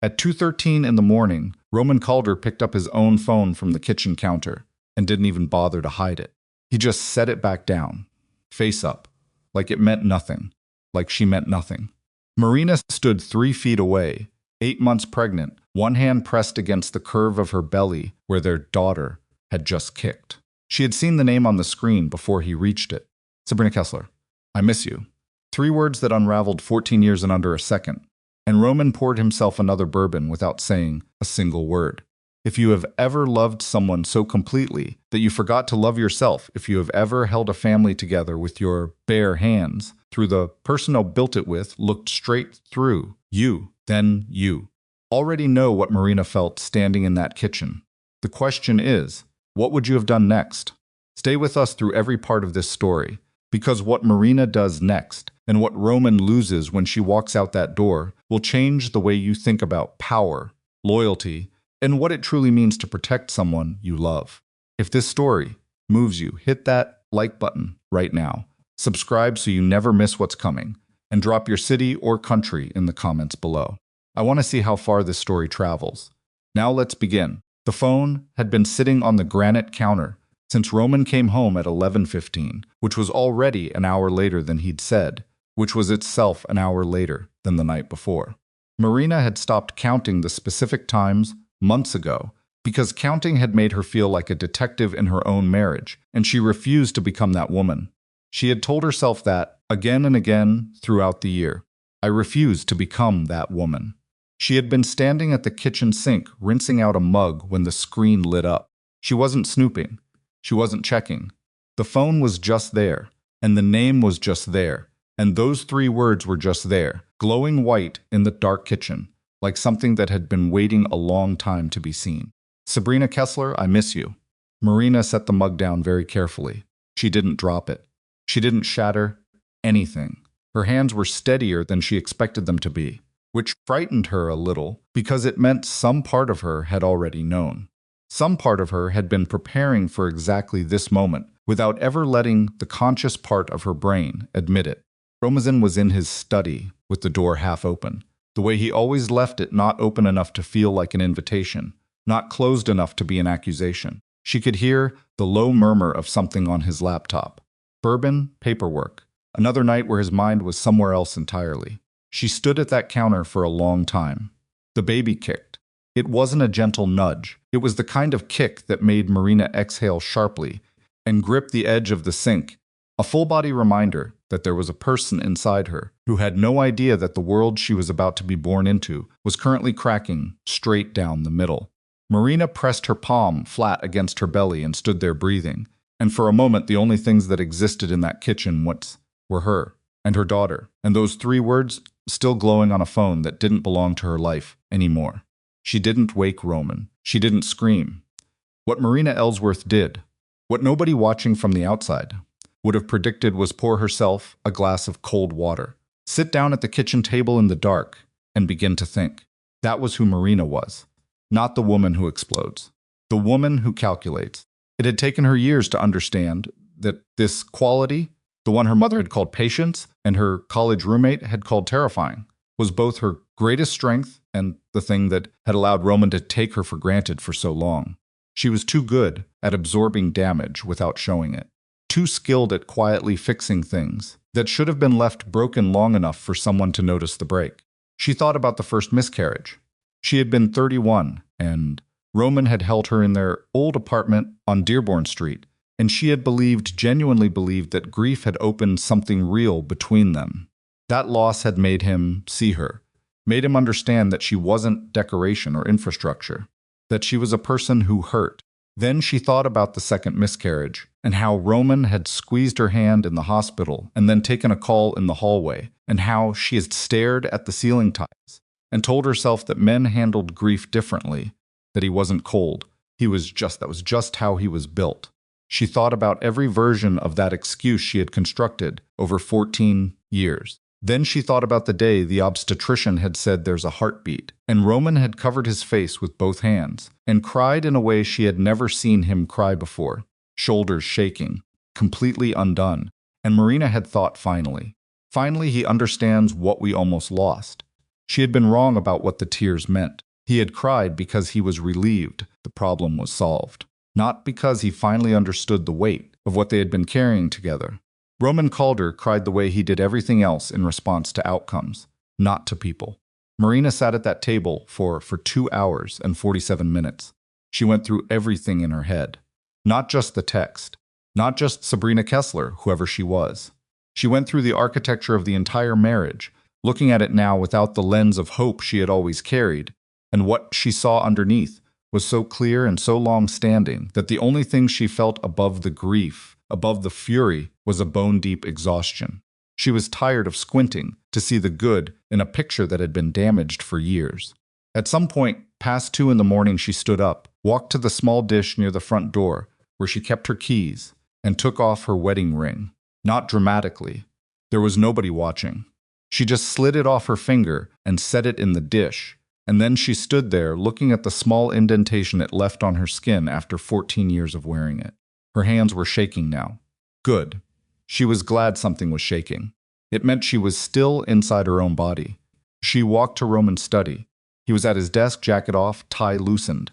At 2:13 in the morning, Roman Calder picked up his own phone from the kitchen counter and didn't even bother to hide it. He just set it back down, face up, like it meant nothing, like she meant nothing. Marina stood 3 feet away, 8 months pregnant, one hand pressed against the curve of her belly where their daughter had just kicked. She had seen the name on the screen before he reached it. Sabrina Kessler, I miss you. 3 words that unraveled 14 years in under a second. And Roman poured himself another bourbon without saying a single word. If you have ever loved someone so completely that you forgot to love yourself, if you have ever held a family together with your bare hands, through the person who built it with, looked straight through you, then you already know what Marina felt standing in that kitchen. The question is, what would you have done next? Stay with us through every part of this story, because what Marina does next, and what Roman loses when she walks out that door, will change the way you think about power, loyalty, and what it truly means to protect someone you love. If this story moves you, hit that like button right now. Subscribe so you never miss what's coming, and drop your city or country in the comments below. I want to see how far this story travels. Now let's begin. The phone had been sitting on the granite counter since Roman came home at 11:15, which was already an hour later than he'd said, which was itself an hour later than the night before. Marina had stopped counting the specific times months ago because counting had made her feel like a detective in her own marriage, and she refused to become that woman. She had told herself that again and again throughout the year. I refuse to become that woman. She had been standing at the kitchen sink rinsing out a mug when the screen lit up. She wasn't snooping. She wasn't checking. The phone was just there, and the name was just there, and those 3 words were just there, glowing white in the dark kitchen, like something that had been waiting a long time to be seen. Sabrina Kessler, I miss you. Marina set the mug down very carefully. She didn't drop it. She didn't shatter anything. Her hands were steadier than she expected them to be, which frightened her a little because it meant some part of her had already known. Some part of her had been preparing for exactly this moment without ever letting the conscious part of her brain admit it. Roman was in his study with the door half open, the way he always left it, not open enough to feel like an invitation, not closed enough to be an accusation. She could hear the low murmur of something on his laptop. Bourbon, paperwork. Another night where his mind was somewhere else entirely. She stood at that counter for a long time. The baby kicked. It wasn't a gentle nudge. It was the kind of kick that made Marina exhale sharply and grip the edge of the sink, a full-body reminder that there was a person inside her who had no idea that the world she was about to be born into was currently cracking straight down the middle. Marina pressed her palm flat against her belly and stood there breathing, and for a moment the only things that existed in that kitchen were her and her daughter, and those 3 words still glowing on a phone that didn't belong to her life anymore. She didn't wake Roman. She didn't scream. What Marina Ellsworth did, what nobody watching from the outside would have predicted, was pour herself a glass of cold water, sit down at the kitchen table in the dark, and begin to think. That was who Marina was, not the woman who explodes, the woman who calculates. It had taken her years to understand that this quality, the one her mother had called patience and her college roommate had called terrifying, was both her greatest strength and the thing that had allowed Roman to take her for granted for so long. She was too good at absorbing damage without showing it, too skilled at quietly fixing things that should have been left broken long enough for someone to notice the break. She thought about the first miscarriage. She had been 31, and Roman had held her in their old apartment on Dearborn Street, and she had genuinely believed that grief had opened something real between them. That loss had made him see her, made him understand that she wasn't decoration or infrastructure, that she was a person who hurt. Then she thought about the second miscarriage, and how Roman had squeezed her hand in the hospital and then taken a call in the hallway, and how she had stared at the ceiling tiles and told herself that men handled grief differently, that he wasn't cold. That was just how he was built. She thought about every version of that excuse she had constructed over 14 years. Then she thought about the day the obstetrician had said there's a heartbeat, and Roman had covered his face with both hands and cried in a way she had never seen him cry before, shoulders shaking, completely undone. And Marina had thought, finally he understands what we almost lost. She had been wrong about what the tears meant. He had cried because he was relieved the problem was solved, not because he finally understood the weight of what they had been carrying together. Roman Calder cried the way he did everything else in response to outcomes, not to people. Marina sat at that table for 2 hours and 47 minutes. She went through everything in her head. Not just the text. Not just Sabrina Kessler, whoever she was. She went through the architecture of the entire marriage, looking at it now without the lens of hope she had always carried, and what she saw underneath was so clear and so long-standing that the only thing she felt above the grief, above the fury, was a bone-deep exhaustion. She was tired of squinting to see the good in a picture that had been damaged for years. At some point, past 2 in the morning, she stood up, walked to the small dish near the front door, where she kept her keys, and took off her wedding ring. Not dramatically. There was nobody watching. She just slid it off her finger and set it in the dish, and then she stood there looking at the small indentation it left on her skin after 14 years of wearing it. Her hands were shaking now. Good. She was glad something was shaking. It meant she was still inside her own body. She walked to Roman's study. He was at his desk, jacket off, tie loosened.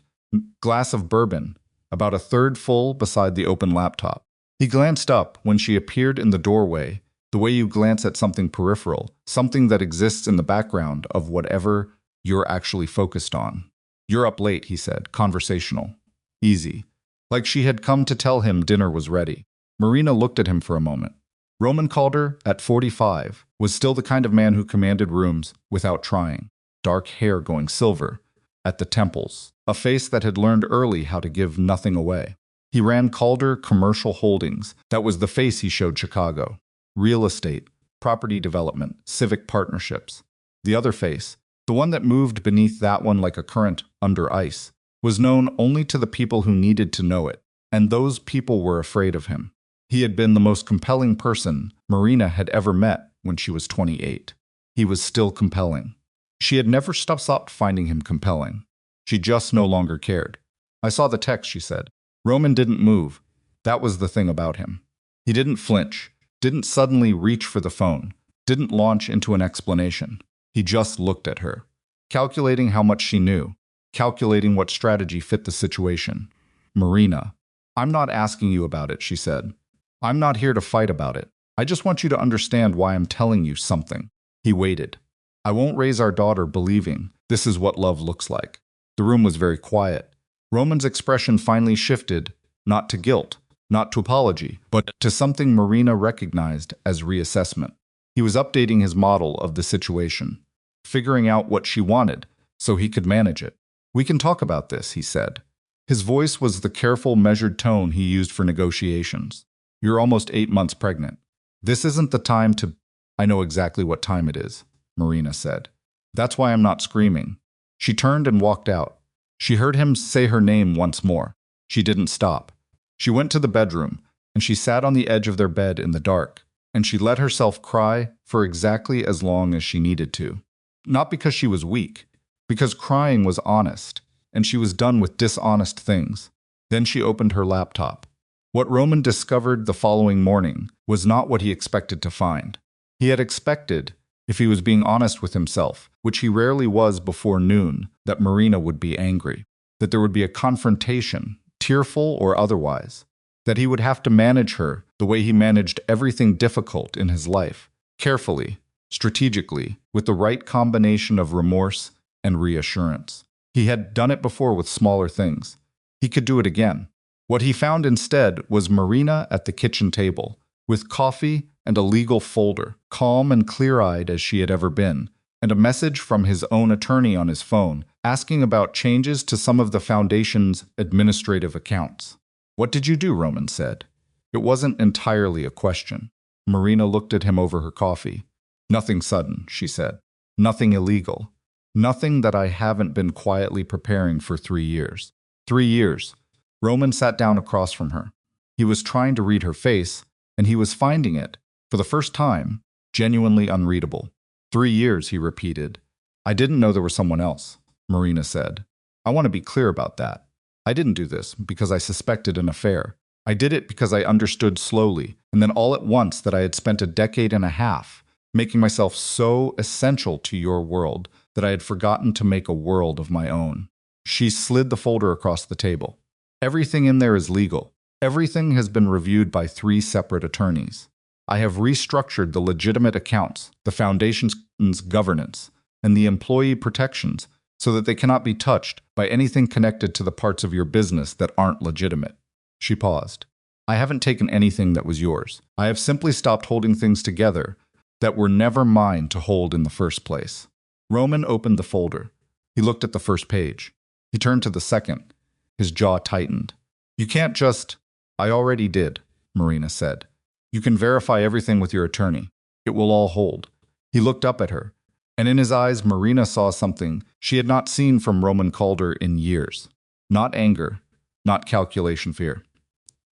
Glass of bourbon, about a third full beside the open laptop. He glanced up when she appeared in the doorway, the way you glance at something peripheral, something that exists in the background of whatever you're actually focused on. "You're up late," he said, conversational. Easy. Like she had come to tell him dinner was ready. Marina looked at him for a moment. Roman Calder, at 45, was still the kind of man who commanded rooms without trying. Dark hair going silver at the temples, a face that had learned early how to give nothing away. He ran Calder Commercial Holdings. That was the face he showed Chicago. Real estate, property development, civic partnerships. The other face, the one that moved beneath that one like a current under ice, was known only to the people who needed to know it, and those people were afraid of him. He had been the most compelling person Marina had ever met when she was 28. He was still compelling. She had never stopped finding him compelling. She just no longer cared. "I saw the text," she said. Roman didn't move. That was the thing about him. He didn't flinch, didn't suddenly reach for the phone, didn't launch into an explanation. He just looked at her, calculating how much she knew, calculating what strategy fit the situation. "Marina, I'm not asking you about it," she said. "I'm not here to fight about it. I just want you to understand why I'm telling you something." He waited. "I won't raise our daughter believing this is what love looks like." The room was very quiet. Roman's expression finally shifted, not to guilt, not to apology, but to something Marina recognized as reassessment. He was updating his model of the situation, figuring out what she wanted so he could manage it. "We can talk about this," he said. His voice was the careful, measured tone he used for negotiations. "You're almost 8 months pregnant. This isn't the time to—" "I know exactly what time it is," Marina said. "That's why I'm not screaming." She turned and walked out. She heard him say her name once more. She didn't stop. She went to the bedroom, and she sat on the edge of their bed in the dark, and she let herself cry for exactly as long as she needed to. Not because she was weak, because crying was honest, and she was done with dishonest things. Then she opened her laptop. What Roman discovered the following morning was not what he expected to find. He had expected, if he was being honest with himself, which he rarely was before noon, that Marina would be angry, that there would be a confrontation, tearful or otherwise, that he would have to manage her the way he managed everything difficult in his life, carefully, strategically, with the right combination of remorse and reassurance. He had done it before with smaller things. He could do it again. What he found instead was Marina at the kitchen table, with coffee and a legal folder, calm and clear-eyed as she had ever been, and a message from his own attorney on his phone, asking about changes to some of the foundation's administrative accounts. "What did you do?" Roman said. It wasn't entirely a question. Marina looked at him over her coffee. "Nothing sudden," she said. "Nothing illegal. Nothing that I haven't been quietly preparing for 3 years. 3 years." Roman sat down across from her. He was trying to read her face, and he was finding it, for the first time, genuinely unreadable. 3 years, he repeated. "I didn't know there was someone else," Marina said. "I want to be clear about that. I didn't do this because I suspected an affair. I did it because I understood slowly, and then all at once, that I had spent a decade and a half making myself so essential to your world that I had forgotten to make a world of my own. She slid the folder across the table. Everything in there is legal. Everything has been reviewed by 3 separate attorneys. I have restructured the legitimate accounts, the foundation's governance, and the employee protections so that they cannot be touched by anything connected to the parts of your business that aren't legitimate. She paused. I haven't taken anything that was yours. I have simply stopped holding things together that were never mine to hold in the first place. Roman opened the folder. He looked at the first page. He turned to the second. His jaw tightened. You can't just... I already did, Marina said. You can verify everything with your attorney. It will all hold. He looked up at her, and in his eyes Marina saw something she had not seen from Roman Calder in years. Not anger, not calculation fear.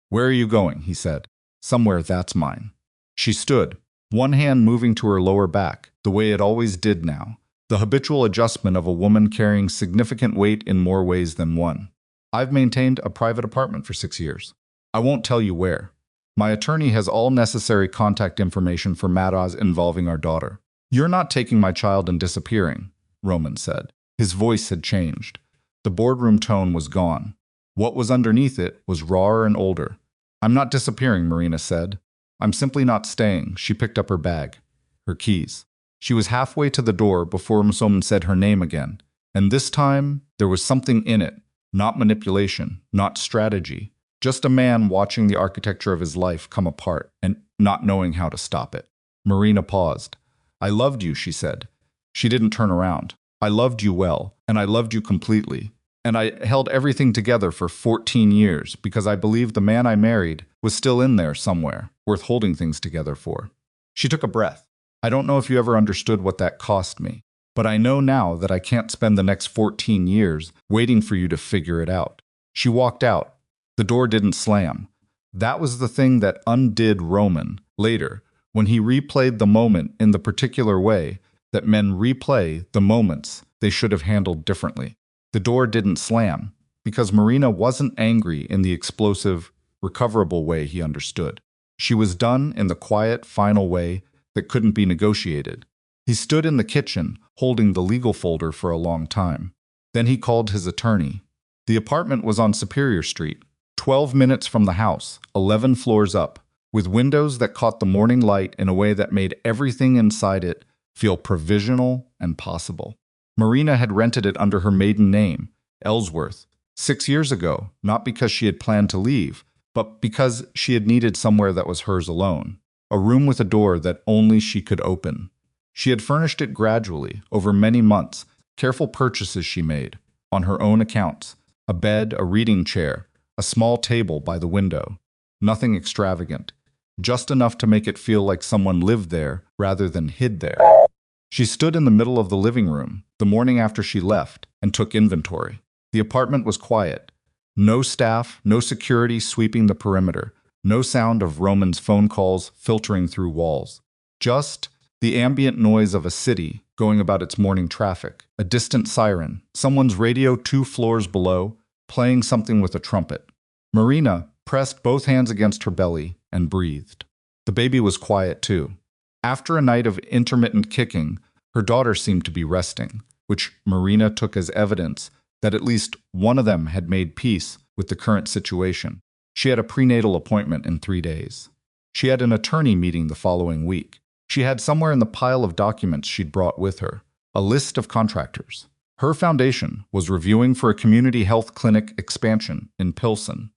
Where are you going? He said. Somewhere that's mine. She stood, one hand moving to her lower back, the way it always did now, the habitual adjustment of a woman carrying significant weight in more ways than one. I've maintained a private apartment for 6 years. I won't tell you where. My attorney has all necessary contact information for matters involving our daughter. You're not taking my child and disappearing, Roman said. His voice had changed. The boardroom tone was gone. What was underneath it was rawer and older. I'm not disappearing, Marina said. I'm simply not staying. She picked up her bag, her keys. She was halfway to the door before someone said her name again. And this time, there was something in it. Not manipulation, not strategy. Just a man watching the architecture of his life come apart and not knowing how to stop it. Marina paused. I loved you, she said. She didn't turn around. I loved you well, and I loved you completely. And I held everything together for 14 years because I believed the man I married was still in there somewhere, worth holding things together for. She took a breath. I don't know if you ever understood what that cost me, but I know now that I can't spend the next 14 years waiting for you to figure it out. She walked out. The door didn't slam. That was the thing that undid Roman later, when he replayed the moment in the particular way that men replay the moments they should have handled differently. The door didn't slam because Marina wasn't angry in the explosive, recoverable way he understood. She was done in the quiet, final way that couldn't be negotiated. He stood in the kitchen, holding the legal folder for a long time. Then he called his attorney. The apartment was on Superior Street, 12 minutes from the house, 11 floors up, with windows that caught the morning light in a way that made everything inside it feel provisional and possible. Marina had rented it under her maiden name, Ellsworth, 6 years ago, not because she had planned to leave, but because she had needed somewhere that was hers alone, a room with a door that only she could open. She had furnished it gradually, over many months, careful purchases she made, on her own accounts, a bed, a reading chair, a small table by the window. Nothing extravagant, just enough to make it feel like someone lived there rather than hid there. She stood in the middle of the living room, the morning after she left, and took inventory. The apartment was quiet. No staff, no security sweeping the perimeter, no sound of Roman's phone calls filtering through walls. Just the ambient noise of a city going about its morning traffic, a distant siren, someone's radio 2 floors below, playing something with a trumpet. Marina pressed both hands against her belly and breathed. The baby was quiet too. After a night of intermittent kicking, her daughter seemed to be resting, which Marina took as evidence that at least one of them had made peace with the current situation. She had a prenatal appointment in 3 days. She had an attorney meeting the following week. She had somewhere in the pile of documents she'd brought with her a list of contractors. Her foundation was reviewing for a community health clinic expansion in Pilsen.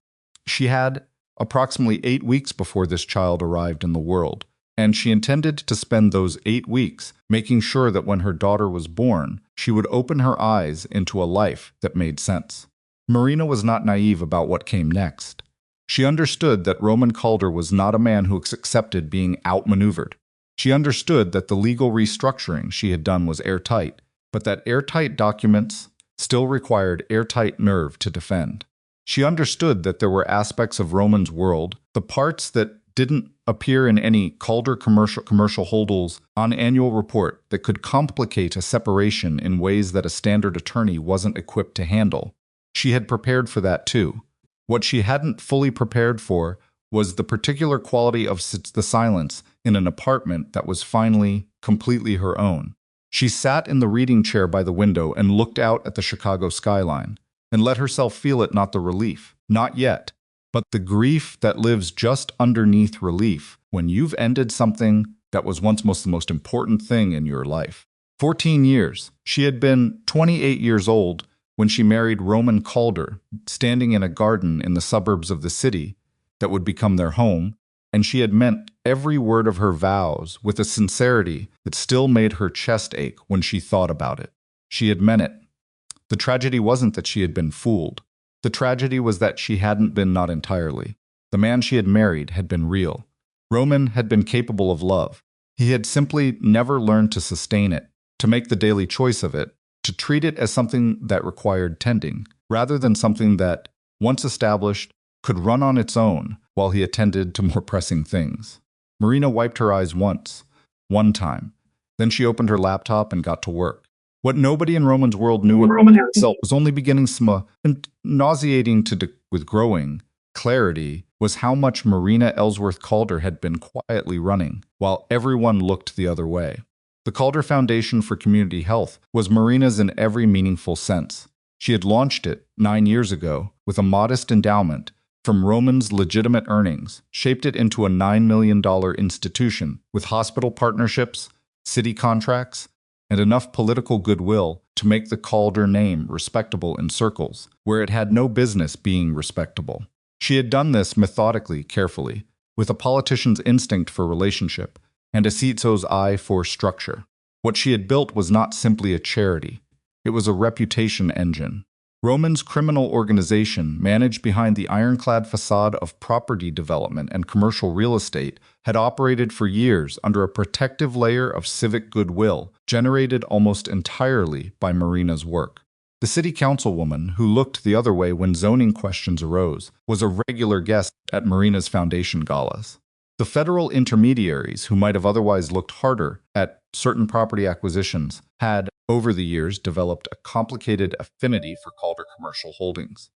She had approximately 8 weeks before this child arrived in the world, and she intended to spend those 8 weeks making sure that when her daughter was born, she would open her eyes into a life that made sense. Marina was not naive about what came next. She understood that Roman Calder was not a man who accepted being outmaneuvered. She understood that the legal restructuring she had done was airtight, but that airtight documents still required airtight nerve to defend. She understood that there were aspects of Roman's world, the parts that didn't appear in any Calder commercial holdings on annual report, that could complicate a separation in ways that a standard attorney wasn't equipped to handle. She had prepared for that too. What she hadn't fully prepared for was the particular quality of the silence in an apartment that was finally completely her own. She sat in the reading chair by the window and looked out at the Chicago skyline, and let herself feel it, not the relief, not yet, but the grief that lives just underneath relief when you've ended something that was once the most important thing in your life. 14 years. She had been 28 years old when she married Roman Calder, standing in a garden in the suburbs of the city that would become their home, and she had meant every word of her vows with a sincerity that still made her chest ache when she thought about it. She had meant it. The tragedy wasn't that she had been fooled. The tragedy was that she hadn't been, not entirely. The man she had married had been real. Roman had been capable of love. He had simply never learned to sustain it, to make the daily choice of it, to treat it as something that required tending, rather than something that, once established, could run on its own while he attended to more pressing things. Marina wiped her eyes one time. Then she opened her laptop and got to work. What nobody in Roman's world knew about itself was only beginning and nauseating with growing clarity was how much Marina Ellsworth Calder had been quietly running, while everyone looked the other way. The Calder Foundation for Community Health was Marina's in every meaningful sense. She had launched it 9 years ago with a modest endowment from Roman's legitimate earnings, shaped it into a $9 million institution with hospital partnerships, city contracts, and enough political goodwill to make the Calder name respectable in circles where it had no business being respectable. She had done this methodically, carefully, with a politician's instinct for relationship and a CISO's eye for structure. What she had built was not simply a charity. It was a reputation engine. Roman's criminal organization, managed behind the ironclad facade of property development and commercial real estate, had operated for years under a protective layer of civic goodwill, generated almost entirely by Marina's work. The city councilwoman, who looked the other way when zoning questions arose, was a regular guest at Marina's foundation galas. The federal intermediaries, who might have otherwise looked harder at certain property acquisitions, had, over the years, developed a complicated affinity for Calder commercial holdings.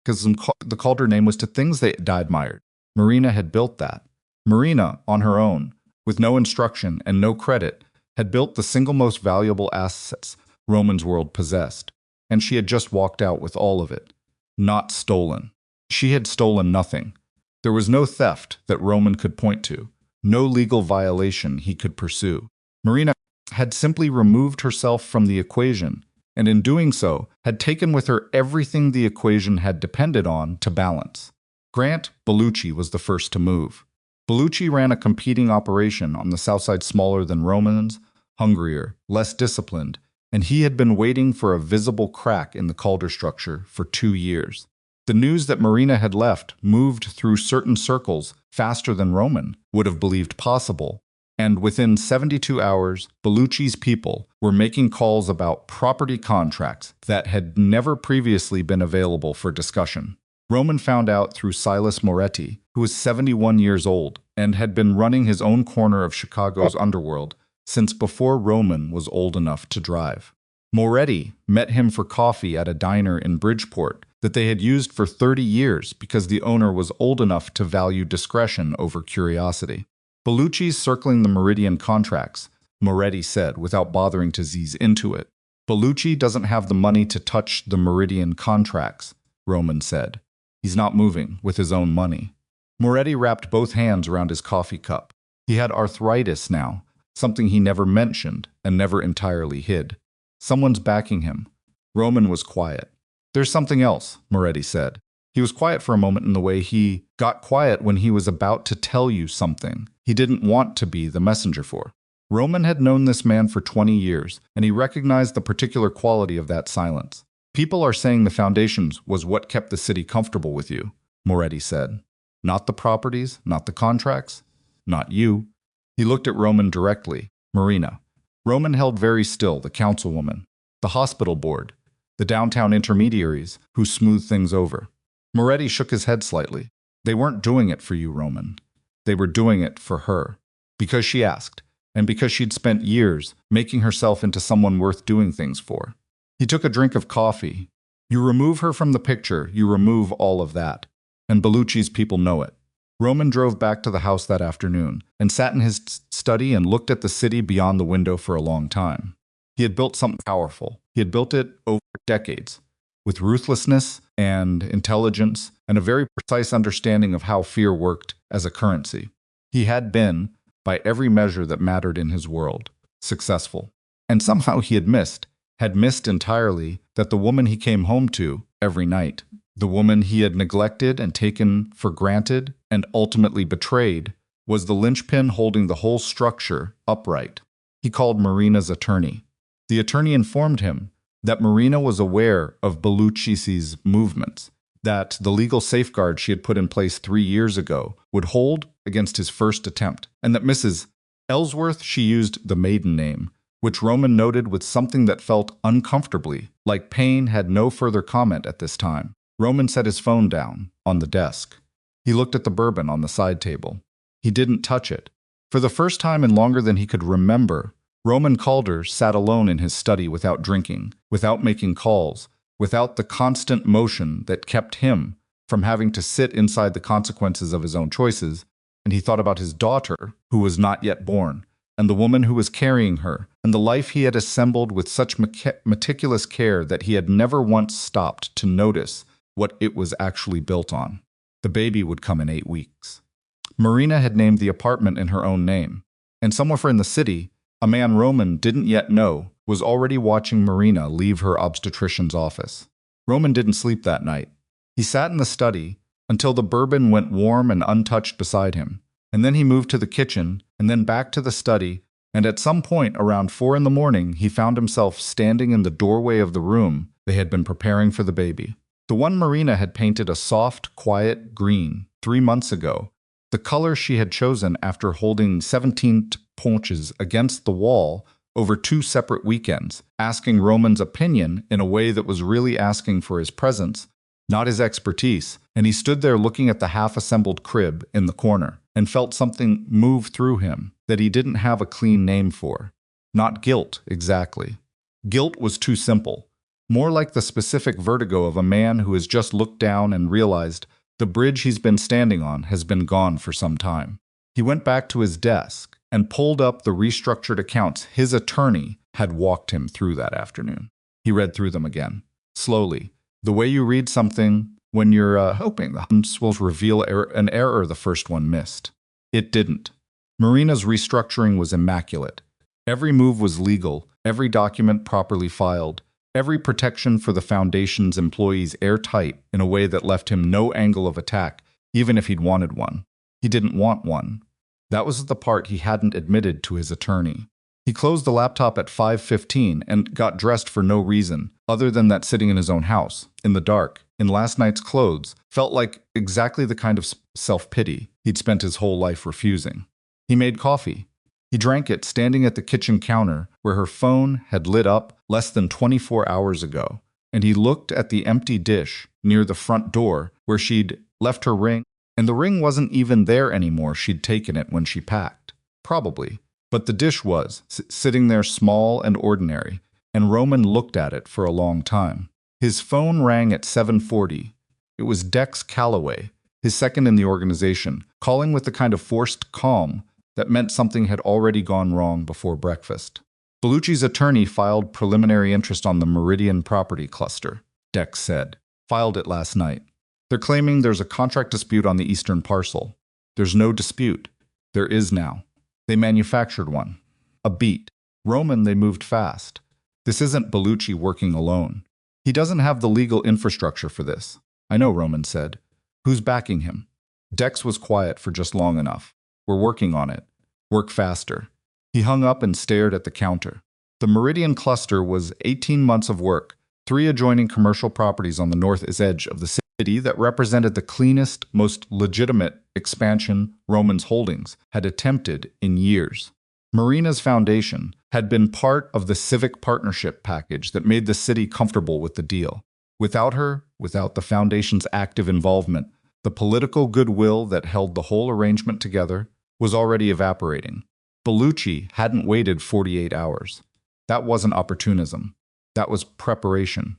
Because the Calder name was to things they admired. Marina had built that. Marina, on her own, with no instruction and no credit, had built the single most valuable assets Roman's world possessed. And she had just walked out with all of it. Not stolen. She had stolen nothing. There was no theft that Roman could point to, no legal violation he could pursue. Marina had simply removed herself from the equation, and in doing so, had taken with her everything the equation had depended on to balance. Grant Bellucci was the first to move. Bellucci ran a competing operation on the south side, smaller than Roman's, hungrier, less disciplined, and he had been waiting for a visible crack in the Calder structure for 2 years. The news that Marina had left moved through certain circles faster than Roman would have believed possible, and within 72 hours, Bellucci's people were making calls about property contracts that had never previously been available for discussion. Roman found out through Silas Moretti, who was 71 years old and had been running his own corner of Chicago's underworld since before Roman was old enough to drive. Moretti met him for coffee at a diner in Bridgeport that they had used for 30 years because the owner was old enough to value discretion over curiosity. Bellucci's circling the Meridian contracts, Moretti said without bothering to ease into it. Bellucci doesn't have the money to touch the Meridian contracts, Roman said. He's not moving with his own money. Moretti wrapped both hands around his coffee cup. He had arthritis now, something he never mentioned and never entirely hid. Someone's backing him. Roman was quiet. There's something else, Moretti said. He was quiet for a moment in the way he got quiet when he was about to tell you something he didn't want to be the messenger for. Roman had known this man for 20 years, and he recognized the particular quality of that silence. People are saying the foundations was what kept the city comfortable with you, Moretti said. Not the properties, not the contracts, not you. He looked at Roman directly. Marina. Roman held very still, the councilwoman, the hospital board, the downtown intermediaries who smoothed things over. Moretti shook his head slightly. They weren't doing it for you, Roman. They were doing it for her. Because she asked, and because she'd spent years making herself into someone worth doing things for. He took a drink of coffee. You remove her from the picture, you remove all of that. And Bellucci's people know it. Roman drove back to the house that afternoon and sat in his study and looked at the city beyond the window for a long time. He had built something powerful. He had built it over decades, with ruthlessness and intelligence and a very precise understanding of how fear worked as a currency. He had been, by every measure that mattered in his world, successful. And somehow he had missed entirely that the woman he came home to every night, the woman he had neglected and taken for granted and ultimately betrayed, was the linchpin holding the whole structure upright. He called Marina's attorney. The attorney informed him that Marina was aware of Bellucci's movements, that the legal safeguard she had put in place 3 years ago would hold against his first attempt, and that Mrs. Ellsworth, she used the maiden name, which Roman noted with something that felt uncomfortably like pain, had no further comment at this time. Roman set his phone down on the desk. He looked at the bourbon on the side table. He didn't touch it. For the first time in longer than he could remember, Roman Calder sat alone in his study without drinking, without making calls, without the constant motion that kept him from having to sit inside the consequences of his own choices, and he thought about his daughter, who was not yet born, and the woman who was carrying her, and the life he had assembled with such meticulous care that he had never once stopped to notice what it was actually built on. The baby would come in 8 weeks. Marina had named the apartment in her own name, and somewhere in the city, a man Roman didn't yet know was already watching Marina leave her obstetrician's office. Roman didn't sleep that night. He sat in the study until the bourbon went warm and untouched beside him, and then he moved to the kitchen and then back to the study, and at some point around 4 in the morning he found himself standing in the doorway of the room they had been preparing for the baby. The one Marina had painted a soft, quiet green 3 months ago, the color she had chosen after holding 17 ponches against the wall over 2 separate weekends, asking Roman's opinion in a way that was really asking for his presence, not his expertise, and he stood there looking at the half-assembled crib in the corner and felt something move through him that he didn't have a clean name for. Not guilt, exactly. Guilt was too simple. More like the specific vertigo of a man who has just looked down and realized the bridge he's been standing on has been gone for some time. He went back to his desk and pulled up the restructured accounts his attorney had walked him through that afternoon. He read through them again, slowly, the way you read something when you're hoping the humps will reveal an error the first one missed. It didn't. Marina's restructuring was immaculate. Every move was legal, every document properly filed, every protection for the Foundation's employees airtight in a way that left him no angle of attack, even if he'd wanted one. He didn't want one. That was the part he hadn't admitted to his attorney. He closed the laptop at 5:15 and got dressed for no reason, other than that sitting in his own house, in the dark, in last night's clothes, felt like exactly the kind of self-pity he'd spent his whole life refusing. He made coffee. He drank it standing at the kitchen counter where her phone had lit up less than 24 hours ago, and he looked at the empty dish near the front door where she'd left her ring, and the ring wasn't even there anymore. She'd taken it when she packed. Probably. But the dish was, sitting there small and ordinary, and Roman looked at it for a long time. His phone rang at 7:40. It was Dex Calloway, his second in the organization, calling with the kind of forced calm that meant something had already gone wrong before breakfast. Bellucci's attorney filed preliminary interest on the Meridian property cluster, Dex said. Filed it last night. They're claiming there's a contract dispute on the eastern parcel. There's no dispute. There is now. They manufactured one. A beat. Roman, they moved fast. This isn't Bellucci working alone. He doesn't have the legal infrastructure for this. I know, Roman said. Who's backing him? Dex was quiet for just long enough. We're working on it. Work faster. He hung up and stared at the counter. The Meridian cluster was 18 months of work, 3 adjoining commercial properties on the north edge of the city that represented the cleanest, most legitimate expansion Roman's holdings had attempted in years. Marina's foundation had been part of the civic partnership package that made the city comfortable with the deal. Without her, without the foundation's active involvement, the political goodwill that held the whole arrangement together was already evaporating. Bellucci hadn't waited 48 hours. That wasn't opportunism. That was preparation.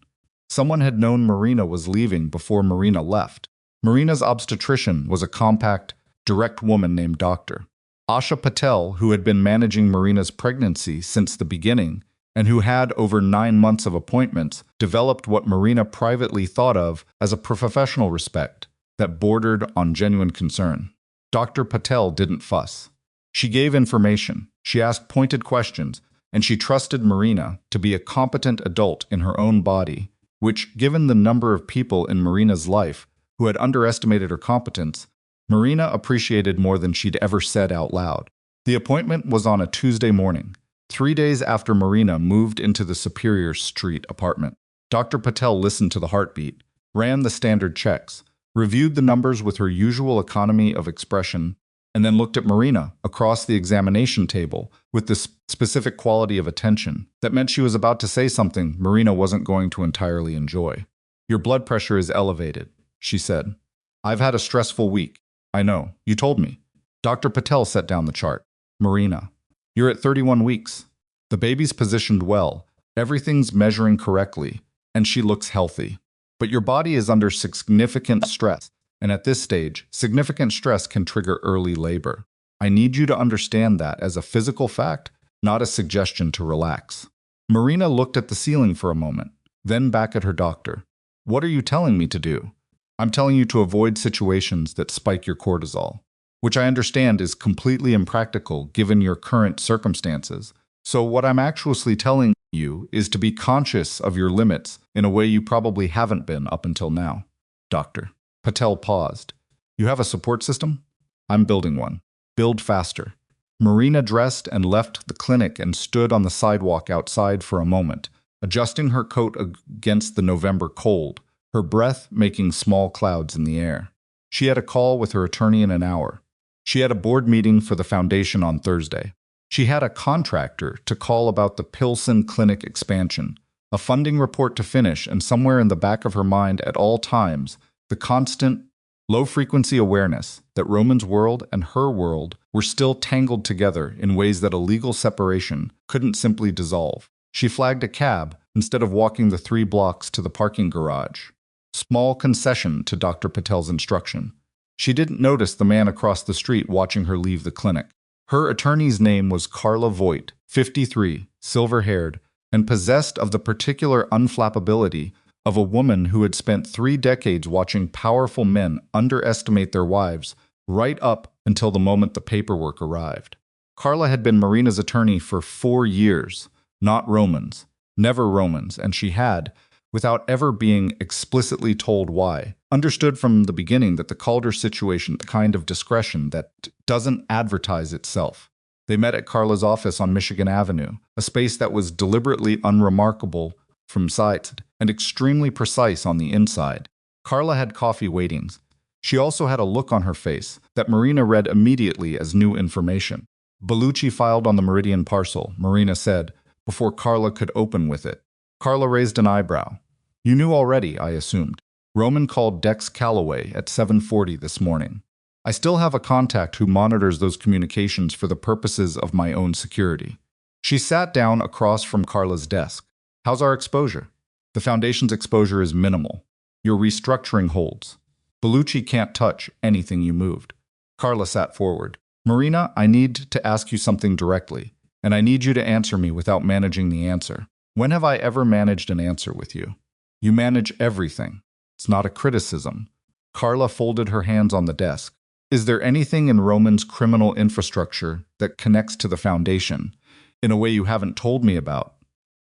Someone had known Marina was leaving before Marina left. Marina's obstetrician was a compact, direct woman named Doctor. Asha Patel, who had been managing Marina's pregnancy since the beginning, and who had over 9 months of appointments, developed what Marina privately thought of as a professional respect that bordered on genuine concern. Dr. Patel didn't fuss. She gave information, she asked pointed questions, and she trusted Marina to be a competent adult in her own body, which, given the number of people in Marina's life who had underestimated her competence, Marina appreciated more than she'd ever said out loud. The appointment was on a Tuesday morning, 3 days after Marina moved into the Superior Street apartment. Dr. Patel listened to the heartbeat, ran the standard checks, reviewed the numbers with her usual economy of expression, and then looked at Marina across the examination table with the specific quality of attention that meant she was about to say something Marina wasn't going to entirely enjoy. "Your blood pressure is elevated," she said. "I've had a stressful week. I know. You told me." Dr. Patel set down the chart. "Marina, you're at 31 weeks. The baby's positioned well, everything's measuring correctly, and she looks healthy. But your body is under significant stress, and at this stage, significant stress can trigger early labor. I need you to understand that as a physical fact, not a suggestion to relax." Marina looked at the ceiling for a moment, then back at her doctor. "What are you telling me to do?" "I'm telling you to avoid situations that spike your cortisol, which I understand is completely impractical given your current circumstances. So what I'm actually telling you is to be conscious of your limits in a way you probably haven't been up until now." "Doctor." Patel paused. "You have a support system?" "I'm building one. Build faster." Marina dressed and left the clinic and stood on the sidewalk outside for a moment, adjusting her coat against the November cold, her breath making small clouds in the air. She had a call with her attorney in an hour. She had a board meeting for the foundation on Thursday. She had a contractor to call about the Pilsen Clinic expansion, a funding report to finish, and somewhere in the back of her mind at all times, the constant, low-frequency awareness that Roman's world and her world were still tangled together in ways that a legal separation couldn't simply dissolve. She flagged a cab instead of walking the 3 blocks to the parking garage. Small concession to Dr. Patel's instruction. She didn't notice the man across the street watching her leave the clinic. Her attorney's name was Carla Voigt, 53, silver-haired, and possessed of the particular unflappability of a woman who had spent 3 decades watching powerful men underestimate their wives right up until the moment the paperwork arrived. Carla had been Marina's attorney for 4 years, not Roman's, never Roman's, and she had, without ever being explicitly told why, understood from the beginning that the Calder situation, the kind of discretion that doesn't advertise itself. They met at Carla's office on Michigan Avenue, a space that was deliberately unremarkable from sight and extremely precise on the inside. Carla had coffee waitings. She also had a look on her face that Marina read immediately as new information. "Bellucci filed on the Meridian parcel," Marina said, before Carla could open with it. Carla raised an eyebrow. "You knew already, I assumed. Roman called Dex Calloway at 7:40 this morning. I still have a contact who monitors those communications for the purposes of my own security." She sat down across from Carla's desk. "How's our exposure?" "The foundation's exposure is minimal. Your restructuring holds. Bellucci can't touch anything you moved." Carla sat forward. "Marina, I need to ask you something directly, and I need you to answer me without managing the answer. When have I ever managed an answer with you? You manage everything. It's not a criticism." Carla folded her hands on the desk. "Is there anything in Roman's criminal infrastructure that connects to the foundation, in a way you haven't told me about?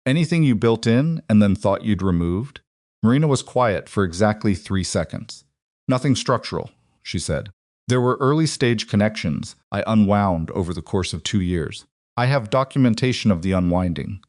Anything you built in and then thought you'd removed?" Marina was quiet for exactly 3 seconds. "Nothing structural," she said. "There were early-stage connections I unwound over the course of 2 years. I have documentation of the unwinding.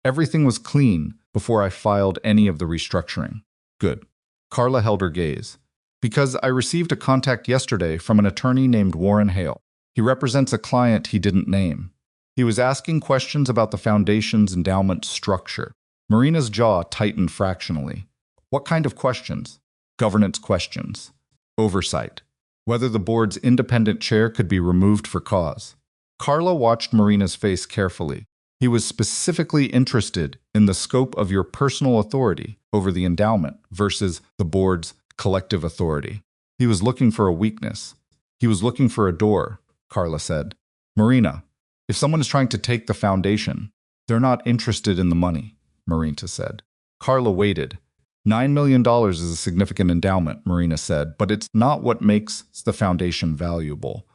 Everything was clean before I filed any of the restructuring." "Good." Carla held her gaze. "Because I received a contact yesterday from an attorney named Warren Hale. He represents a client he didn't name. He was asking questions about the foundation's endowment structure." Marina's jaw tightened fractionally. "What kind of questions?" "Governance questions. Oversight. Whether the board's independent chair could be removed for cause." Carla watched Marina's face carefully. "He was specifically interested in the scope of your personal authority over the endowment versus the board's collective authority. He was looking for a weakness. He was looking for a door, Carla said. Marina, if someone is trying to take the foundation, they're not interested in the money, Marina said. Carla waited. $9 million is a significant endowment, Marina said, but it's not what makes the foundation valuable.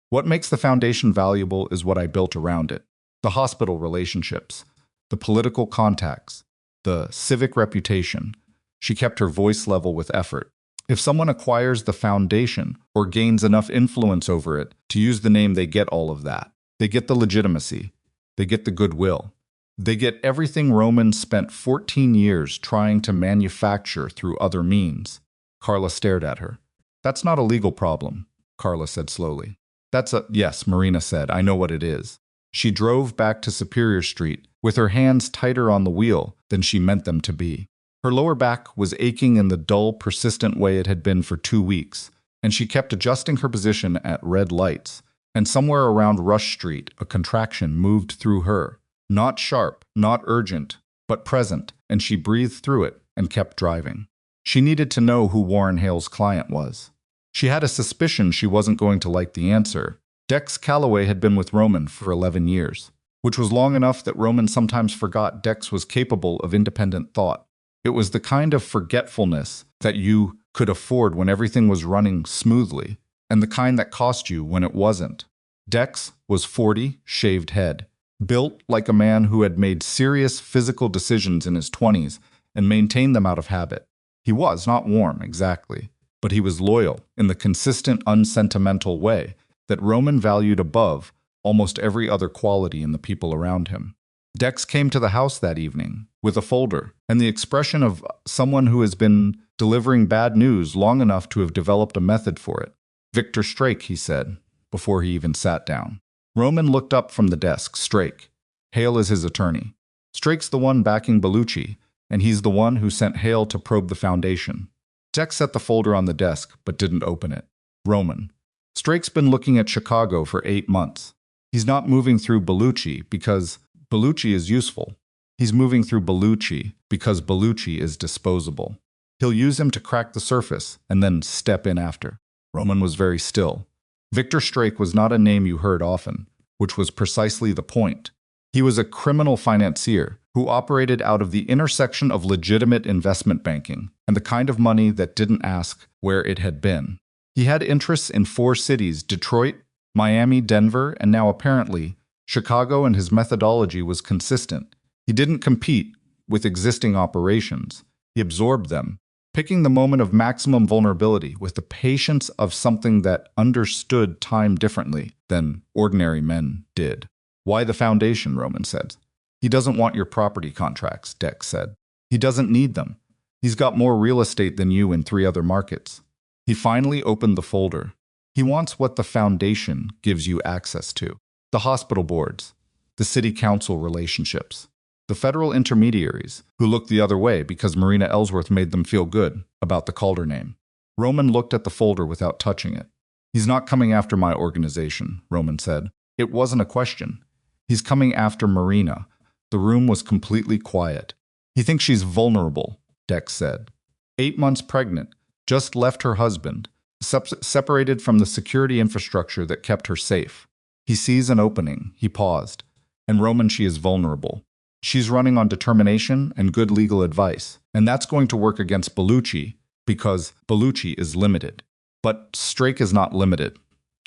What makes the foundation valuable is what I built around it. The hospital relationships, the political contacts, the civic reputation. She kept her voice level with effort. If someone acquires the foundation or gains enough influence over it to use the name, they get all of that. They get the legitimacy. They get the goodwill. They get everything Roman spent 14 years trying to manufacture through other means. Carla stared at her. That's not a legal problem, Carla said slowly. Yes, Marina said. I know what it is. She drove back to Superior Street with her hands tighter on the wheel than she meant them to be. Her lower back was aching in the dull, persistent way it had been for 2 weeks, and she kept adjusting her position at red lights. And somewhere around Rush Street, a contraction moved through her. Not sharp, not urgent, but present, and she breathed through it and kept driving. She needed to know who Warren Hale's client was. She had a suspicion she wasn't going to like the answer. Dex Calloway had been with Roman for 11 years, which was long enough that Roman sometimes forgot Dex was capable of independent thought. It was the kind of forgetfulness that you could afford when everything was running smoothly, and the kind that cost you when it wasn't. Dex was 40, shaved head, built like a man who had made serious physical decisions in his 20s and maintained them out of habit. He was not warm, exactly, but he was loyal in the consistent, unsentimental way that Roman valued above almost every other quality in the people around him. Dex came to the house that evening with a folder and the expression of someone who has been delivering bad news long enough to have developed a method for it. Victor Strake, he said, before he even sat down. Roman looked up from the desk. Strake. Hale is his attorney. Strake's the one backing Bellucci, and he's the one who sent Hale to probe the foundation. Dex set the folder on the desk, but didn't open it. Roman. Strake's been looking at Chicago for 8 months. He's not moving through Bellucci because Bellucci is useful. He's moving through Bellucci because Bellucci is disposable. He'll use him to crack the surface and then step in after. Roman was very still. Victor Strake was not a name you heard often, which was precisely the point. He was a criminal financier who operated out of the intersection of legitimate investment banking and the kind of money that didn't ask where it had been. He had interests in 4 cities, Detroit, Miami, Denver, and now apparently Chicago, and his methodology was consistent. He didn't compete with existing operations. He absorbed them, picking the moment of maximum vulnerability with the patience of something that understood time differently than ordinary men did. Why the foundation, Roman said. He doesn't want your property contracts, Dex said. He doesn't need them. He's got more real estate than you in 3 other markets. He finally opened the folder. He wants what the foundation gives you access to. The hospital boards, the city council relationships, the federal intermediaries who looked the other way because Marina Ellsworth made them feel good about the Calder name. Roman looked at the folder without touching it. He's not coming after my organization, Roman said. It wasn't a question. He's coming after Marina. The room was completely quiet. He thinks she's vulnerable, Dex said. 8 months pregnant, just left her husband, separated from the security infrastructure that kept her safe. He sees an opening. He paused. And Roman, she is vulnerable. She's running on determination and good legal advice, and that's going to work against Bellucci because Bellucci is limited. But Strake is not limited.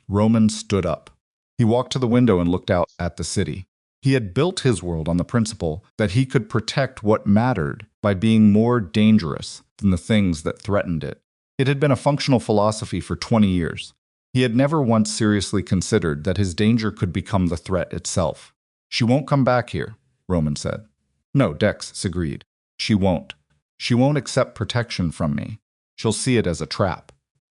Roman stood up. He walked to the window and looked out at the city. He had built his world on the principle that he could protect what mattered by being more dangerous than the things that threatened it. It had been a functional philosophy for 20 years. He had never once seriously considered that his danger could become the threat itself. She won't come back here, Roman said. No, Dex agreed. She won't. She won't accept protection from me. She'll see it as a trap.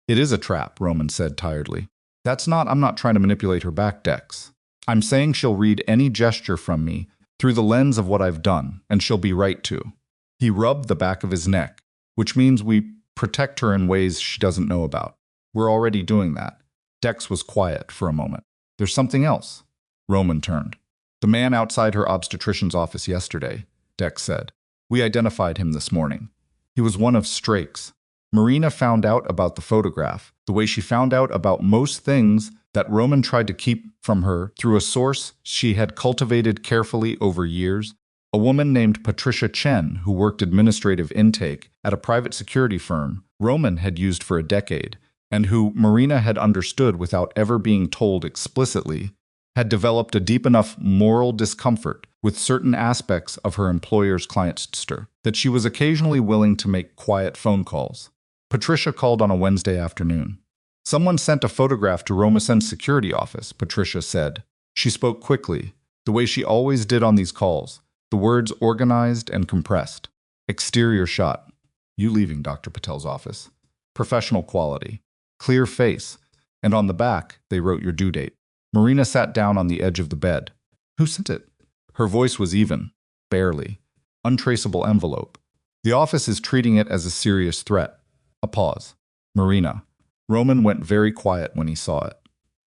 It is a trap, Roman said tiredly. I'm not trying to manipulate her back, Dex. I'm saying she'll read any gesture from me through the lens of what I've done, and she'll be right to. He rubbed the back of his neck, which means we protect her in ways she doesn't know about. We're already doing that. Dex was quiet for a moment. There's something else. Roman turned. The man outside her obstetrician's office yesterday, Dex said. We identified him this morning. He was one of Strake's. Marina found out about the photograph, the way she found out about most things that Roman tried to keep from her through a source she had cultivated carefully over years. A woman named Patricia Chen, who worked administrative intake at a private security firm Roman had used for a decade, and who Marina had understood without ever being told explicitly, had developed a deep enough moral discomfort with certain aspects of her employer's clientster that she was occasionally willing to make quiet phone calls. Patricia called on a Wednesday afternoon. Someone sent a photograph to Romasen's security office, Patricia said. She spoke quickly, the way she always did on these calls, the words organized and compressed. Exterior shot. You leaving Dr. Patel's office. Professional quality. Clear face. And on the back, they wrote your due date. Marina sat down on the edge of the bed. Who sent it? Her voice was even. Barely. Untraceable envelope. The office is treating it as a serious threat. A pause. Marina. Roman went very quiet when he saw it.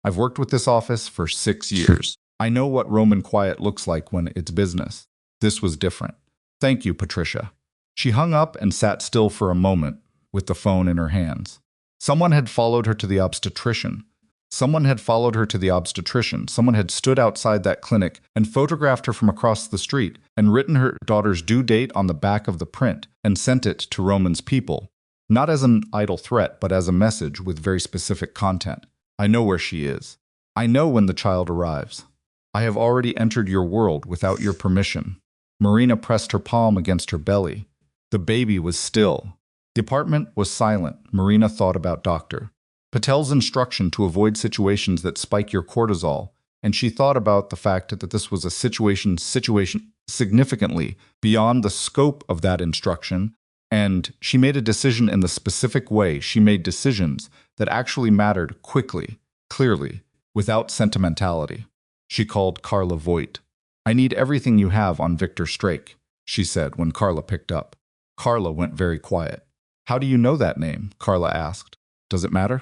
I've worked with this office for 6 years. I know what Roman quiet looks like when it's business. This was different. Thank you, Patricia. She hung up and sat still for a moment, with the phone in her hands. Someone had followed her to the obstetrician. Someone had stood outside that clinic and photographed her from across the street and written her daughter's due date on the back of the print and sent it to Roman's people. Not as an idle threat, but as a message with very specific content. I know where she is. I know when the child arrives. I have already entered your world without your permission. Marina pressed her palm against her belly. The baby was still. The apartment was silent. Marina thought about Dr. Patel's instruction to avoid situations that spike your cortisol, and she thought about the fact that this was a situation significantly beyond the scope of that instruction. And she made a decision in the specific way. She made decisions that actually mattered quickly, clearly, without sentimentality. She called Carla Voigt. I need everything you have on Victor Strake, she said when Carla picked up. Carla went very quiet. How do you know that name? Carla asked. Does it matter?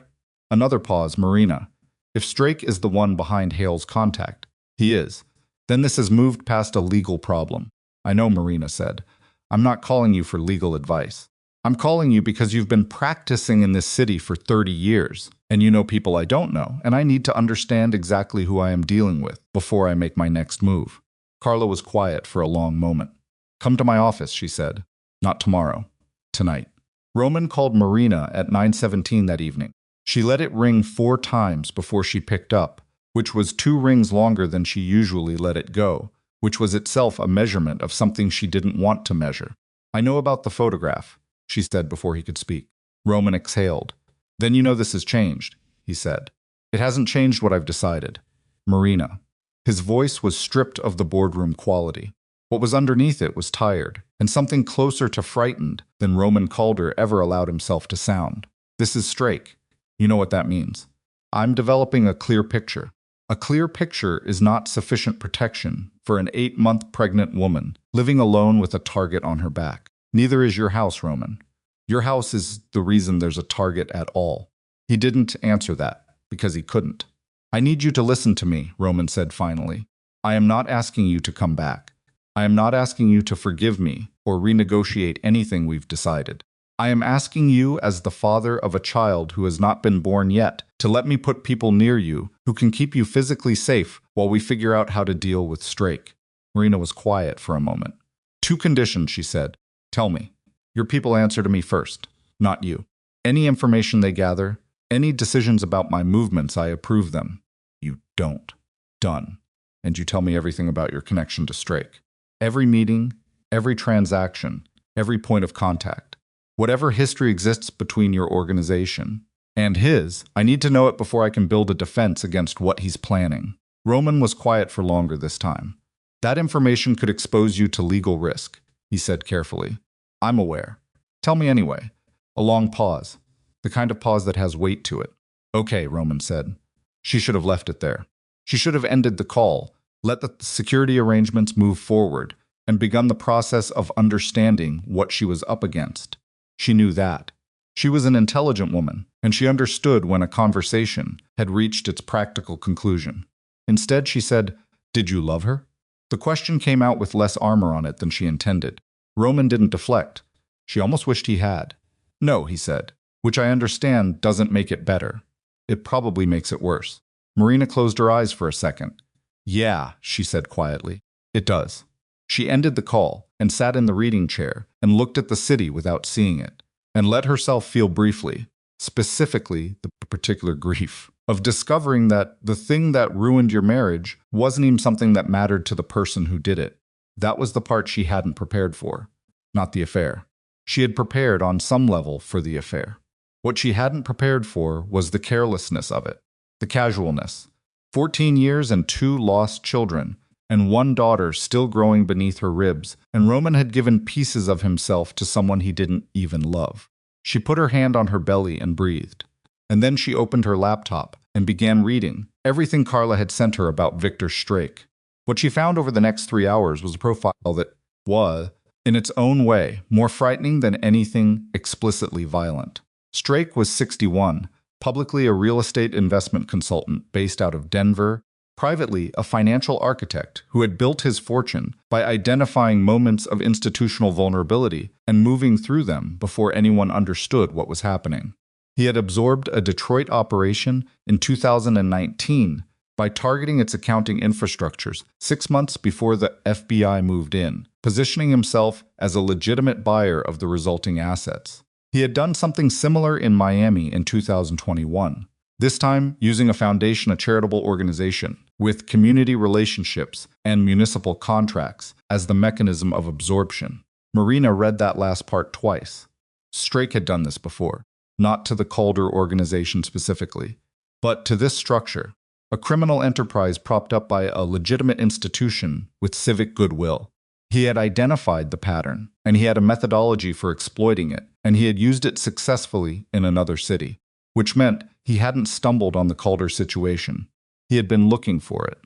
Another pause. Marina. If Strake is the one behind Hale's contact, he is, then this has moved past a legal problem. I know, Marina said. I'm not calling you for legal advice. I'm calling you because you've been practicing in this city for 30 years, and you know people I don't know, and I need to understand exactly who I am dealing with before I make my next move. Carla was quiet for a long moment. Come to my office, she said. Not tomorrow. Tonight. Roman called Marina at 9:17 that evening. She let it ring 4 times before she picked up, which was 2 rings longer than she usually let it go, which was itself a measurement of something she didn't want to measure. I know about the photograph, she said before he could speak. Roman exhaled. Then you know this has changed, he said. It hasn't changed what I've decided. Marina. His voice was stripped of the boardroom quality. What was underneath it was tired, and something closer to frightened than Roman Calder ever allowed himself to sound. This is Strake. You know what that means. I'm developing a clear picture. A clear picture is not sufficient protection for an 8-month pregnant woman living alone with a target on her back. Neither is your house, Roman. Your house is the reason there's a target at all. He didn't answer that because he couldn't. I need you to listen to me, Roman said finally. I am not asking you to come back. I am not asking you to forgive me or renegotiate anything we've decided. I am asking you, as the father of a child who has not been born yet, to let me put people near you who can keep you physically safe while we figure out how to deal with Strake. Marina was quiet for a moment. 2 conditions, she said. Tell me. Your people answer to me first, not you. Any information they gather, any decisions about my movements, I approve them. You don't. Done. And you tell me everything about your connection to Strake. Every meeting, every transaction, every point of contact. Whatever history exists between your organization and his, I need to know it before I can build a defense against what he's planning. Roman was quiet for longer this time. That information could expose you to legal risk, he said carefully. I'm aware. Tell me anyway. A long pause. The kind of pause that has weight to it. Okay, Roman said. She should have left it there. She should have ended the call, let the security arrangements move forward, and begun the process of understanding what she was up against. She knew that. She was an intelligent woman, and she understood when a conversation had reached its practical conclusion. Instead, she said, Did you love her? The question came out with less armor on it than she intended. Roman didn't deflect. She almost wished he had. No, he said, which I understand doesn't make it better. It probably makes it worse. Marina closed her eyes for a second. Yeah, she said quietly. It does. She ended the call and sat in the reading chair and looked at the city without seeing it, and let herself feel briefly, specifically the particular grief, of discovering that the thing that ruined your marriage wasn't even something that mattered to the person who did it. That was the part she hadn't prepared for, not the affair. She had prepared on some level for the affair. What she hadn't prepared for was the carelessness of it, the casualness. 14 years and 2 lost children, and 1 daughter still growing beneath her ribs, and Roman had given pieces of himself to someone he didn't even love. She put her hand on her belly and breathed. And then she opened her laptop and began reading everything Carla had sent her about Victor Strake. What she found over the next 3 hours was a profile that was, in its own way, more frightening than anything explicitly violent. Strake was 61, publicly a real estate investment consultant based out of Denver, privately a financial architect who had built his fortune by identifying moments of institutional vulnerability and moving through them before anyone understood what was happening. He had absorbed a Detroit operation in 2019 by targeting its accounting infrastructures 6 months before the FBI moved in, positioning himself as a legitimate buyer of the resulting assets. He had done something similar in Miami in 2021, this time using a foundation, a charitable organization, with community relationships and municipal contracts as the mechanism of absorption. Marina read that last part twice. Strake had done this before, not to the Calder organization specifically, but to this structure, a criminal enterprise propped up by a legitimate institution with civic goodwill. He had identified the pattern, and he had a methodology for exploiting it, and he had used it successfully in another city, which meant he hadn't stumbled on the Calder situation. He had been looking for it.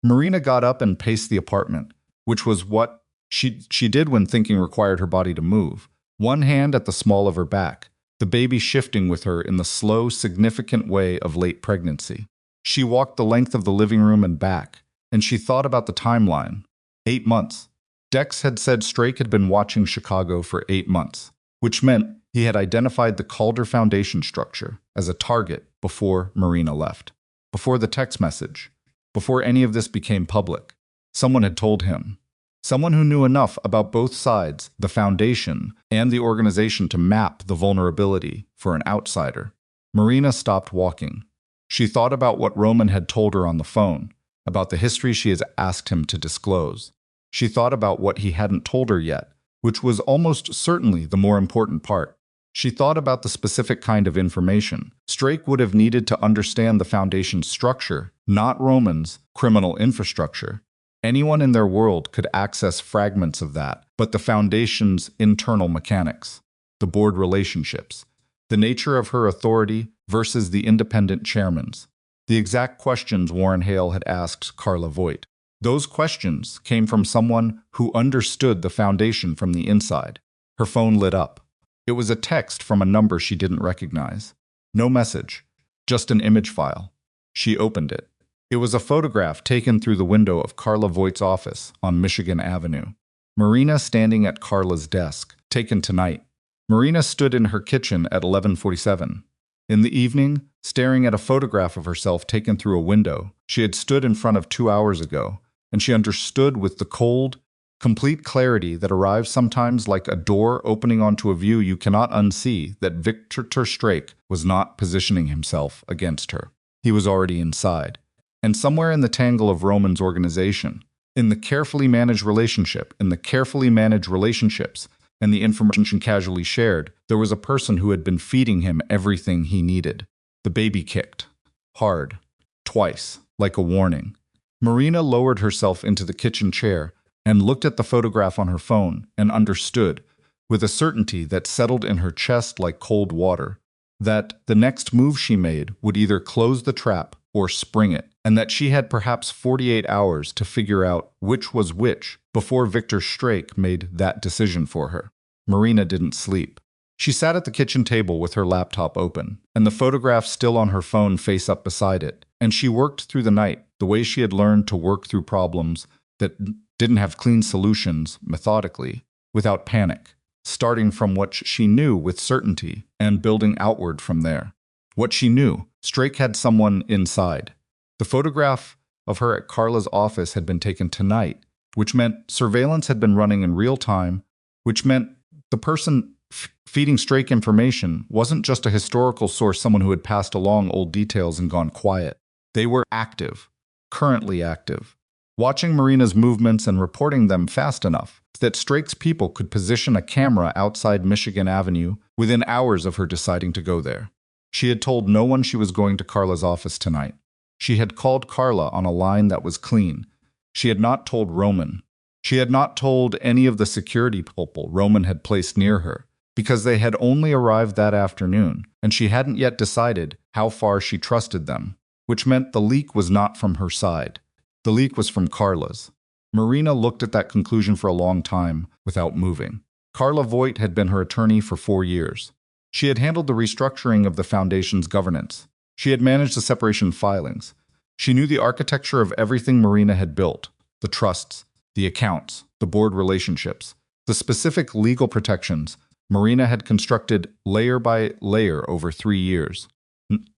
Marina got up and paced the apartment, which was what she did when thinking required her body to move, one hand at the small of her back, the baby shifting with her in the slow, significant way of late pregnancy. She walked the length of the living room and back, and she thought about the timeline. 8 months. Dex had said Strake had been watching Chicago for 8 months, which meant he had identified the Calder Foundation structure as a target before Marina left. Before the text message, before any of this became public, someone had told him. Someone who knew enough about both sides, the foundation and the organization, to map the vulnerability for an outsider. Marina stopped walking. She thought about what Roman had told her on the phone, about the history she had asked him to disclose. She thought about what he hadn't told her yet, which was almost certainly the more important part. She thought about the specific kind of information. Strake would have needed to understand the foundation's structure, not Roman's criminal infrastructure. Anyone in their world could access fragments of that, but the foundation's internal mechanics, the board relationships, the nature of her authority versus the independent chairman's, the exact questions Warren Hale had asked Carla Voigt. Those questions came from someone who understood the foundation from the inside. Her phone lit up. It was a text from a number she didn't recognize. No message, just an image file. She opened it. It was a photograph taken through the window of Carla Voigt's office on Michigan Avenue. Marina standing at Carla's desk, taken tonight. Marina stood in her kitchen at 11:47. In the evening, staring at a photograph of herself taken through a window she had stood in front of 2 hours ago, and she understood with the cold, complete clarity that arrives sometimes like a door opening onto a view you cannot unsee that Victor Strake was not positioning himself against her. He was already inside. And somewhere in the tangle of Roman's organization, in the carefully managed relationship, in the carefully managed relationships, and the information casually shared, there was a person who had been feeding him everything he needed. The baby kicked. Hard. Twice. Like a warning. Marina lowered herself into the kitchen chair and looked at the photograph on her phone and understood, with a certainty that settled in her chest like cold water, that the next move she made would either close the trap or spring it, and that she had perhaps 48 hours to figure out which was which before Victor Strake made that decision for her. Marina didn't sleep. She sat at the kitchen table with her laptop open, and the photograph still on her phone face up beside it, and she worked through the night the way she had learned to work through problems that didn't have clean solutions methodically, without panic. starting from what she knew with certainty and building outward from there. What she knew, Strake had someone inside. The photograph of her at Carla's office had been taken tonight, which meant surveillance had been running in real time, which meant the person feeding Strake information wasn't just a historical source, someone who had passed along old details and gone quiet. They were active, currently active, watching Marina's movements and reporting them fast enough that Strake's people could position a camera outside Michigan Avenue within hours of her deciding to go there. She had told no one she was going to Carla's office tonight. She had called Carla on a line that was clean. She had not told Roman. She had not told any of the security people Roman had placed near her, because they had only arrived that afternoon, and she hadn't yet decided how far she trusted them, which meant the leak was not from her side. The leak was from Carla's. Marina looked at that conclusion for a long time without moving. Carla Voigt had been her attorney for 4 years. She had handled the restructuring of the foundation's governance. She had managed the separation filings. She knew the architecture of everything Marina had built, the trusts, the accounts, the board relationships, the specific legal protections Marina had constructed layer by layer over 3 years.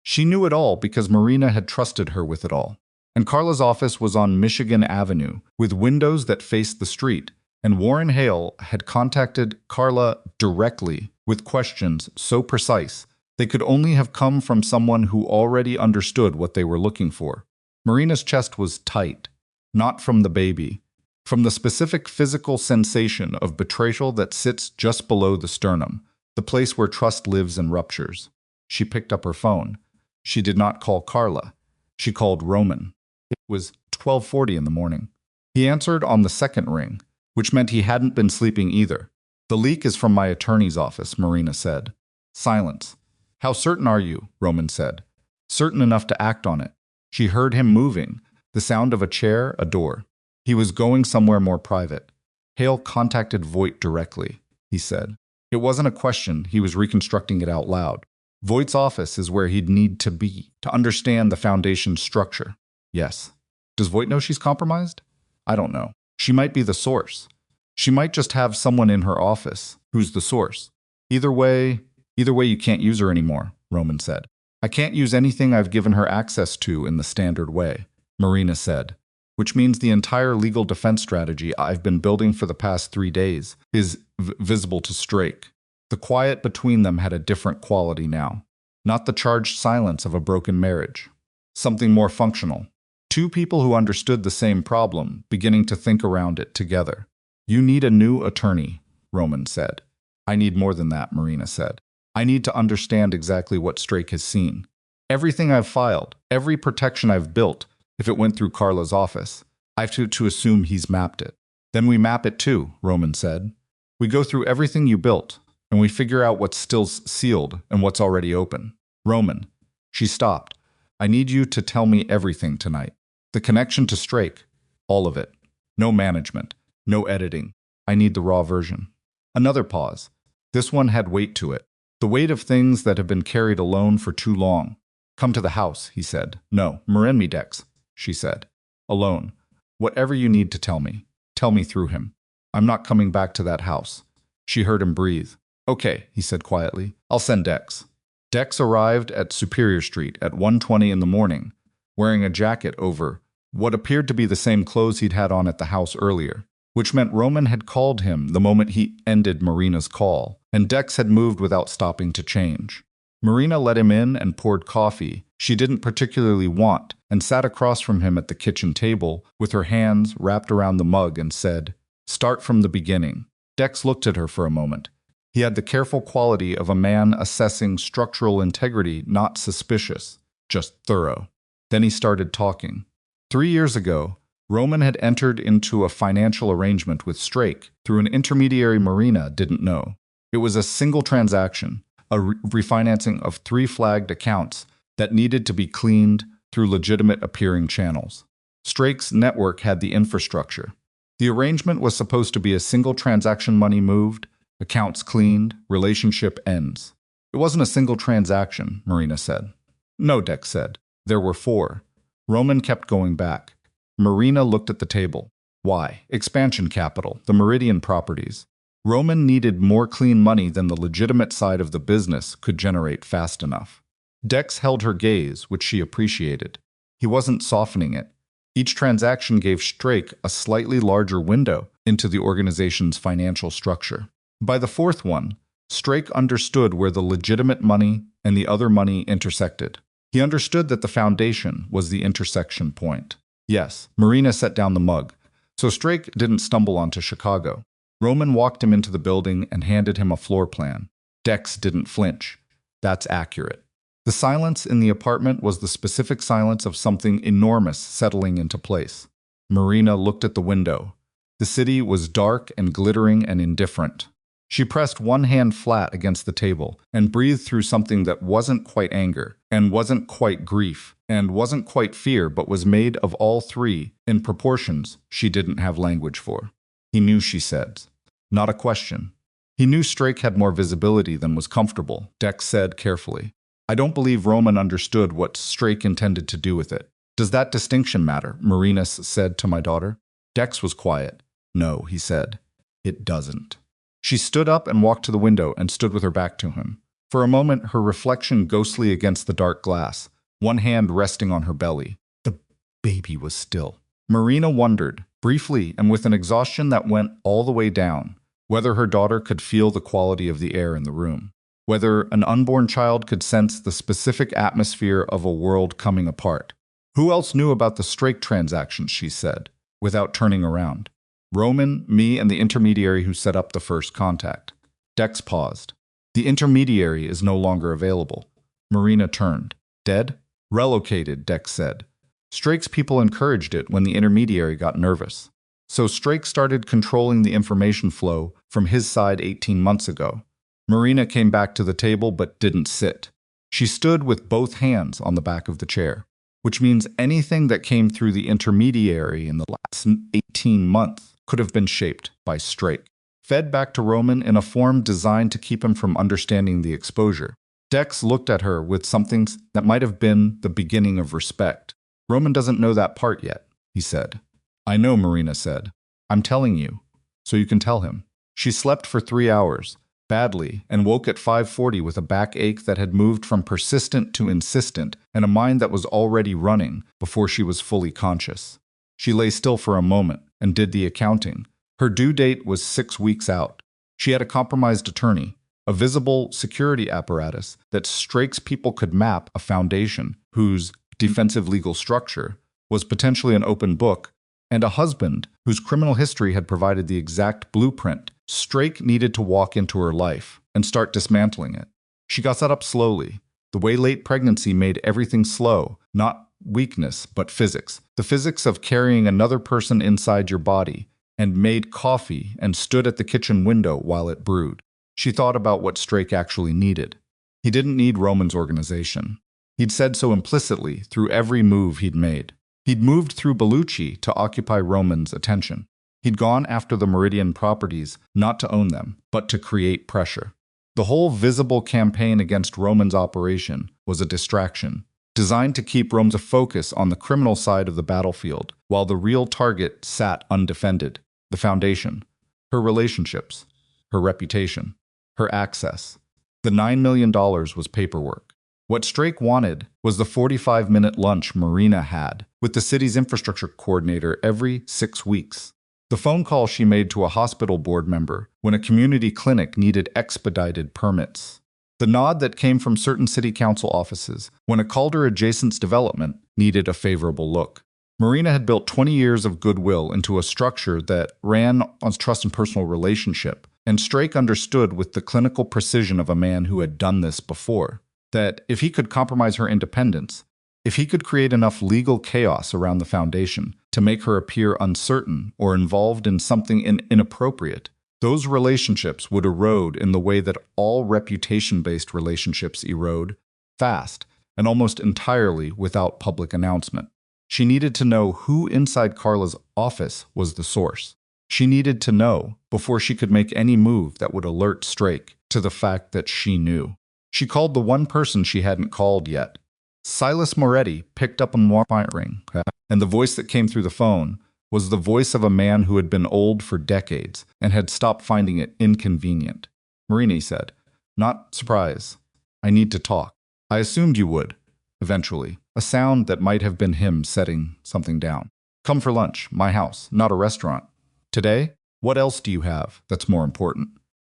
She knew it all because Marina had trusted her with it all. And Carla's office was on Michigan Avenue, with windows that faced the street, and Warren Hale had contacted Carla directly with questions so precise they could only have come from someone who already understood what they were looking for. Marina's chest was tight, not from the baby, from the specific physical sensation of betrayal that sits just below the sternum, the place where trust lives and ruptures. She picked up her phone. She did not call Carla. She called Roman. It was 12:40 in the morning. He answered on the second ring, which meant he hadn't been sleeping either. "The leak is from my attorney's office," Marina said. Silence. "How certain are you?" Roman said. "Certain enough to act on it." She heard him moving, the sound of a chair, a door. He was going somewhere more private. Hale contacted Voigt directly, he said. It wasn't a question, he was reconstructing it out loud. Voigt's office is where he'd need to be to understand the foundation's structure. Yes. Does Voigt know she's compromised? I don't know. She might be the source. She might just have someone in her office who's the source. Either way you can't use her anymore, Roman said. I can't use anything I've given her access to in the standard way, Marina said, which means the entire legal defense strategy I've been building for the past 3 days is visible to Strake. The quiet between them had a different quality now, not the charged silence of a broken marriage. Something more functional. Two people who understood the same problem, beginning to think around it together. You need a new attorney, Roman said. I need more than that, Marina said. I need to understand exactly what Strake has seen. Everything I've filed, every protection I've built, if it went through Carla's office, I have to assume he's mapped it. Then we map it too, Roman said. We go through everything you built, and we figure out what's still sealed and what's already open. Roman. She stopped. I need you to tell me everything tonight. The connection to Strake. All of it. No management. No editing. I need the raw version. Another pause. This one had weight to it. The weight of things that have been carried alone for too long. Come to the house, he said. No, Marin me Dex, she said. Alone. Whatever you need to tell me. Tell me through him. I'm not coming back to that house. She heard him breathe. Okay, he said quietly. I'll send Dex. Dex arrived at Superior Street at 1:20 in the morning, wearing a jacket over what appeared to be the same clothes he'd had on at the house earlier, which meant Roman had called him the moment he ended Marina's call, and Dex had moved without stopping to change. Marina let him in and poured coffee she didn't particularly want and sat across from him at the kitchen table with her hands wrapped around the mug and said, Start from the beginning. Dex looked at her for a moment. He had the careful quality of a man assessing structural integrity, not suspicious, just thorough. Then he started talking. 3 years ago, Roman had entered into a financial arrangement with Strake through an intermediary Marina didn't know. It was a single transaction, a refinancing of 3 flagged accounts that needed to be cleaned through legitimate appearing channels. Strake's network had the infrastructure. The arrangement was supposed to be a single transaction, money moved, accounts cleaned, relationship ends. It wasn't a single transaction, Marina said. No, Dex said. There were 4. Roman kept going back. Marina looked at the table. Why? Expansion capital, the Meridian properties. Roman needed more clean money than the legitimate side of the business could generate fast enough. Dex held her gaze, which she appreciated. He wasn't softening it. Each transaction gave Strake a slightly larger window into the organization's financial structure. By the fourth one, Strake understood where the legitimate money and the other money intersected. He understood that the foundation was the intersection point. Yes, Marina set down the mug, so Strake didn't stumble onto Chicago. Roman walked him into the building and handed him a floor plan. Dex didn't flinch. That's accurate. The silence in the apartment was the specific silence of something enormous settling into place. Marina looked at the window. The city was dark and glittering and indifferent. She pressed one hand flat against the table and breathed through something that wasn't quite anger, and wasn't quite grief, and wasn't quite fear, but was made of all three in proportions she didn't have language for. He knew, she said. Not a question. He knew Strake had more visibility than was comfortable, Dex said carefully. I don't believe Roman understood what Strake intended to do with it. Does that distinction matter? Marina said to my daughter. Dex was quiet. No, he said. It doesn't. She stood up and walked to the window and stood with her back to him. For a moment, her reflection ghostly against the dark glass, one hand resting on her belly. The baby was still. Marina wondered, briefly and with an exhaustion that went all the way down, whether her daughter could feel the quality of the air in the room, whether an unborn child could sense the specific atmosphere of a world coming apart. Who else knew about the Strake transactions, she said, without turning around. Roman, me, and the intermediary who set up the first contact. Dex paused. The intermediary is no longer available. Marina turned. Dead? Relocated, Dex said. Strake's people encouraged it when the intermediary got nervous. So Strake started controlling the information flow from his side 18 months ago. Marina came back to the table but didn't sit. She stood with both hands on the back of the chair, which means anything that came through the intermediary in the last 18 months could have been shaped by Strake, fed back to Roman in a form designed to keep him from understanding the exposure. Dex looked at her with something that might have been the beginning of respect. Roman doesn't know that part yet, he said. I know, Marina said. I'm telling you, so you can tell him. She slept for 3 hours, badly, and woke at 5:40 with a backache that had moved from persistent to insistent and a mind that was already running before she was fully conscious. She lay still for a moment and did the accounting. Her due date was 6 weeks out. She had a compromised attorney, a visible security apparatus that Strake's people could map a foundation whose defensive legal structure was potentially an open book, and a husband whose criminal history had provided the exact blueprint Strake needed to walk into her life and start dismantling it. She got set up slowly. The way late pregnancy made everything slow, not weakness, but physics. The physics of carrying another person inside your body, and made coffee and stood at the kitchen window while it brewed. She thought about what Strake actually needed. He didn't need Roman's organization. He'd said so implicitly through every move he'd made. He'd moved through Bellucci to occupy Roman's attention. He'd gone after the Meridian properties not to own them, but to create pressure. The whole visible campaign against Roman's operation was a distraction, designed to keep Rome's focus on the criminal side of the battlefield, while the real target sat undefended. The foundation, her relationships, her reputation, her access. The $9 million was paperwork. What Strake wanted was the 45-minute lunch Marina had with the city's infrastructure coordinator every 6 weeks. The phone call she made to a hospital board member when a community clinic needed expedited permits. The nod that came from certain city council offices when a Calder-adjacent development needed a favorable look. Marina had built 20 years of goodwill into a structure that ran on trust and personal relationship, and Strake understood with the clinical precision of a man who had done this before, that if he could compromise her independence, if he could create enough legal chaos around the foundation to make her appear uncertain or involved in something inappropriate, those relationships would erode in the way that all reputation-based relationships erode, fast, and almost entirely without public announcement. She needed to know who inside Carla's office was the source. She needed to know before she could make any move that would alert Strake to the fact that she knew. She called the one person she hadn't called yet. Silas Moretti picked up a ring, and the voice that came through the phone was the voice of a man who had been old for decades and had stopped finding it inconvenient. Marina said, "Not surprise. I need to talk. I assumed you would, eventually," a sound that might have been him setting something down. "Come for lunch, my house, not a restaurant. Today? What else do you have that's more important?"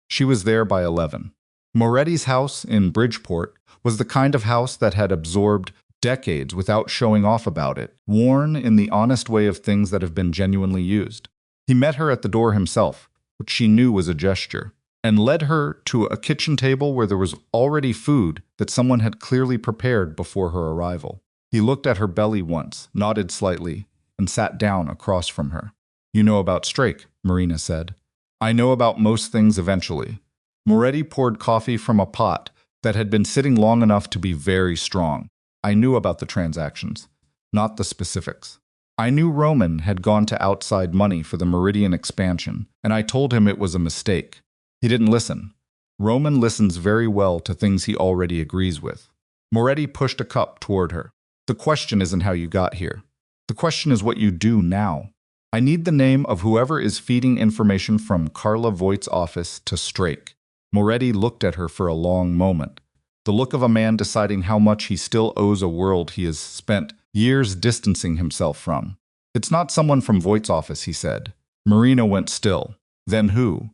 She was there by 11. Moretti's house in Bridgeport was the kind of house that had absorbed decades without showing off about it, worn in the honest way of things that have been genuinely used. He met her at the door himself, which she knew was a gesture, and led her to a kitchen table where there was already food that someone had clearly prepared before her arrival. He looked at her belly once, nodded slightly, and sat down across from her. "You know about Strake," Marina said. "I know about most things eventually." Moretti poured coffee from a pot that had been sitting long enough to be very strong. "I knew about the transactions, not the specifics. I knew Roman had gone to outside money for the Meridian expansion, and I told him it was a mistake. He didn't listen. Roman listens very well to things he already agrees with." Moretti pushed a cup toward her. "The question isn't how you got here. The question is what you do now. I need the name of whoever is feeding information from Carla Voigt's office to Strake." Moretti looked at her for a long moment, the look of a man deciding how much he still owes a world he has spent years distancing himself from. "It's not someone from Voigt's office," he said. Marina went still. "Then who?"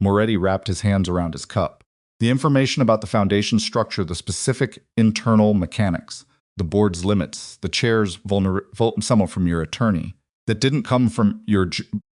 Moretti wrapped his hands around his cup. "The information about the foundation structure, the specific internal mechanics, the board's limits, the chair's someone from your attorney. That didn't come from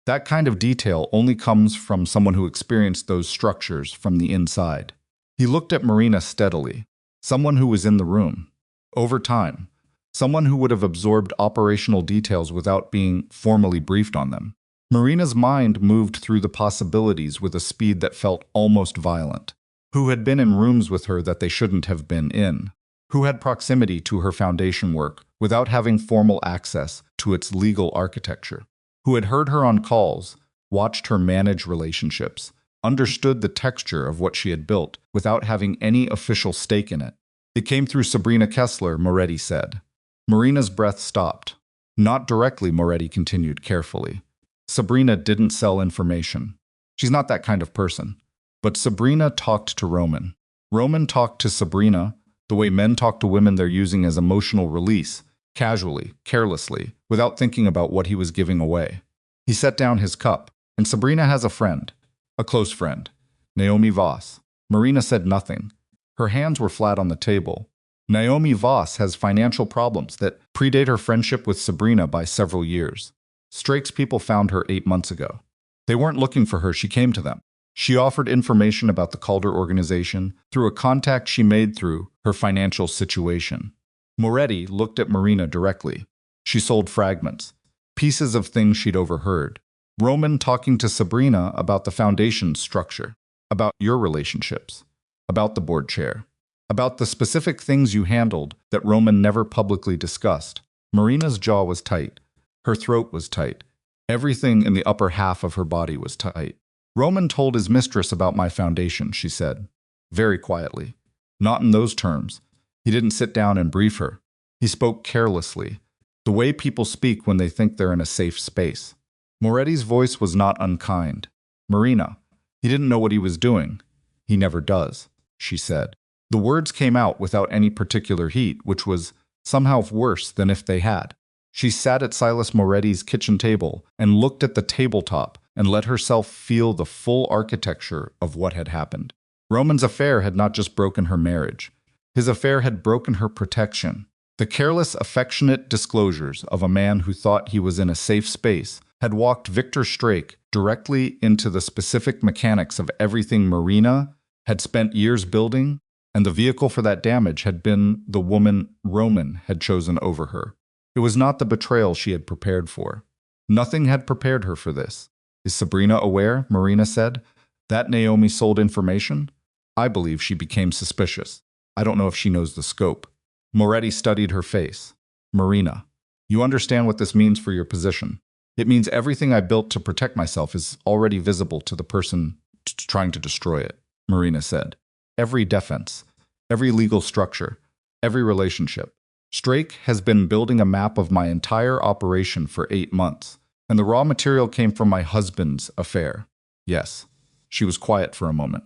that kind of detail only comes from someone who experienced those structures from the inside." He looked at Marina steadily. Someone who was in the room. Over time. Someone who would have absorbed operational details without being formally briefed on them. Marina's mind moved through the possibilities with a speed that felt almost violent. Who had been in rooms with her that they shouldn't have been in? Who had proximity to her foundation work without having formal access to its legal architecture? Who had heard her on calls, watched her manage relationships, understood the texture of what she had built without having any official stake in it? "It came through Sabrina Kessler," Moretti said. Marina's breath stopped. "Not directly," Moretti continued carefully. "Sabrina didn't sell information. She's not that kind of person. But Sabrina talked to Roman. Roman talked to Sabrina the way men talk to women they're using as emotional release, casually, carelessly, without thinking about what he was giving away." He set down his cup. "And Sabrina has a friend, a close friend, Naomi Voss." Marina said nothing. Her hands were flat on the table. "Naomi Voss has financial problems that predate her friendship with Sabrina by several years. Strake's people found her 8 months ago. They weren't looking for her, she came to them. She offered information about the Calder organization through a contact she made through her financial situation." Moretti looked at Marina directly. She sold fragments, pieces of things she'd overheard. Roman talking to Sabrina about the foundation's structure, about your relationships, about the board chair, about the specific things you handled that Roman never publicly discussed. Marina's jaw was tight. Her throat was tight. Everything in the upper half of her body was tight. "Roman told his mistress about my foundation," she said, very quietly. Not in those terms. He didn't sit down and brief her. He spoke carelessly, the way people speak when they think they're in a safe space. Moretti's voice was not unkind. "Marina, he didn't know what he was doing. He never does," she said. The words came out without any particular heat, which was somehow worse than if they had. She sat at Silas Moretti's kitchen table and looked at the tabletop and let herself feel the full architecture of what had happened. Roman's affair had not just broken her marriage. His affair had broken her protection. The careless, affectionate disclosures of a man who thought he was in a safe space had walked Victor Strake directly into the specific mechanics of everything Marina had spent years building, and the vehicle for that damage had been the woman Roman had chosen over her. It was not the betrayal she had prepared for. Nothing had prepared her for this. "Is Sabrina aware?" Marina said. "That Naomi sold information? I believe she became suspicious. I don't know if she knows the scope." Moretti studied her face. "Marina, you understand what this means for your position. It means everything I built to protect myself is already visible to the person trying to destroy it," Marina said. "Every defense, every legal structure, every relationship. Strake has been building a map of my entire operation for 8 months, And the raw material came from my husband's affair. Yes. She was quiet for a moment.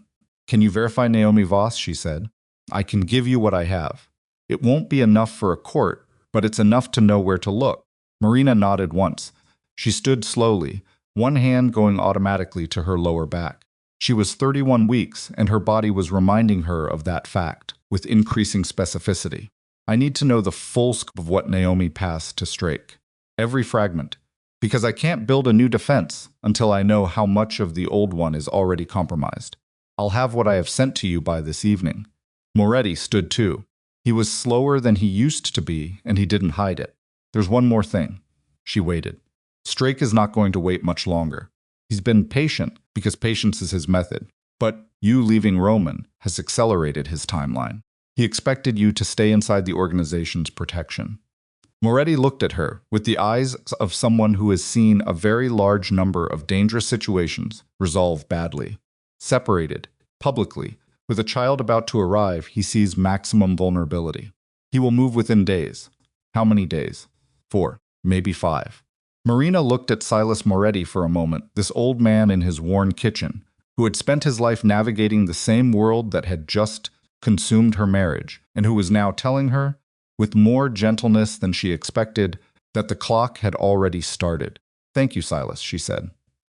Can you verify Naomi Voss? She said. I can give you what I have. It won't be enough for a court, but it's enough to know where to look. Marina nodded once. She stood slowly, one hand going automatically to her lower back. She was 31 weeks, and her body was reminding her of that fact, with increasing specificity. I need to know the full scope of what Naomi passed to Strake. Every fragment. Because I can't build a new defense until I know how much of the old one is already compromised. I'll have what I have sent to you by this evening. Moretti stood too. He was slower than he used to be, and he didn't hide it. There's one more thing. She waited. Strake is not going to wait much longer. He's been patient because patience is his method. But you leaving Roman has accelerated his timeline. He expected you to stay inside the organization's protection. Moretti looked at her with the eyes of someone who has seen a very large number of dangerous situations resolve badly. Separated, publicly, with a child about to arrive, he sees maximum vulnerability. He will move within days. How many days? 4, maybe 5. Marina looked at Silas Moretti for a moment, this old man in his worn kitchen, who had spent his life navigating the same world that had just consumed her marriage, and who was now telling her, with more gentleness than she expected, that the clock had already started. Thank you, Silas, she said.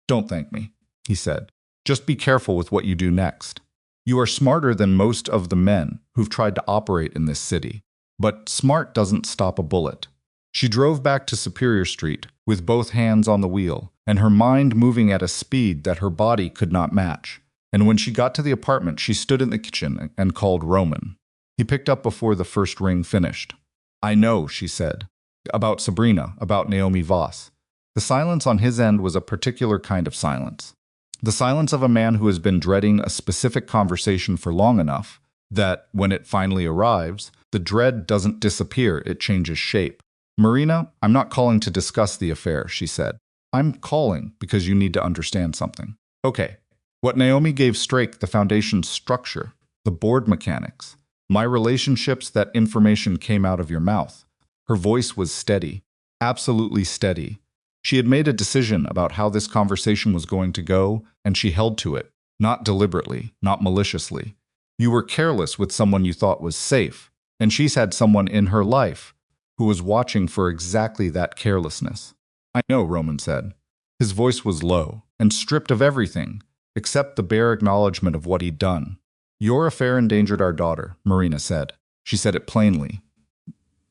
Don't thank me, he said. Just be careful with what you do next. You are smarter than most of the men who've tried to operate in this city, but smart doesn't stop a bullet. She drove back to Superior Street with both hands on the wheel, and her mind moving at a speed that her body could not match. And when she got to the apartment, she stood in the kitchen and called Roman. He picked up before the first ring finished. I know, she said. About Sabrina, about Naomi Voss. The silence on his end was a particular kind of silence. The silence of a man who has been dreading a specific conversation for long enough that, when it finally arrives, the dread doesn't disappear, it changes shape. Marina, I'm not calling to discuss the affair, she said. I'm calling because you need to understand something. Okay. What Naomi gave Strake the foundation's structure, the board mechanics, my relationships, that information came out of your mouth. Her voice was steady, absolutely steady. She had made a decision about how this conversation was going to go, and she held to it, not deliberately, not maliciously. You were careless with someone you thought was safe, and she's had someone in her life who was watching for exactly that carelessness. I know, Roman said. His voice was low and stripped of everything, except the bare acknowledgement of what he'd done. Your affair endangered our daughter, Marina said. She said it plainly.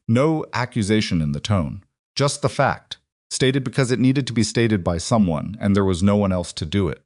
No accusation in the tone, just the fact, stated because it needed to be stated by someone, and there was no one else to do it.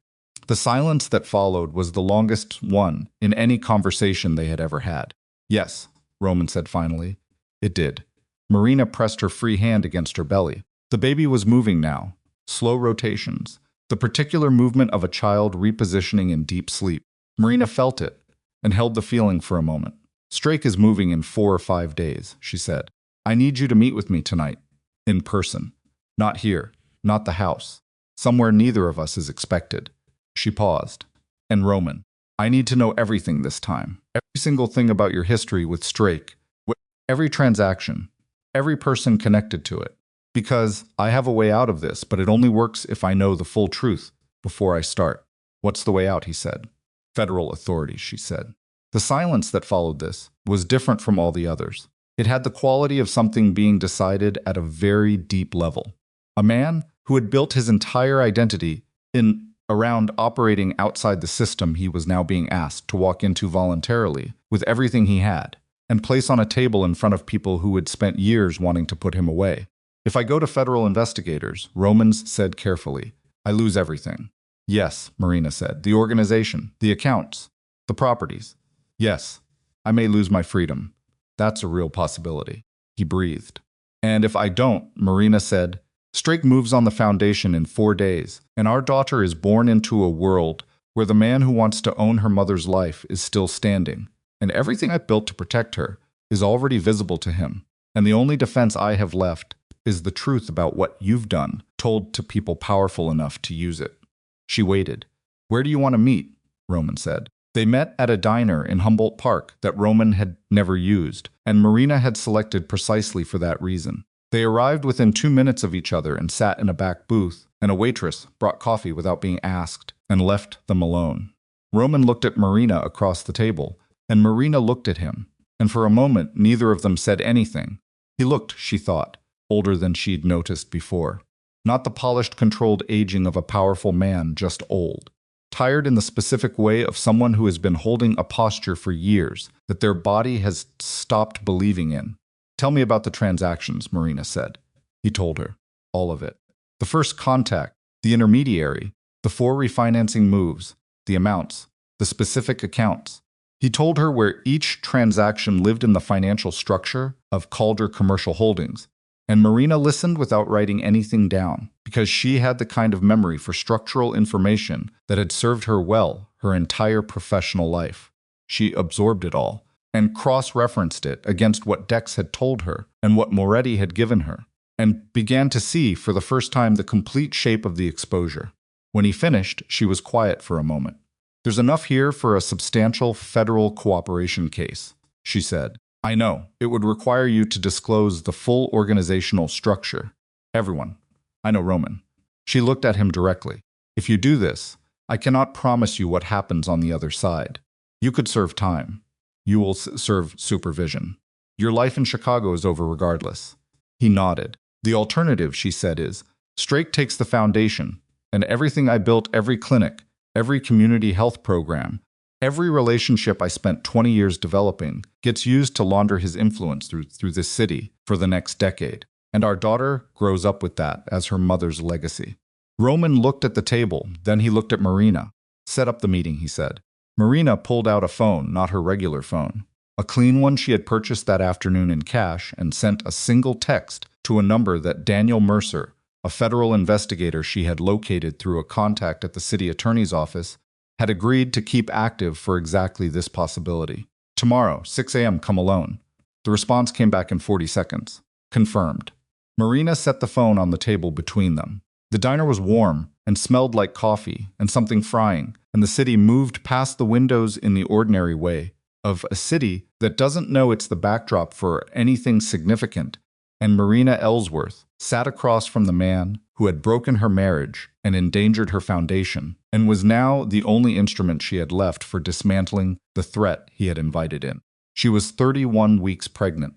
The silence that followed was the longest one in any conversation they had ever had. Yes, Roman said finally. It did. Marina pressed her free hand against her belly. The baby was moving now, slow rotations, the particular movement of a child repositioning in deep sleep. Marina felt it and held the feeling for a moment. Strake is moving in 4 or 5 days, she said. I need you to meet with me tonight, in person. Not here, not the house. Somewhere neither of us is expected. She paused. And Roman, I need to know everything this time. Every single thing about your history with Strake. Every transaction. Every person connected to it. Because I have a way out of this, but it only works if I know the full truth before I start. What's the way out, he said. Federal authorities, she said. The silence that followed this was different from all the others. It had the quality of something being decided at a very deep level. A man who had built his entire identity around operating outside the system he was now being asked to walk into voluntarily with everything he had and place on a table in front of people who had spent years wanting to put him away. If I go to federal investigators, Romans said carefully, I lose everything. Yes, Marina said, the organization, the accounts, the properties. Yes, I may lose my freedom. That's a real possibility. He breathed. And if I don't, Marina said, Strake moves on the foundation in 4 days, and our daughter is born into a world where the man who wants to own her mother's life is still standing, and everything I built to protect her is already visible to him, and the only defense I have left is the truth about what you've done, told to people powerful enough to use it. She waited. Where do you want to meet? Roman said. They met at a diner in Humboldt Park that Roman had never used, and Marina had selected precisely for that reason. They arrived within 2 minutes of each other and sat in a back booth and a waitress brought coffee without being asked and left them alone. Roman looked at Marina across the table, and Marina looked at him, and for a moment neither of them said anything. He looked, she thought, older than she'd noticed before. Not the polished, controlled aging of a powerful man, just old. Tired in the specific way of someone who has been holding a posture for years that their body has stopped believing in. "Tell me about the transactions," Marina said. He told her. All of it. The first contact, the intermediary, the 4 refinancing moves, the amounts, the specific accounts. He told her where each transaction lived in the financial structure of Calder Commercial Holdings, and Marina listened without writing anything down, because she had the kind of memory for structural information that had served her well her entire professional life. She absorbed it all, and cross-referenced it against what Dex had told her and what Moretti had given her, and began to see for the first time the complete shape of the exposure. When he finished, she was quiet for a moment. "There's enough here for a substantial federal cooperation case," she said. "I know. It would require you to disclose the full organizational structure. Everyone. I know Roman." She looked at him directly. "If you do this, I cannot promise you what happens on the other side. You could serve time. You will serve supervision. Your life in Chicago is over regardless." He nodded. "The alternative," she said, is, Strake takes the foundation, and everything I built, every clinic, every community health program, every relationship I spent 20 years developing, gets used to launder his influence through this city for the next decade. And our daughter grows up with that as her mother's legacy." Roman looked at the table, then he looked at Marina. "Set up the meeting," he said. Marina pulled out a phone, not her regular phone. A clean one she had purchased that afternoon in cash, and sent a single text to a number that Daniel Mercer, a federal investigator she had located through a contact at the city attorney's office, had agreed to keep active for exactly this possibility. "Tomorrow, 6 a.m., come alone." The response came back in 40 seconds. "Confirmed." Marina set the phone on the table between them. The diner was warm and smelled like coffee and something frying, and the city moved past the windows in the ordinary way of a city that doesn't know it's the backdrop for anything significant, and Marina Ellsworth sat across from the man who had broken her marriage and endangered her foundation, and was now the only instrument she had left for dismantling the threat he had invited in. She was 31 weeks pregnant.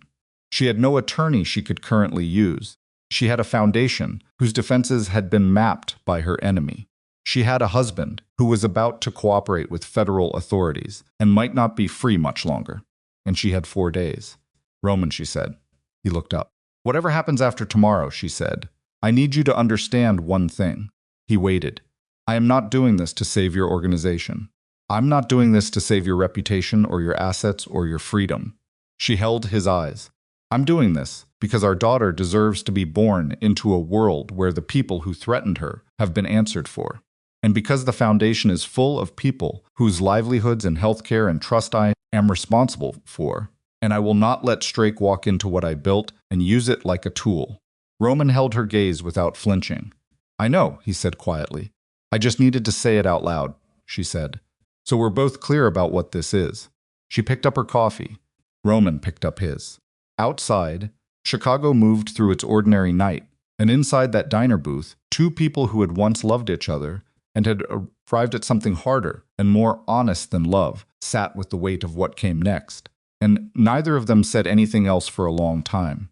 She had no attorney she could currently use. She had a foundation whose defenses had been mapped by her enemy. She had a husband who was about to cooperate with federal authorities and might not be free much longer. And she had 4 days. "Roman," she said. He looked up. "Whatever happens after tomorrow," she said, "I need you to understand one thing." He waited. "I am not doing this to save your organization. I'm not doing this to save your reputation or your assets or your freedom." She held his eyes. "I'm doing this because our daughter deserves to be born into a world where the people who threatened her have been answered for. And because the foundation is full of people whose livelihoods and healthcare and trust I am responsible for, and I will not let Strake walk into what I built and use it like a tool." Roman held her gaze without flinching. "I know," he said quietly. "I just needed to say it out loud," she said. "So we're both clear about what this is." She picked up her coffee. Roman picked up his. Outside, Chicago moved through its ordinary night, and inside that diner booth, 2 people who had once loved each other and had arrived at something harder and more honest than love sat with the weight of what came next, and neither of them said anything else for a long time.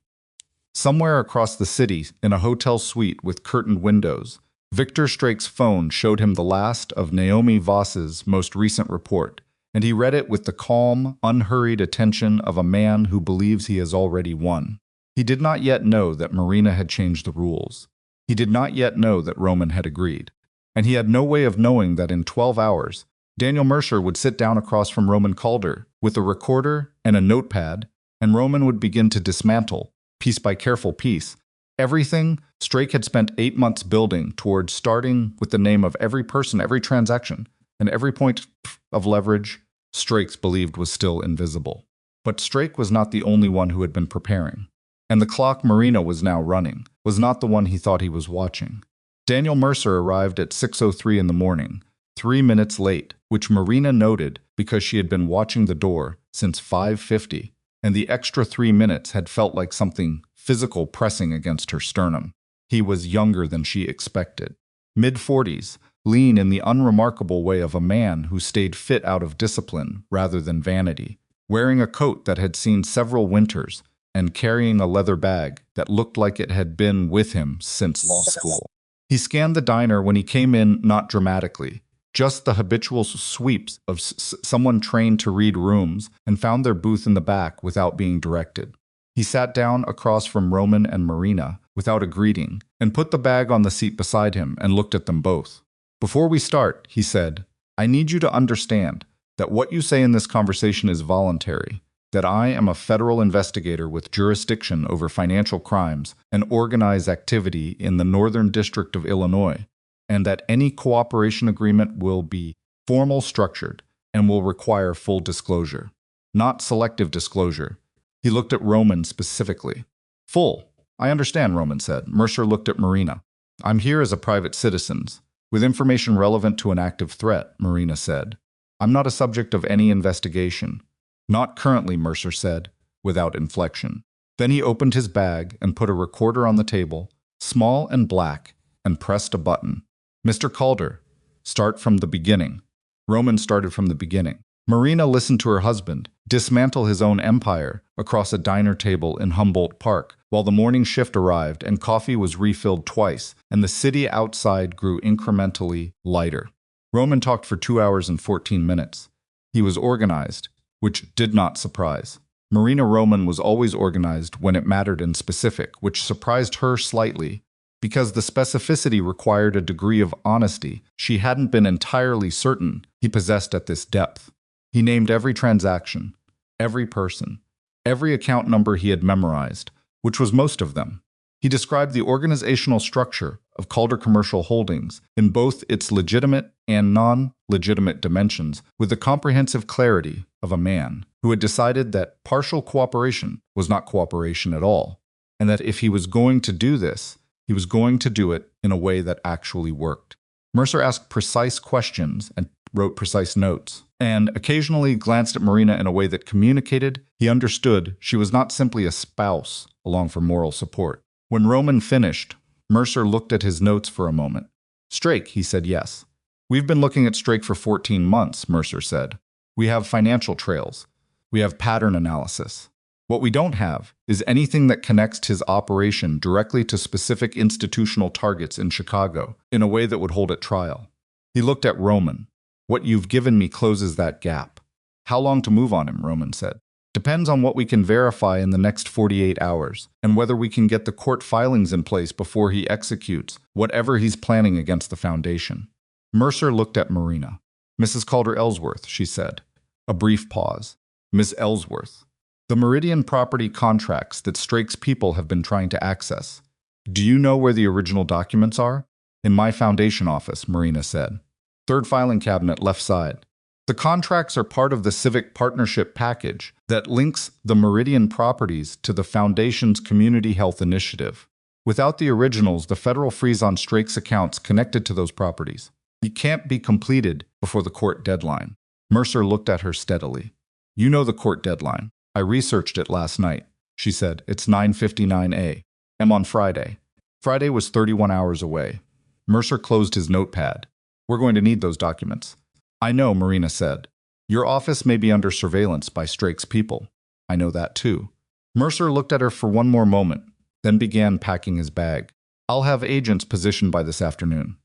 Somewhere across the city, in a hotel suite with curtained windows, Victor Strake's phone showed him the last of Naomi Voss's most recent report, and he read it with the calm, unhurried attention of a man who believes he has already won. He did not yet know that Marina had changed the rules. He did not yet know that Roman had agreed. And he had no way of knowing that in 12 hours, Daniel Mercer would sit down across from Roman Calder with a recorder and a notepad, and Roman would begin to dismantle, piece by careful piece, everything Strake had spent 8 months building towards, starting with the name of every person, every transaction, and every point of leverage Strake believed was still invisible. But Strake was not the only one who had been preparing. And the clock Marina was now running was not the one he thought he was watching. Daniel Mercer arrived at 6:03 in the morning, 3 minutes late, which Marina noted because she had been watching the door since 5:50, and the extra 3 minutes had felt like something physical pressing against her sternum. He was younger than she expected. Mid-40s, lean in the unremarkable way of a man who stayed fit out of discipline rather than vanity, wearing a coat that had seen several winters and carrying a leather bag that looked like it had been with him since law school. He scanned the diner when he came in, not dramatically, just the habitual sweeps of someone trained to read rooms, and found their booth in the back without being directed. He sat down across from Roman and Marina without a greeting and put the bag on the seat beside him and looked at them both. "Before we start," he said, "I need you to understand that what you say in this conversation is voluntary, that I am a federal investigator with jurisdiction over financial crimes and organized activity in the Northern District of Illinois, and that any cooperation agreement will be formal structured and will require full disclosure, not selective disclosure." He looked at Roman specifically. "Full. I understand," Roman said. Mercer looked at Marina. "I'm here as a private citizen, with information relevant to an active threat," Marina said. "I'm not a subject of any investigation." "Not currently," Mercer said, without inflection. Then he opened his bag and put a recorder on the table, small and black, and pressed a button. "Mr. Calder, start from the beginning." Roman started from the beginning. Marina listened to her husband dismantle his own empire across a diner table in Humboldt Park, while the morning shift arrived and coffee was refilled twice, and the city outside grew incrementally lighter. Roman talked for 2 hours and 14 minutes. He was organized, which did not surprise. Marina Roman was always organized when it mattered in specific, which surprised her slightly, because the specificity required a degree of honesty she hadn't been entirely certain he possessed at this depth. He named every transaction, every person, every account number he had memorized, which was most of them. He described the organizational structure of Calder Commercial Holdings in both its legitimate and non-legitimate dimensions with the comprehensive clarity of a man who had decided that partial cooperation was not cooperation at all, and that if he was going to do this, he was going to do it in a way that actually worked. Mercer asked precise questions and wrote precise notes, and occasionally glanced at Marina in a way that communicated he understood she was not simply a spouse along for moral support. When Roman finished, Mercer looked at his notes for a moment. "Strake," he said. "Yes. We've been looking at Strake for 14 months, Mercer said. "We have financial trails. We have pattern analysis. What we don't have is anything that connects his operation directly to specific institutional targets in Chicago in a way that would hold at trial." He looked at Roman. "What you've given me closes that gap." "How long to move on him?" Roman said. "Depends on what we can verify in the next 48 hours, and whether we can get the court filings in place before he executes whatever he's planning against the Foundation." Mercer looked at Marina. "Mrs. Calder Ellsworth," she said. A brief pause. "Miss Ellsworth, the Meridian property contracts that Strake's people have been trying to access. Do you know where the original documents are?" "In my Foundation office," Marina said. "Third filing cabinet, left side." The contracts are part of the civic partnership package that links the Meridian properties to the Foundation's Community Health Initiative. Without the originals, the federal freeze on Strake's accounts connected to those properties. It can't be completed before the court deadline. Mercer looked at her steadily. "You know the court deadline. I researched it last night," she said. "It's 9:59 a.m. on Friday." Friday was 31 hours away. Mercer closed his notepad. "We're going to need those documents." "I know," Marina said. "Your office may be under surveillance by Strake's people." "I know that too." Mercer looked at her for one more moment, then began packing his bag. "I'll have agents positioned by this afternoon."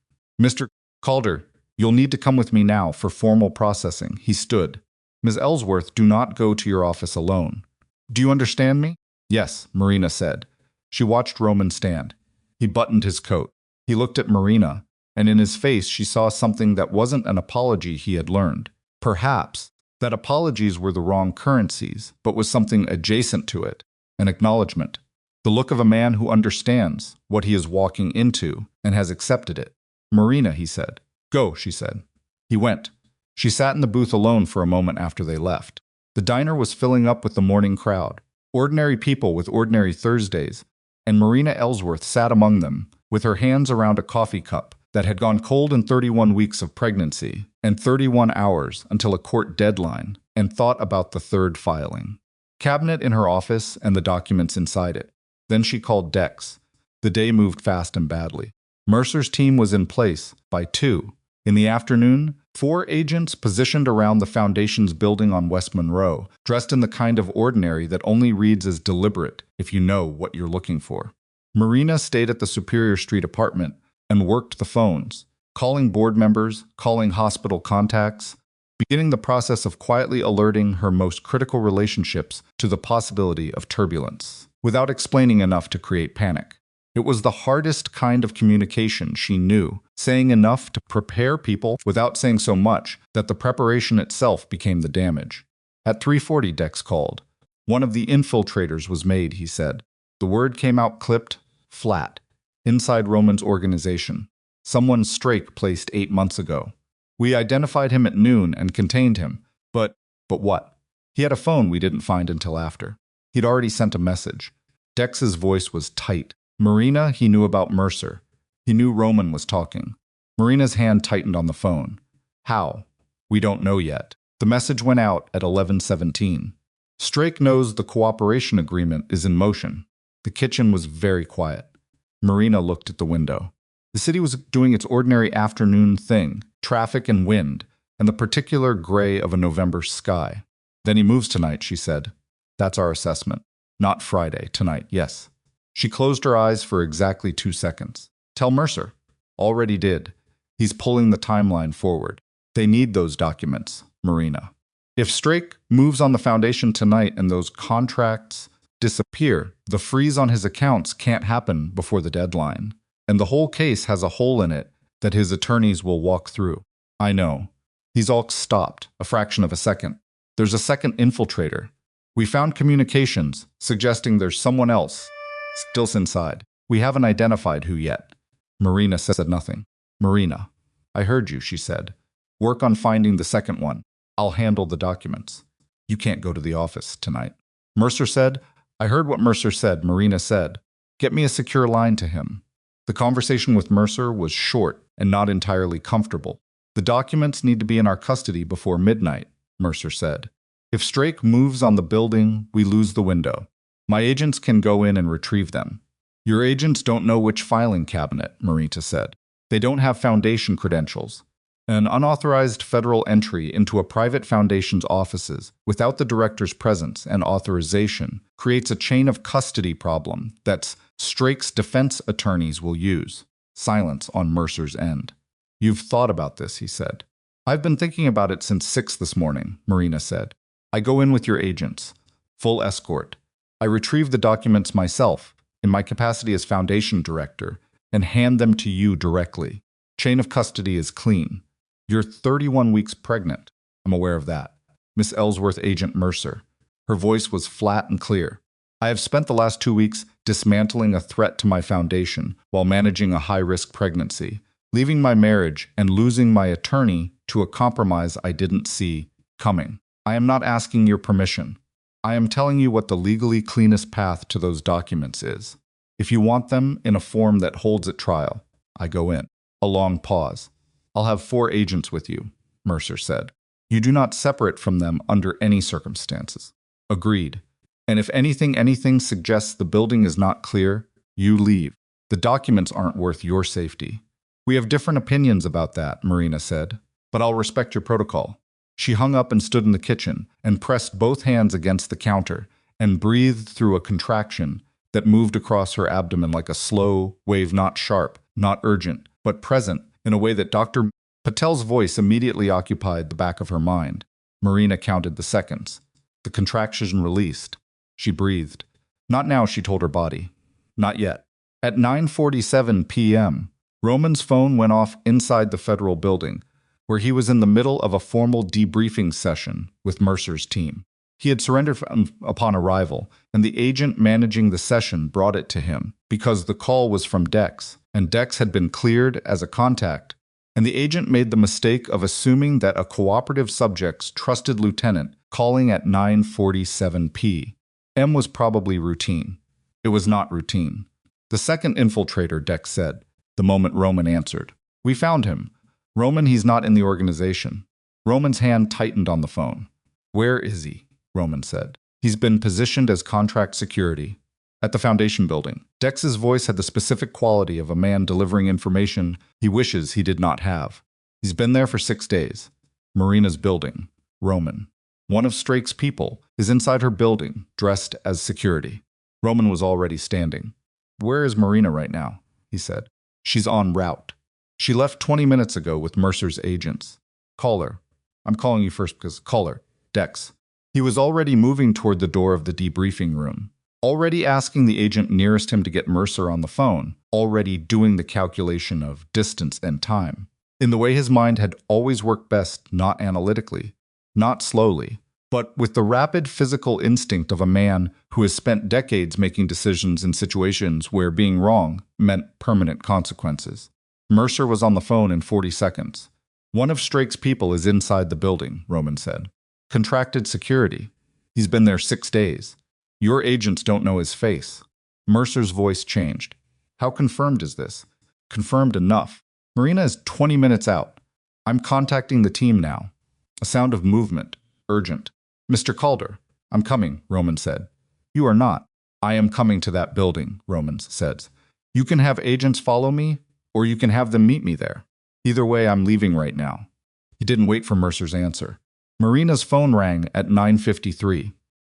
"Mr. Calder, you'll need to come with me now for formal processing." He stood. "Ms. Ellsworth, do not go to your office alone." "Do you understand me?" "Yes," Marina said. She watched Roman stand. He buttoned his coat. He looked at Marina, and in his face she saw something that wasn't an apology he had learned. Perhaps that apologies were the wrong currencies, but was something adjacent to it, an acknowledgement. The look of a man who understands what he is walking into and has accepted it. "Marina," he said. "Go," she said. He went. She sat in the booth alone for a moment after they left. The diner was filling up with the morning crowd, ordinary people with ordinary Thursdays, and Marina Ellsworth sat among them, with her hands around a coffee cup that had gone cold in 31 weeks of pregnancy and 31 hours until a court deadline, and thought about the third filing. Cabinet in her office and the documents inside it. Then she called Dex. The day moved fast and badly. Mercer's team was in place by 2. In the afternoon, 4 agents positioned around the Foundation's building on West Monroe, dressed in the kind of ordinary that only reads as deliberate if you know what you're looking for. Marina stayed at the Superior Street apartment and worked the phones, calling board members, calling hospital contacts, beginning the process of quietly alerting her most critical relationships to the possibility of turbulence, without explaining enough to create panic. It was the hardest kind of communication she knew, saying enough to prepare people without saying so much that the preparation itself became the damage. At 3:40, Dex called. One of the infiltrators was made, he said. The word came out clipped, flat, inside Roman's organization. Someone's strike placed 8 months ago. We identified him at noon and contained him. But what? He had a phone we didn't find until after. He'd already sent a message. Dex's voice was tight. Marina, he knew about Mercer. He knew Roman was talking. Marina's hand tightened on the phone. How? We don't know yet. The message went out at 11:17. Strake knows the cooperation agreement is in motion. The kitchen was very quiet. Marina looked at the window. The city was doing its ordinary afternoon thing, traffic and wind, and the particular gray of a November sky. Then he moves tonight, she said. That's our assessment. Not Friday, tonight, yes. She closed her eyes for exactly 2 seconds. Tell Mercer. Already did. He's pulling the timeline forward. They need those documents, Marina. If Strake moves on the Foundation tonight and those contracts disappear, the freeze on his accounts can't happen before the deadline. And the whole case has a hole in it that his attorneys will walk through. I know. He's all stopped, a fraction of a second. There's a second infiltrator. We found communications suggesting there's someone else still inside. We haven't identified who yet. Marina said nothing. Marina, I heard you, she said. Work on finding the second one. I'll handle the documents. You can't go to the office tonight. Mercer said. I heard what Mercer said, Marina said. Get me a secure line to him. The conversation with Mercer was short and not entirely comfortable. The documents need to be in our custody before midnight, Mercer said. If Strake moves on the building, we lose the window. My agents can go in and retrieve them. Your agents don't know which filing cabinet, Marita said. They don't have Foundation credentials. An unauthorized federal entry into a private Foundation's offices without the director's presence and authorization creates a chain of custody problem that Strake's defense attorneys will use. Silence on Mercer's end. You've thought about this, he said. I've been thinking about it since 6 this morning, Marina said. I go in with your agents. Full escort. I retrieve the documents myself, in my capacity as Foundation director, and hand them to you directly. Chain of custody is clean. You're 31 weeks pregnant. I'm aware of that. Miss Ellsworth, Agent Mercer. Her voice was flat and clear. I have spent the last 2 weeks dismantling a threat to my Foundation while managing a high-risk pregnancy, leaving my marriage and losing my attorney to a compromise I didn't see coming. I am not asking your permission. I am telling you what the legally cleanest path to those documents is. If you want them in a form that holds at trial, I go in. A long pause. I'll have 4 agents with you, Mercer said. You do not separate from them under any circumstances. Agreed. And if anything suggests the building is not clear, you leave. The documents aren't worth your safety. We have different opinions about that, Marina said, but I'll respect your protocol. She hung up and stood in the kitchen and pressed both hands against the counter and breathed through a contraction that moved across her abdomen like a slow wave, not sharp, not urgent, but present in a way that Dr. Patel's voice immediately occupied the back of her mind. Marina counted the seconds. The contraction released. She breathed. Not now, she told her body. Not yet. At 9:47 p.m., Roman's phone went off inside the federal building, where he was in the middle of a formal debriefing session with Mercer's team. He had surrendered upon arrival, and the agent managing the session brought it to him because the call was from Dex, and Dex had been cleared as a contact, and the agent made the mistake of assuming that a cooperative subject's trusted lieutenant calling at 9:47 p.m. was probably routine. It was not routine. The second infiltrator, Dex said, the moment Roman answered. We found him. Roman, he's not in the organization. Roman's hand tightened on the phone. Where is he? Roman said. He's been positioned as contract security. At the Foundation building. Dex's voice had the specific quality of a man delivering information he wishes he did not have. He's been there for 6 days. Marina's building. Roman. One of Strake's people is inside her building, dressed as security. Roman was already standing. Where is Marina right now? He said. She's en route. She left 20 minutes ago with Mercer's agents. Call her. I'm calling you first because call her. Dex. He was already moving toward the door of the debriefing room. Already asking the agent nearest him to get Mercer on the phone, already doing the calculation of distance and time. In the way his mind had always worked best, not analytically, not slowly, but with the rapid physical instinct of a man who has spent decades making decisions in situations where being wrong meant permanent consequences. Mercer was on the phone in 40 seconds. One of Strake's people is inside the building, Roman said. Contracted security. He's been there 6 days. Your agents don't know his face. Mercer's voice changed. How confirmed is this? Confirmed enough. Marina is 20 minutes out. I'm contacting the team now. A sound of movement. Urgent. Mr. Calder. I'm coming, Roman said. You are not. I am coming to that building, Roman said. You can have agents follow me, or you can have them meet me there. Either way, I'm leaving right now. He didn't wait for Mercer's answer. Marina's phone rang at 9:53.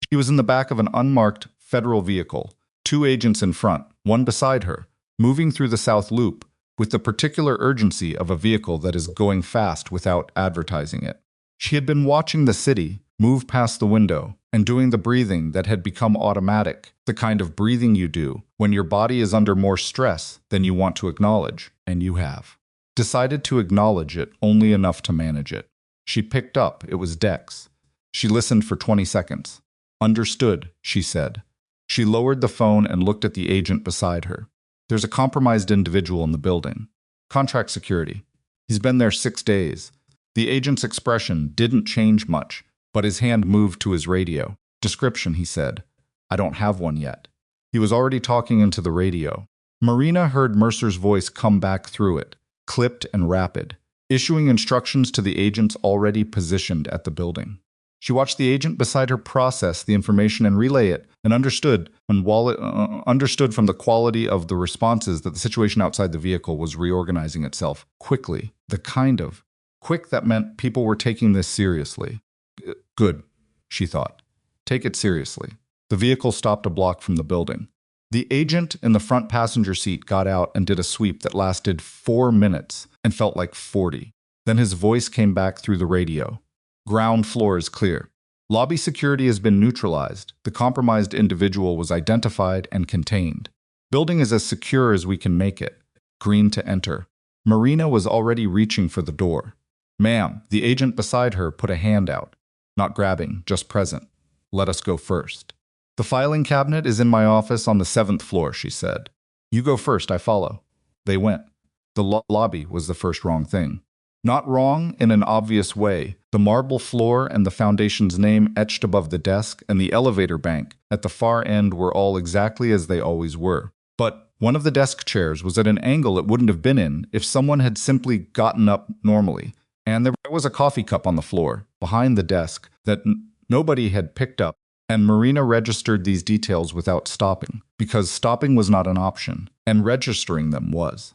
She was in the back of an unmarked federal vehicle, 2 agents in front, one beside her, moving through the South Loop with the particular urgency of a vehicle that is going fast without advertising it. She had been watching the city move past the window and doing the breathing that had become automatic, the kind of breathing you do when your body is under more stress than you want to acknowledge, and you have. Decided to acknowledge it only enough to manage it. She picked up. It was Dex. She listened for 20 seconds. Understood, she said. She lowered the phone and looked at the agent beside her. There's a compromised individual in the building. Contract security. He's been there 6 days. The agent's expression didn't change much, but his hand moved to his radio. Description, he said. I don't have one yet. He was already talking into the radio. Marina heard Mercer's voice come back through it, clipped and rapid, issuing instructions to the agents already positioned at the building. She watched the agent beside her process the information and relay it, and understood from the quality of the responses that the situation outside the vehicle was reorganizing itself quickly. The kind of quick that meant people were taking this seriously. Good, she thought. Take it seriously. The vehicle stopped a block from the building. The agent in the front passenger seat got out and did a sweep that lasted 4 minutes and felt like 40. Then his voice came back through the radio. Ground floor is clear. Lobby security has been neutralized. The compromised individual was identified and contained. Building is as secure as we can make it. Green to enter. Marina was already reaching for the door. Ma'am, the agent beside her put a hand out. Not grabbing, just present. Let us go first. The filing cabinet is in my office on the 7th floor, she said. You go first, I follow. They went. The lobby was the first wrong thing. Not wrong in an obvious way. The marble floor and the Foundation's name etched above the desk and the elevator bank at the far end were all exactly as they always were. But one of the desk chairs was at an angle it wouldn't have been in if someone had simply gotten up normally. And there was a coffee cup on the floor, behind the desk, that nobody had picked up. And Marina registered these details without stopping, because stopping was not an option, and registering them was.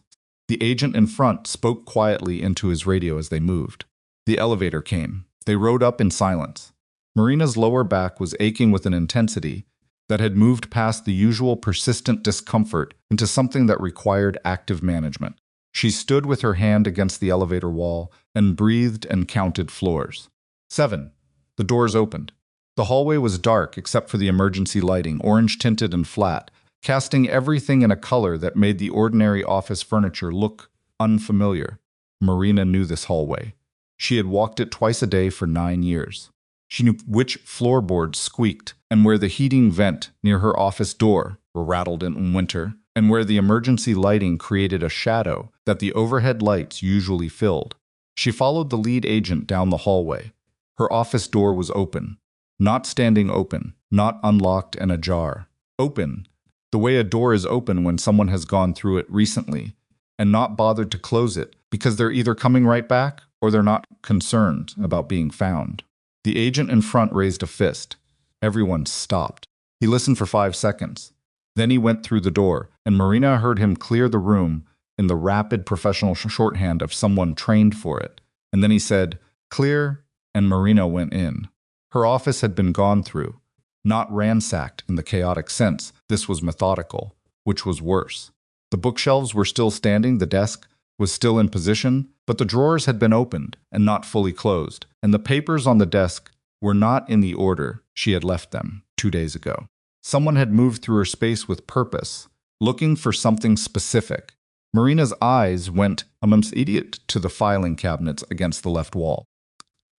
The agent in front spoke quietly into his radio as they moved. The elevator came. They rode up in silence. Marina's lower back was aching with an intensity that had moved past the usual persistent discomfort into something that required active management. She stood with her hand against the elevator wall and breathed and counted floors. 7. The doors opened. The hallway was dark except for the emergency lighting, orange-tinted and flat, casting everything in a color that made the ordinary office furniture look unfamiliar. Marina knew this hallway. She had walked it twice a day for 9 years. She knew which floorboards squeaked and where the heating vent near her office door were rattled in winter, and where the emergency lighting created a shadow that the overhead lights usually filled. She followed the lead agent down the hallway. Her office door was open. Not standing open, not unlocked and ajar. Open, the way a door is open when someone has gone through it recently, and not bothered to close it because they're either coming right back or they're not concerned about being found. The agent in front raised a fist. Everyone stopped. He listened for 5 seconds. Then he went through the door, and Marina heard him clear the room in the rapid professional shorthand of someone trained for it. And then he said, "Clear," and Marina went in. Her office had been gone through. Not ransacked in the chaotic sense, this was methodical, which was worse. The bookshelves were still standing, the desk was still in position, but the drawers had been opened and not fully closed, and the papers on the desk were not in the order she had left them 2 days ago. Someone had moved through her space with purpose, looking for something specific. Marina's eyes went immediate to the filing cabinets against the left wall.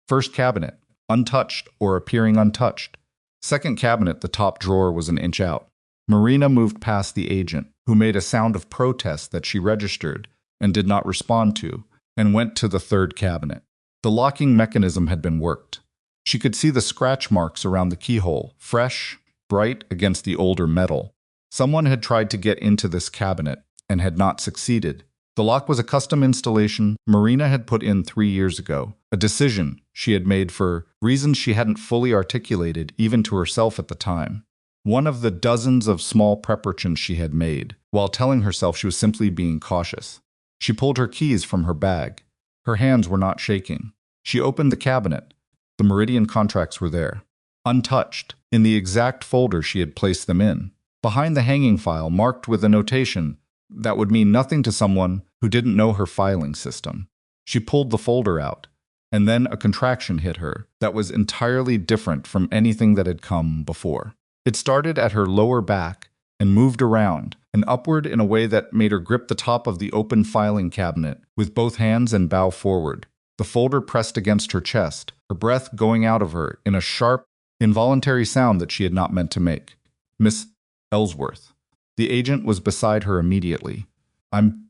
First cabinet, untouched or appearing untouched. Second cabinet, the top drawer was an inch out. Marina moved past the agent, who made a sound of protest that she registered and did not respond to, and went to the third cabinet. The locking mechanism had been worked. She could see the scratch marks around the keyhole, fresh, bright against the older metal. Someone had tried to get into this cabinet and had not succeeded. The lock was a custom installation Marina had put in 3 years ago, a decision she had made for reasons she hadn't fully articulated even to herself at the time. One of the dozens of small preparations she had made, while telling herself she was simply being cautious. She pulled her keys from her bag. Her hands were not shaking. She opened the cabinet. The Meridian contracts were there, untouched, in the exact folder she had placed them in, behind the hanging file marked with a notation that would mean nothing to someone who didn't know her filing system. She pulled the folder out, and then a contraction hit her that was entirely different from anything that had come before. It started at her lower back and moved around and upward in a way that made her grip the top of the open filing cabinet with both hands and bow forward. The folder pressed against her chest, her breath going out of her in a sharp, involuntary sound that she had not meant to make. "Miss Ellsworth." The agent was beside her immediately.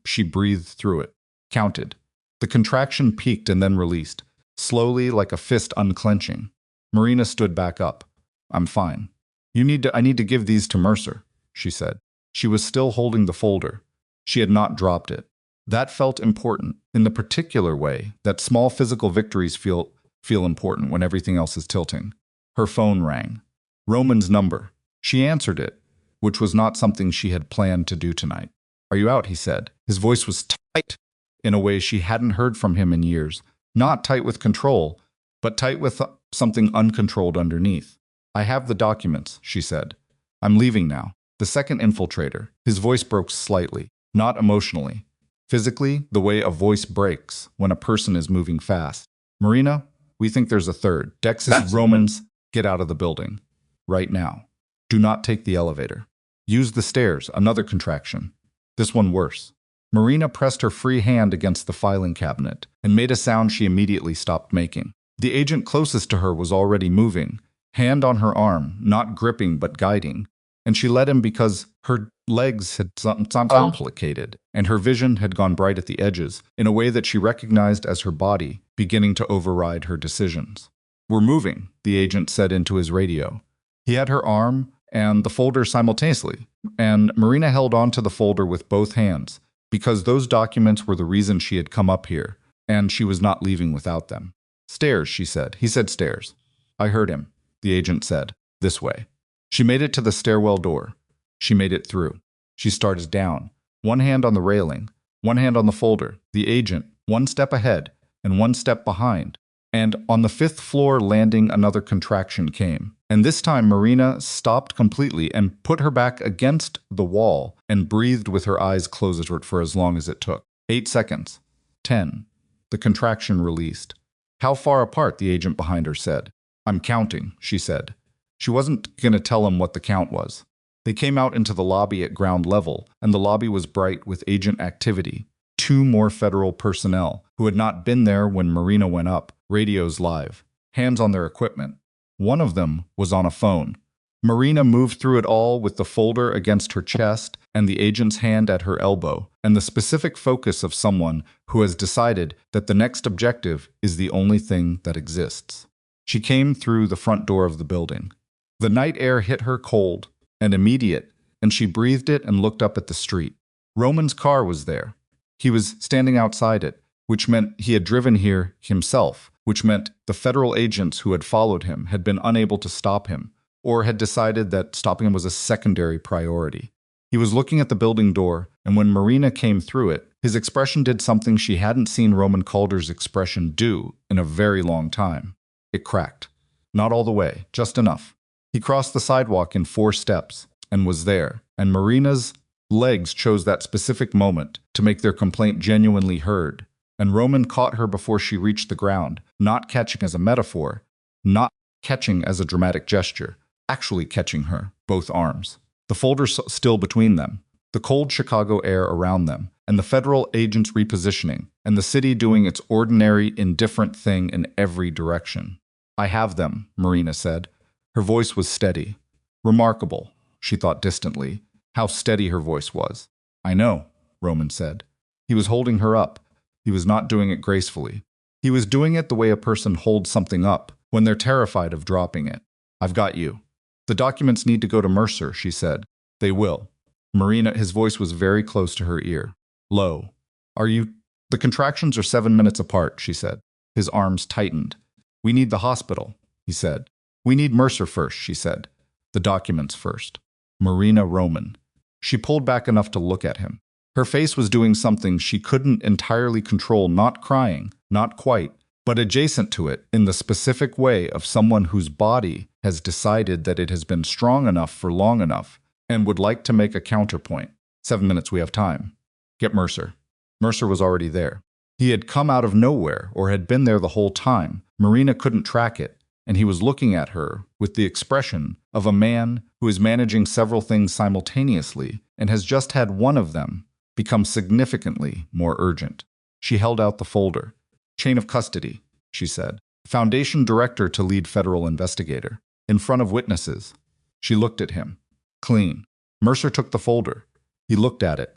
She breathed through it, counted. The contraction peaked and then released, slowly like a fist unclenching. Marina stood back up. "I'm fine. I need to give these to Mercer," she said. She was still holding the folder. She had not dropped it. That felt important, in the particular way that small physical victories feel important when everything else is tilting. Her phone rang. Roman's number. She answered it, which was not something she had planned to do tonight. "Are you out?" he said. His voice was tight in a way she hadn't heard from him in years. Not tight with control, but tight with something uncontrolled underneath. "I have the documents," she said. "I'm leaving now." The second infiltrator. His voice broke slightly, not emotionally. Physically, the way a voice breaks when a person is moving fast. "Marina, we think there's a third. Dex's Romans, get out of the building. Right now. Do not take the elevator. Use the stairs." Another contraction. This one worse. Marina pressed her free hand against the filing cabinet and made a sound she immediately stopped making. The agent closest to her was already moving, hand on her arm, not gripping but guiding, and she let him because her legs had complicated, and her vision had gone bright at the edges in a way that she recognized as her body beginning to override her decisions. "We're moving," the agent said into his radio. He had her arm and the folder simultaneously, and Marina held on to the folder with both hands, because those documents were the reason she had come up here, and she was not leaving without them. "Stairs," she said. He said stairs. "I heard him," the agent said. "This way." She made it to the stairwell door. She made it through. She started down, one hand on the railing, one hand on the folder, the agent, one step ahead and one step behind. And on the 5th floor landing, another contraction came. And this time Marina stopped completely and put her back against the wall and breathed with her eyes closed for as long as it took. 8 seconds. 10. The contraction released. "How far apart?" the agent behind her said. "I'm counting," she said. She wasn't going to tell him what the count was. They came out into the lobby at ground level, and the lobby was bright with agent activity. 2 more federal personnel, who had not been there when Marina went up, radios live, hands on their equipment. One of them was on a phone. Marina moved through it all with the folder against her chest and the agent's hand at her elbow, and the specific focus of someone who has decided that the next objective is the only thing that exists. She came through the front door of the building. The night air hit her cold and immediate, and she breathed it and looked up at the street. Roman's car was there. He was standing outside it, which meant he had driven here himself, which meant the federal agents who had followed him had been unable to stop him, or had decided that stopping him was a secondary priority. He was looking at the building door, and when Marina came through it, his expression did something she hadn't seen Roman Calder's expression do in a very long time. It cracked. Not all the way, just enough. He crossed the sidewalk in 4 steps and was there, and Marina's legs chose that specific moment to make their complaint genuinely heard, and Roman caught her before she reached the ground, not catching as a metaphor, not catching as a dramatic gesture, actually catching her, both arms. The folder still between them, the cold Chicago air around them, and the federal agents repositioning, and the city doing its ordinary, indifferent thing in every direction. "I have them," Marina said. Her voice was steady. Remarkable, she thought distantly, how steady her voice was. "I know," Roman said. He was holding her up. He was not doing it gracefully. He was doing it the way a person holds something up when they're terrified of dropping it. "I've got you." "The documents need to go to Mercer," she said. "They will." Marina, his voice was very close to her ear. Low. "Are you—" "The contractions are 7 minutes apart," she said. His arms tightened. "We need the hospital," he said. "We need Mercer first," she said. "The documents first." Marina Roman. She pulled back enough to look at him. Her face was doing something she couldn't entirely control, not crying, not quite, but adjacent to it in the specific way of someone whose body has decided that it has been strong enough for long enough and would like to make a counterpoint. 7 minutes, we have time. Get Mercer. Mercer was already there. He had come out of nowhere or had been there the whole time. Marina couldn't track it, and he was looking at her with the expression of a man who is managing several things simultaneously and has just had one of them become significantly more urgent. She held out the folder. "Chain of custody," she said. "Foundation director to lead federal investigator. In front of witnesses." She looked at him. Clean. Mercer took the folder. He looked at it.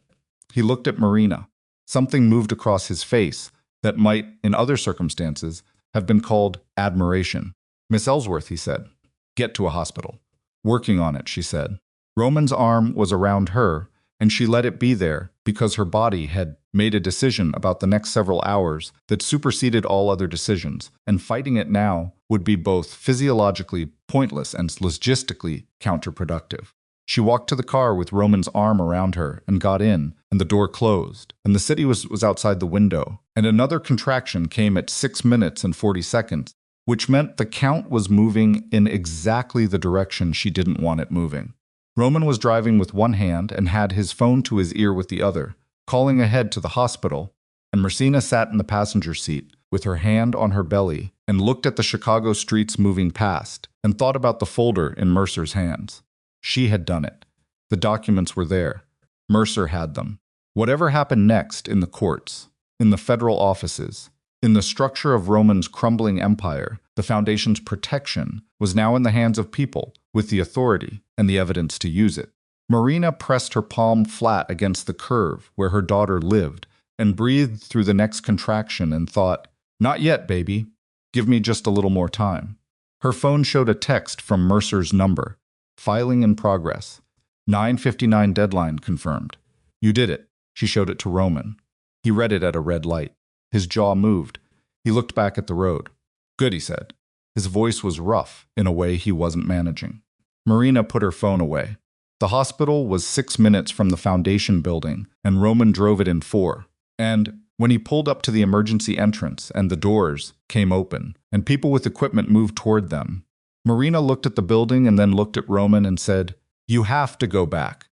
He looked at Marina. Something moved across his face that might, in other circumstances, have been called admiration. "Miss Ellsworth," he said. "Get to a hospital." "Working on it," she said. Roman's arm was around her, and she let it be there because her body had made a decision about the next several hours that superseded all other decisions, and fighting it now would be both physiologically pointless and logistically counterproductive. She walked to the car with Roman's arm around her and got in, and the door closed, and the city was outside the window, and another contraction came at 6 minutes and 40 seconds, which meant the count was moving in exactly the direction she didn't want it moving. Roman was driving with one hand and had his phone to his ear with the other, calling ahead to the hospital, and Marina sat in the passenger seat with her hand on her belly and looked at the Chicago streets moving past and thought about the folder in Mercer's hands. She had done it. The documents were there. Mercer had them. Whatever happened next in the courts, in the federal offices, in the structure of Roman's crumbling empire, the Foundation's protection was now in the hands of people with the authority and the evidence to use it. Marina pressed her palm flat against the curve where her daughter lived and breathed through the next contraction and thought, "Not yet, baby. Give me just a little more time." Her phone showed a text from Mercer's number. "Filing in progress. 9:59 deadline confirmed." "You did it." She showed it to Roman. He read it at a red light. His jaw moved. He looked back at the road. "Good," he said. His voice was rough in a way he wasn't managing. Marina put her phone away. The hospital was 6 minutes from the Foundation building, and Roman drove it in 4. And when he pulled up to the emergency entrance and the doors came open, and people with equipment moved toward them, Marina looked at the building and then looked at Roman and said, "You have to go back.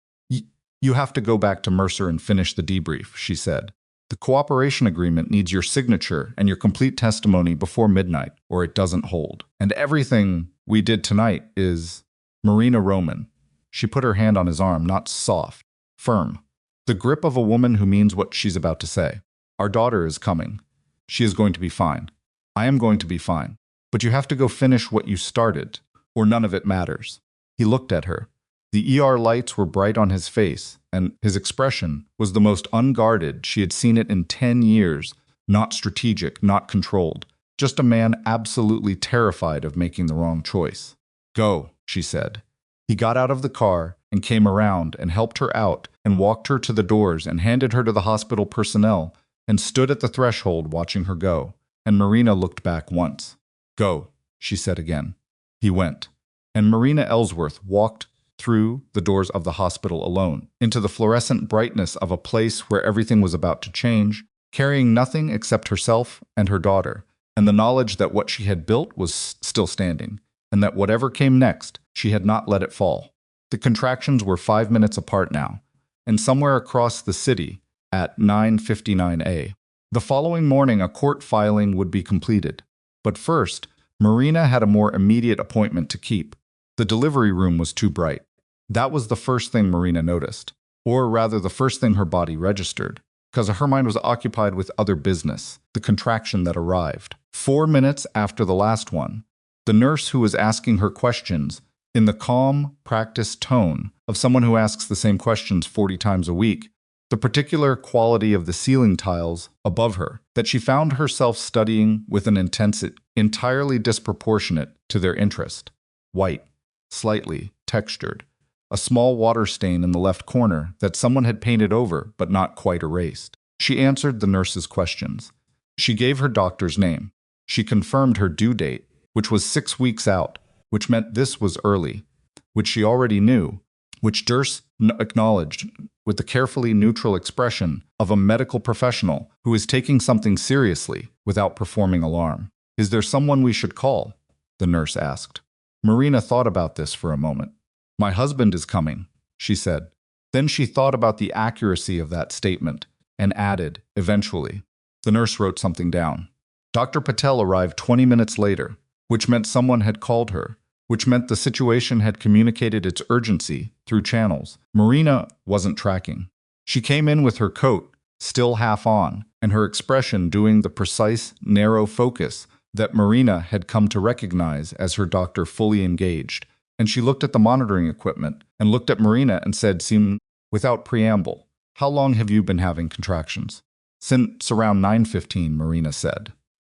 You have to go back to Mercer and finish the debrief," she said. "The cooperation agreement needs your signature and your complete testimony before midnight, or it doesn't hold. And everything we did tonight is—" Marina Roman. She put her hand on his arm, not soft, firm. The grip of a woman who means what she's about to say. "Our daughter is coming. She is going to be fine. I am going to be fine. But you have to go finish what you started, or none of it matters." He looked at her. The ER lights were bright on his face, and his expression was the most unguarded she had seen it in 10 years, not strategic, not controlled, just a man absolutely terrified of making the wrong choice. "Go," she said. He got out of the car and came around and helped her out and walked her to the doors and handed her to the hospital personnel and stood at the threshold watching her go, and Marina looked back once. "Go," she said again. He went. and Marina Ellsworth walked through the doors of the hospital alone, into the fluorescent brightness of a place where everything was about to change, carrying nothing except herself and her daughter, and the knowledge that what she had built was still standing, and that whatever came next, she had not let it fall. The contractions were 5 minutes apart now, and somewhere across the city at 9:59 a. The following morning, a court filing would be completed. But first, Marina had a more immediate appointment to keep. The delivery room was too bright. That was the first thing Marina noticed, or rather the first thing her body registered, because her mind was occupied with other business, the contraction that arrived. 4 minutes after the last one, the nurse who was asking her questions, in the calm, practiced tone of someone who asks the same questions 40 times a week, the particular quality of the ceiling tiles above her that she found herself studying with an intensity entirely disproportionate to their interest. White, slightly textured, a small water stain in the left corner that someone had painted over but not quite erased. She answered the nurse's questions. She gave her doctor's name. She confirmed her due date, which was 6 weeks out, which meant this was early, which she already knew, which Durst acknowledged with the carefully neutral expression of a medical professional who is taking something seriously without performing alarm. "Is there someone we should call?" the nurse asked. Marina thought about this for a moment. "My husband is coming," she said. Then she thought about the accuracy of that statement and added, eventually. The nurse wrote something down. Dr. Patel arrived 20 minutes later, which meant someone had called her, which meant the situation had communicated its urgency through channels Marina wasn't tracking. She came in with her coat still half on, and her expression doing the precise, narrow focus that Marina had come to recognize as her doctor fully engaged. And she looked at the monitoring equipment and looked at Marina and said, without preamble, "How long have you been having contractions?" "Since around 9:15, Marina said.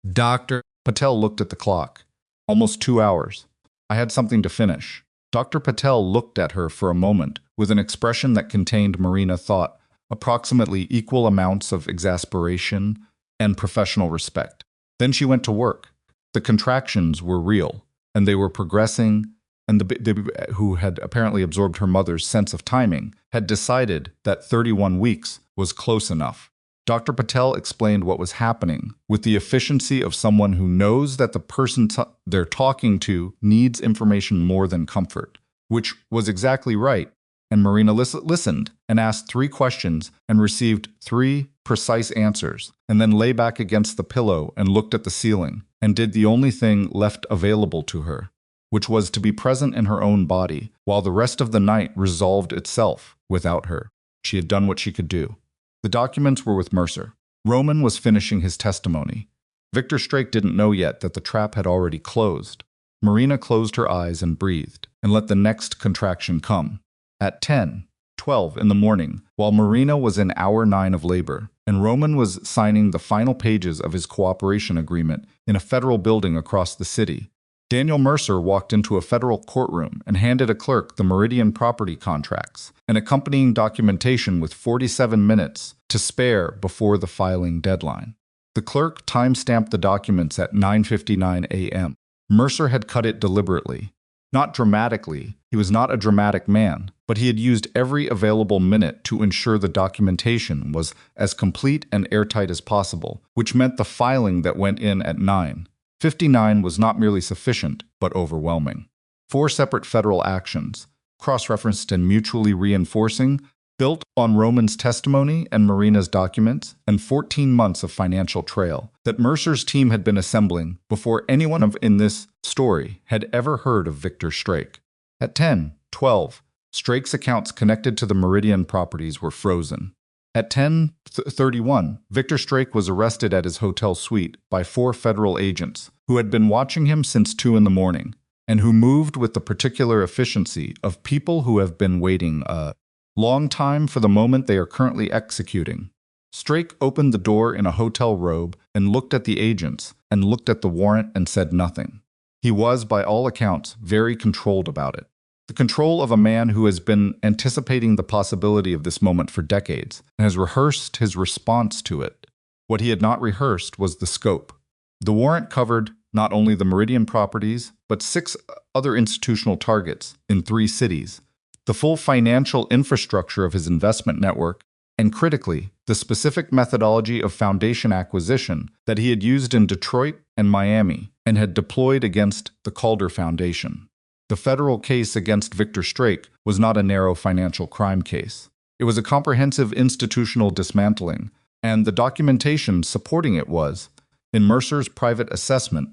"Dr. Patel looked at the clock. "Almost 2 hours. I had something to finish." Dr. Patel looked at her for a moment with an expression that contained, Marina thought, approximately equal amounts of exasperation and professional respect. Then she went to work. The contractions were real, and they were progressing, and the who had apparently absorbed her mother's sense of timing had decided that 31 weeks was close enough. Dr. Patel explained what was happening with the efficiency of someone who knows that the person they're talking to needs information more than comfort, which was exactly right. And Marina listened and asked 3 questions and received 3 precise answers, and then lay back against the pillow and looked at the ceiling and did the only thing left available to her, which was to be present in her own body while the rest of the night resolved itself without her. She had done what she could do. The documents were with Mercer. Roman was finishing his testimony. Victor Strake didn't know yet that the trap had already closed. Marina closed her eyes and breathed, and let the next contraction come. At 10:12 in the morning, while Marina was in hour 9 of labor, and Roman was signing the final pages of his cooperation agreement in a federal building across the city, Daniel Mercer walked into a federal courtroom and handed a clerk the Meridian property contracts and accompanying documentation with 47 minutes to spare before the filing deadline. The clerk time-stamped the documents at 9:59 a.m. Mercer had cut it deliberately. Not dramatically, he was not a dramatic man, but he had used every available minute to ensure the documentation was as complete and airtight as possible, which meant the filing that went in at 9:59 was not merely sufficient, but overwhelming. 4 separate federal actions, cross-referenced and mutually reinforcing, built on Roman's testimony and Marina's documents, and 14 months of financial trail that Mercer's team had been assembling before anyone in this story had ever heard of Victor Strake. At 10:12, Strake's accounts connected to the Meridian properties were frozen. At 10:31, Victor Strake was arrested at his hotel suite by 4 federal agents who had been watching him since 2 in the morning and who moved with the particular efficiency of people who have been waiting a long time for the moment they are currently executing. Strake opened the door in a hotel robe and looked at the agents and looked at the warrant and said nothing. He was, by all accounts, very controlled about it. The control of a man who has been anticipating the possibility of this moment for decades and has rehearsed his response to it. What he had not rehearsed was the scope. The warrant covered Not only the Meridian properties, but 6 other institutional targets in 3 cities, the full financial infrastructure of his investment network, and critically, the specific methodology of foundation acquisition that he had used in Detroit and Miami and had deployed against the Calder Foundation. The federal case against Victor Strake was not a narrow financial crime case. It was a comprehensive institutional dismantling, and the documentation supporting it was, in Mercer's private assessment,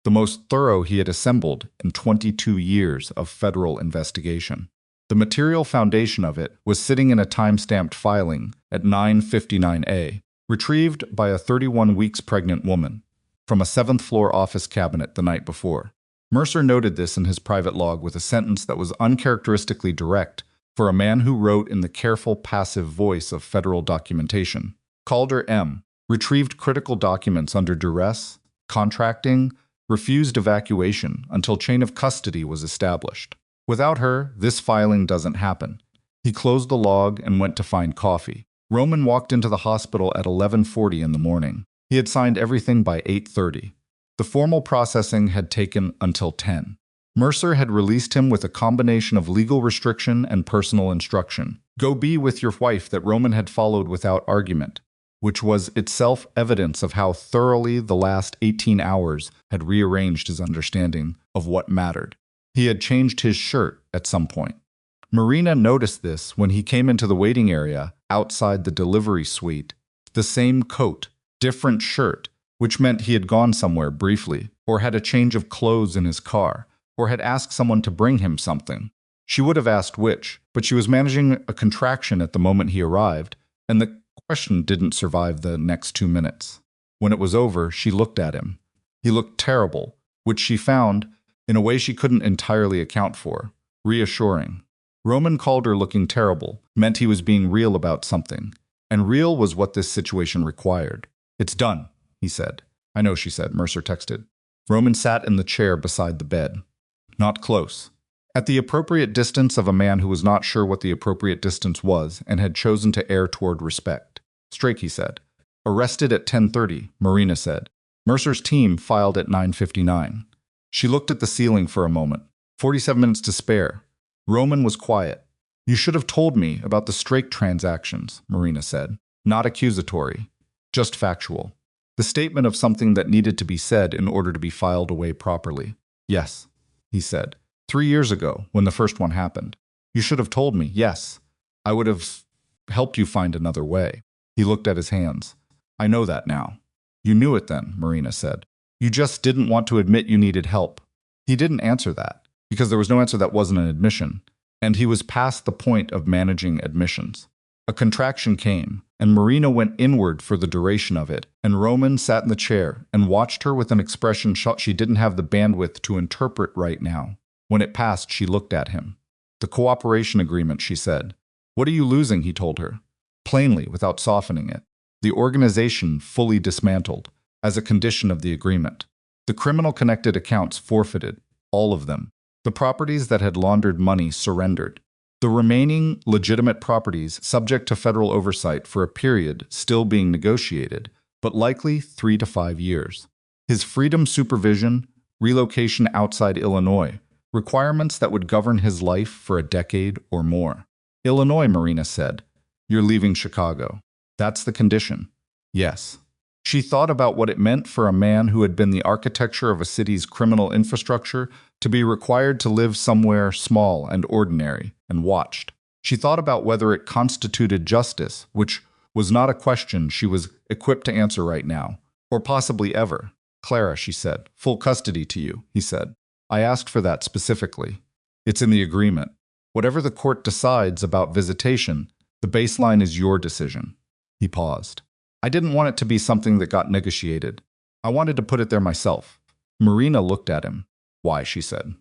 the most thorough he had assembled in 22 years of federal investigation. The material foundation of it was sitting in a time-stamped filing at 959A, retrieved by a 31 weeks pregnant woman from a 7th-floor office cabinet the night before. Mercer noted this in his private log with a sentence that was uncharacteristically direct for a man who wrote in the careful, passive voice of federal documentation. Calder M. retrieved critical documents under duress, contracting, refused evacuation until chain of custody was established. Without her, this filing doesn't happen. He closed the log and went to find coffee. Roman walked into the hospital at 11:40 in the morning. He had signed everything by 8:30. The formal processing had taken until 10. Mercer had released him with a combination of legal restriction and personal instruction. Go be with your wife that Roman had followed without argument, which was itself evidence of how thoroughly the last 18 hours had rearranged his understanding of what mattered. He had changed his shirt at some point. Marina noticed this when he came into the waiting area outside the delivery suite. The same coat, different shirt, which meant he had gone somewhere briefly, or had a change of clothes in his car, or had asked someone to bring him something. She would have asked which, but she was managing a contraction at the moment he arrived, and the question didn't survive the next 2 minutes. When it was over, she looked at him. He looked terrible, which she found, in a way she couldn't entirely account for, reassuring. Roman Calder looking terrible meant he was being real about something, and real was what this situation required. It's done, he said. I know, she said, Mercer texted. Roman sat in the chair beside the bed. Not close. At the appropriate distance of a man who was not sure what the appropriate distance was and had chosen to err toward respect. Strake, he said. Arrested at 10:30, Marina said. Mercer's team filed at 9:59. She looked at the ceiling for a moment. 47 minutes to spare. Roman was quiet. You should have told me about the Strake transactions, Marina said. Not accusatory, just factual. The statement of something that needed to be said in order to be filed away properly. Yes, he said. 3 years ago, when the first one happened. You should have told me, yes. I would have helped you find another way. He looked at his hands. I know that now. You knew it then, Marina said. You just didn't want to admit you needed help. He didn't answer that, because there was no answer that wasn't an admission, and he was past the point of managing admissions. A contraction came, and Marina went inward for the duration of it, and Roman sat in the chair and watched her with an expression she didn't have the bandwidth to interpret right now. When it passed, she looked at him. The cooperation agreement, she said. What are you losing, he told her, plainly, without softening it. The organization fully dismantled, as a condition of the agreement. The criminal-connected accounts forfeited, all of them. The properties that had laundered money surrendered. The remaining legitimate properties subject to federal oversight for a period still being negotiated, but likely 3 to 5 years. His freedom supervision, relocation outside Illinois, requirements that would govern his life for a decade or more. Illinois, Marina said. You're leaving Chicago. That's the condition. Yes. She thought about what it meant for a man who had been the architecture of a city's criminal infrastructure to be required to live somewhere small and ordinary, and watched. She thought about whether it constituted justice, which was not a question she was equipped to answer right now, or possibly ever. Clara, she said, full custody to you, he said. I asked for that specifically. It's in the agreement. Whatever the court decides about visitation, the baseline is your decision. He paused. I didn't want it to be something that got negotiated. I wanted to put it there myself. Marina looked at him. Why, she said.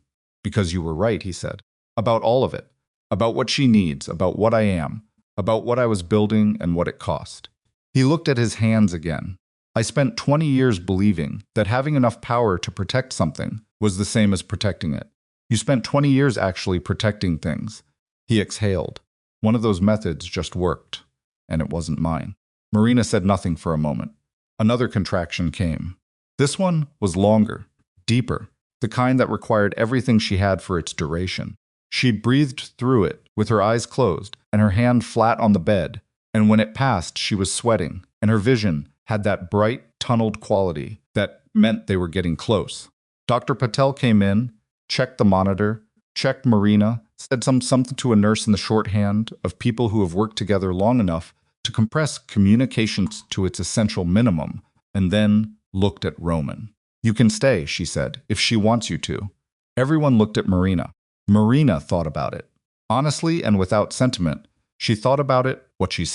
Because you were right, he said. About all of it. About what she needs, about what I am, about what I was building and what it cost. He looked at his hands again. I spent 20 years believing that having enough power to protect something was the same as protecting it. You spent 20 years actually protecting things. He exhaled. One of those methods just worked, and it wasn't mine. Marina said nothing for a moment. Another contraction came. This one was longer. deeper, the kind that required everything she had for its duration. She breathed through it, with her eyes closed, and her hand flat on the bed, and when it passed, she was sweating, and her vision had that bright, tunneled quality that meant they were getting close. Dr. Patel came in, checked the monitor, checked Marina, said something to a nurse in the shorthand of people who have worked together long enough to compress communications to its essential minimum, and then looked at Roman. "You can stay," she said, "if she wants you to." Everyone looked at Marina. Marina thought about it. Honestly and without sentiment, she thought about it, what she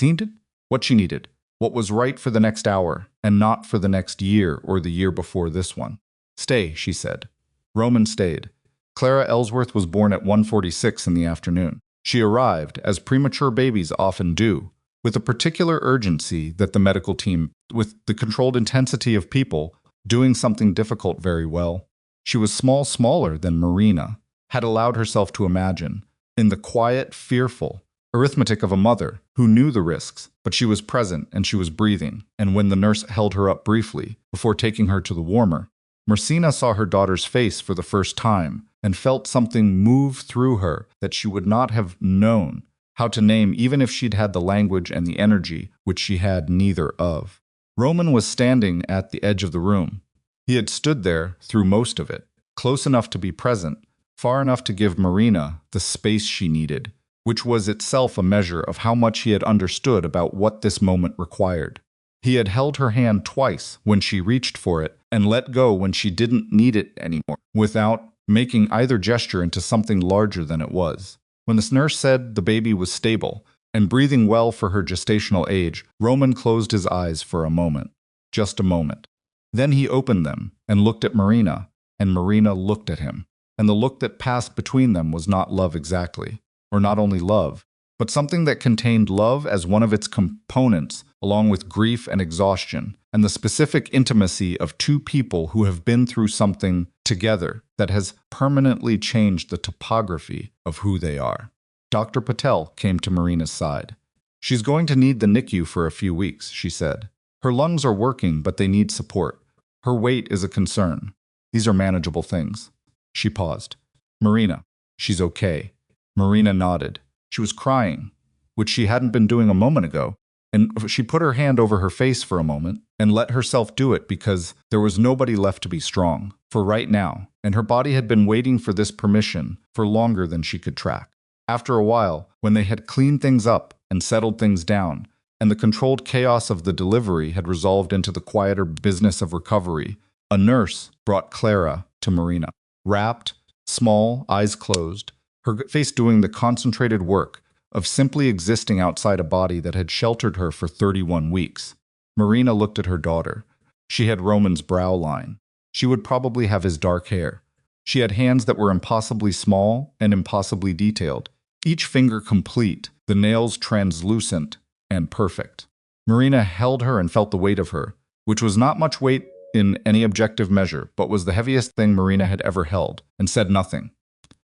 needed, what was right for the next hour, and not for the next year or the year before this one. "Stay," she said. Roman stayed. Clara Ellsworth was born at 1:46 in the afternoon. She arrived, as premature babies often do, with a particular urgency that the medical team, with the controlled intensity of people, doing something difficult very well. She was smaller than Marina, had allowed herself to imagine, in the quiet, fearful arithmetic of a mother who knew the risks, but she was present and she was breathing, and when the nurse held her up briefly, before taking her to the warmer, Marcina saw her daughter's face for the first time and felt something move through her that she would not have known how to name even if she'd had the language and the energy, which she had neither of. Roman was standing at the edge of the room. He had stood there through most of it, close enough to be present, far enough to give Marina the space she needed, which was itself a measure of how much he had understood about what this moment required. He had held her hand twice when she reached for it and let go when she didn't need it anymore, without making either gesture into something larger than it was. When the nurse said the baby was stable and breathing well for her gestational age, Roman closed his eyes for a moment. Just a moment. Then he opened them and looked at Marina, and Marina looked at him. And the look that passed between them was not love exactly, or not only love, but something that contained love as one of its components, along with grief and exhaustion, and the specific intimacy of two people who have been through something together that has permanently changed the topography of who they are. Dr. Patel came to Marina's side. "She's going to need the NICU for a few weeks," she said. "Her lungs are working, but they need support. Her weight is a concern. These are manageable things." She paused. "Marina, she's okay." Marina nodded. She was crying, which she hadn't been doing a moment ago, and she put her hand over her face for a moment and let herself do it because there was nobody left to be strong, for right now, and her body had been waiting for this permission for longer than she could track. After a while, when they had cleaned things up and settled things down, and the controlled chaos of the delivery had resolved into the quieter business of recovery, a nurse brought Clara to Marina. Wrapped, small, eyes closed, her face doing the concentrated work of simply existing outside a body that had sheltered her for 31 weeks. Marina looked at her daughter. She had Roman's brow line. She would probably have his dark hair. She had hands that were impossibly small and impossibly detailed, each finger complete, the nails translucent and perfect. Marina held her and felt the weight of her, which was not much weight in any objective measure, but was the heaviest thing Marina had ever held, and said nothing,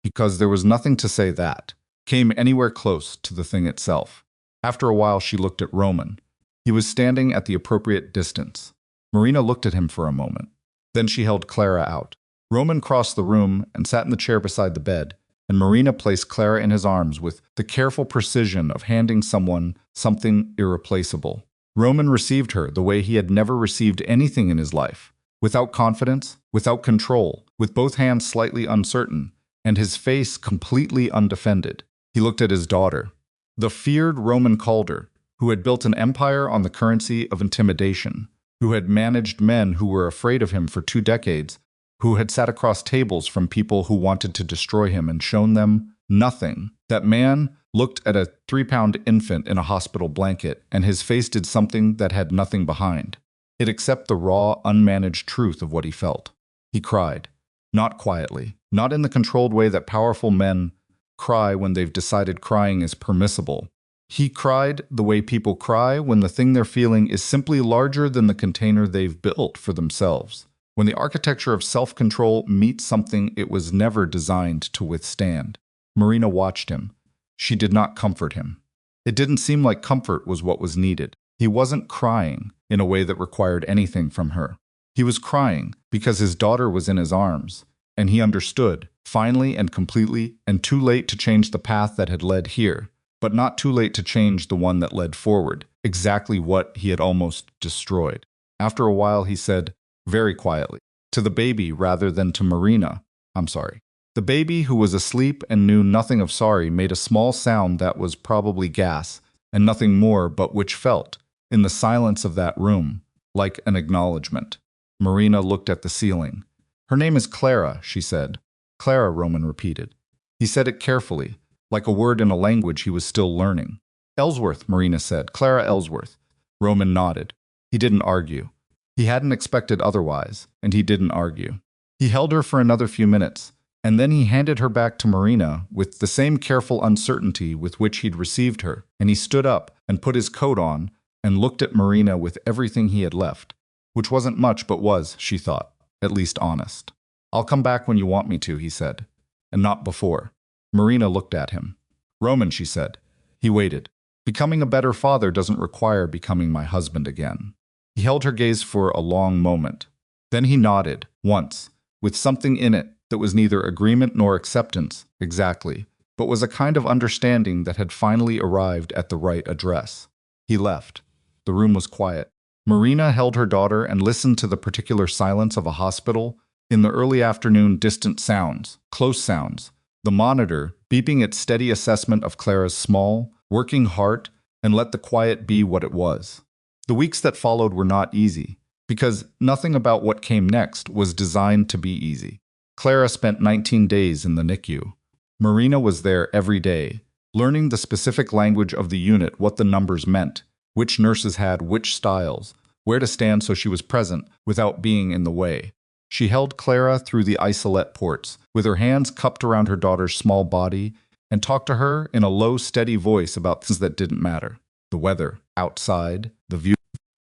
because there was nothing to say that came anywhere close to the thing itself. After a while, she looked at Roman. He was standing at the appropriate distance. Marina looked at him for a moment. Then she held Clara out. Roman crossed the room and sat in the chair beside the bed, and Marina placed Clara in his arms with the careful precision of handing someone something irreplaceable. Roman received her the way he had never received anything in his life, without confidence, without control, with both hands slightly uncertain, and his face completely undefended. He looked at his daughter, the feared Roman Calder, who had built an empire on the currency of intimidation, who had managed men who were afraid of him for 2 decades, who had sat across tables from people who wanted to destroy him and shown them nothing. That man looked at a 3-pound infant in a hospital blanket, and his face did something that had nothing behind it except the raw, unmanaged truth of what he felt. He cried, not quietly, not in the controlled way that powerful men cry when they've decided crying is permissible. He cried the way people cry when the thing they're feeling is simply larger than the container they've built for themselves. When the architecture of self-control meets something it was never designed to withstand. Marina watched him. She did not comfort him. It didn't seem like comfort was what was needed. He wasn't crying in a way that required anything from her. He was crying because his daughter was in his arms, and he understood, finally and completely, and too late to change the path that had led here, but not too late to change the one that led forward, exactly what he had almost destroyed. After a while, he said, very quietly, to the baby rather than to Marina, "I'm sorry." The baby, who was asleep and knew nothing of sorry, made a small sound that was probably gas, and nothing more, but which felt, in the silence of that room, like an acknowledgement. Marina looked at the ceiling. "Her name is Clara," she said. "Clara," Roman repeated. He said it carefully, like a word in a language he was still learning. "Ellsworth," Marina said. "Clara Ellsworth." Roman nodded. He didn't argue. He hadn't expected otherwise, and he didn't argue. He held her for another few minutes, and then he handed her back to Marina with the same careful uncertainty with which he'd received her, and he stood up and put his coat on and looked at Marina with everything he had left, which wasn't much but was, she thought, at least honest. "I'll come back when you want me to," he said, "and not before." Marina looked at him. "Roman," she said. He waited. "Becoming a better father doesn't require becoming my husband again." He held her gaze for a long moment. Then he nodded, once, with something in it that was neither agreement nor acceptance, exactly, but was a kind of understanding that had finally arrived at the right address. He left. The room was quiet. Marina held her daughter and listened to the particular silence of a hospital. In the early afternoon, distant sounds, close sounds, the monitor beeping its steady assessment of Clara's small, working heart, and let the quiet be what it was. The weeks that followed were not easy, because nothing about what came next was designed to be easy. Clara spent 19 days in the NICU. Marina was there every day, learning the specific language of the unit, what the numbers meant, which nurses had which styles, where to stand so she was present without being in the way. She held Clara through the isolette ports, with her hands cupped around her daughter's small body, and talked to her in a low, steady voice about things that didn't matter. The weather, outside, the view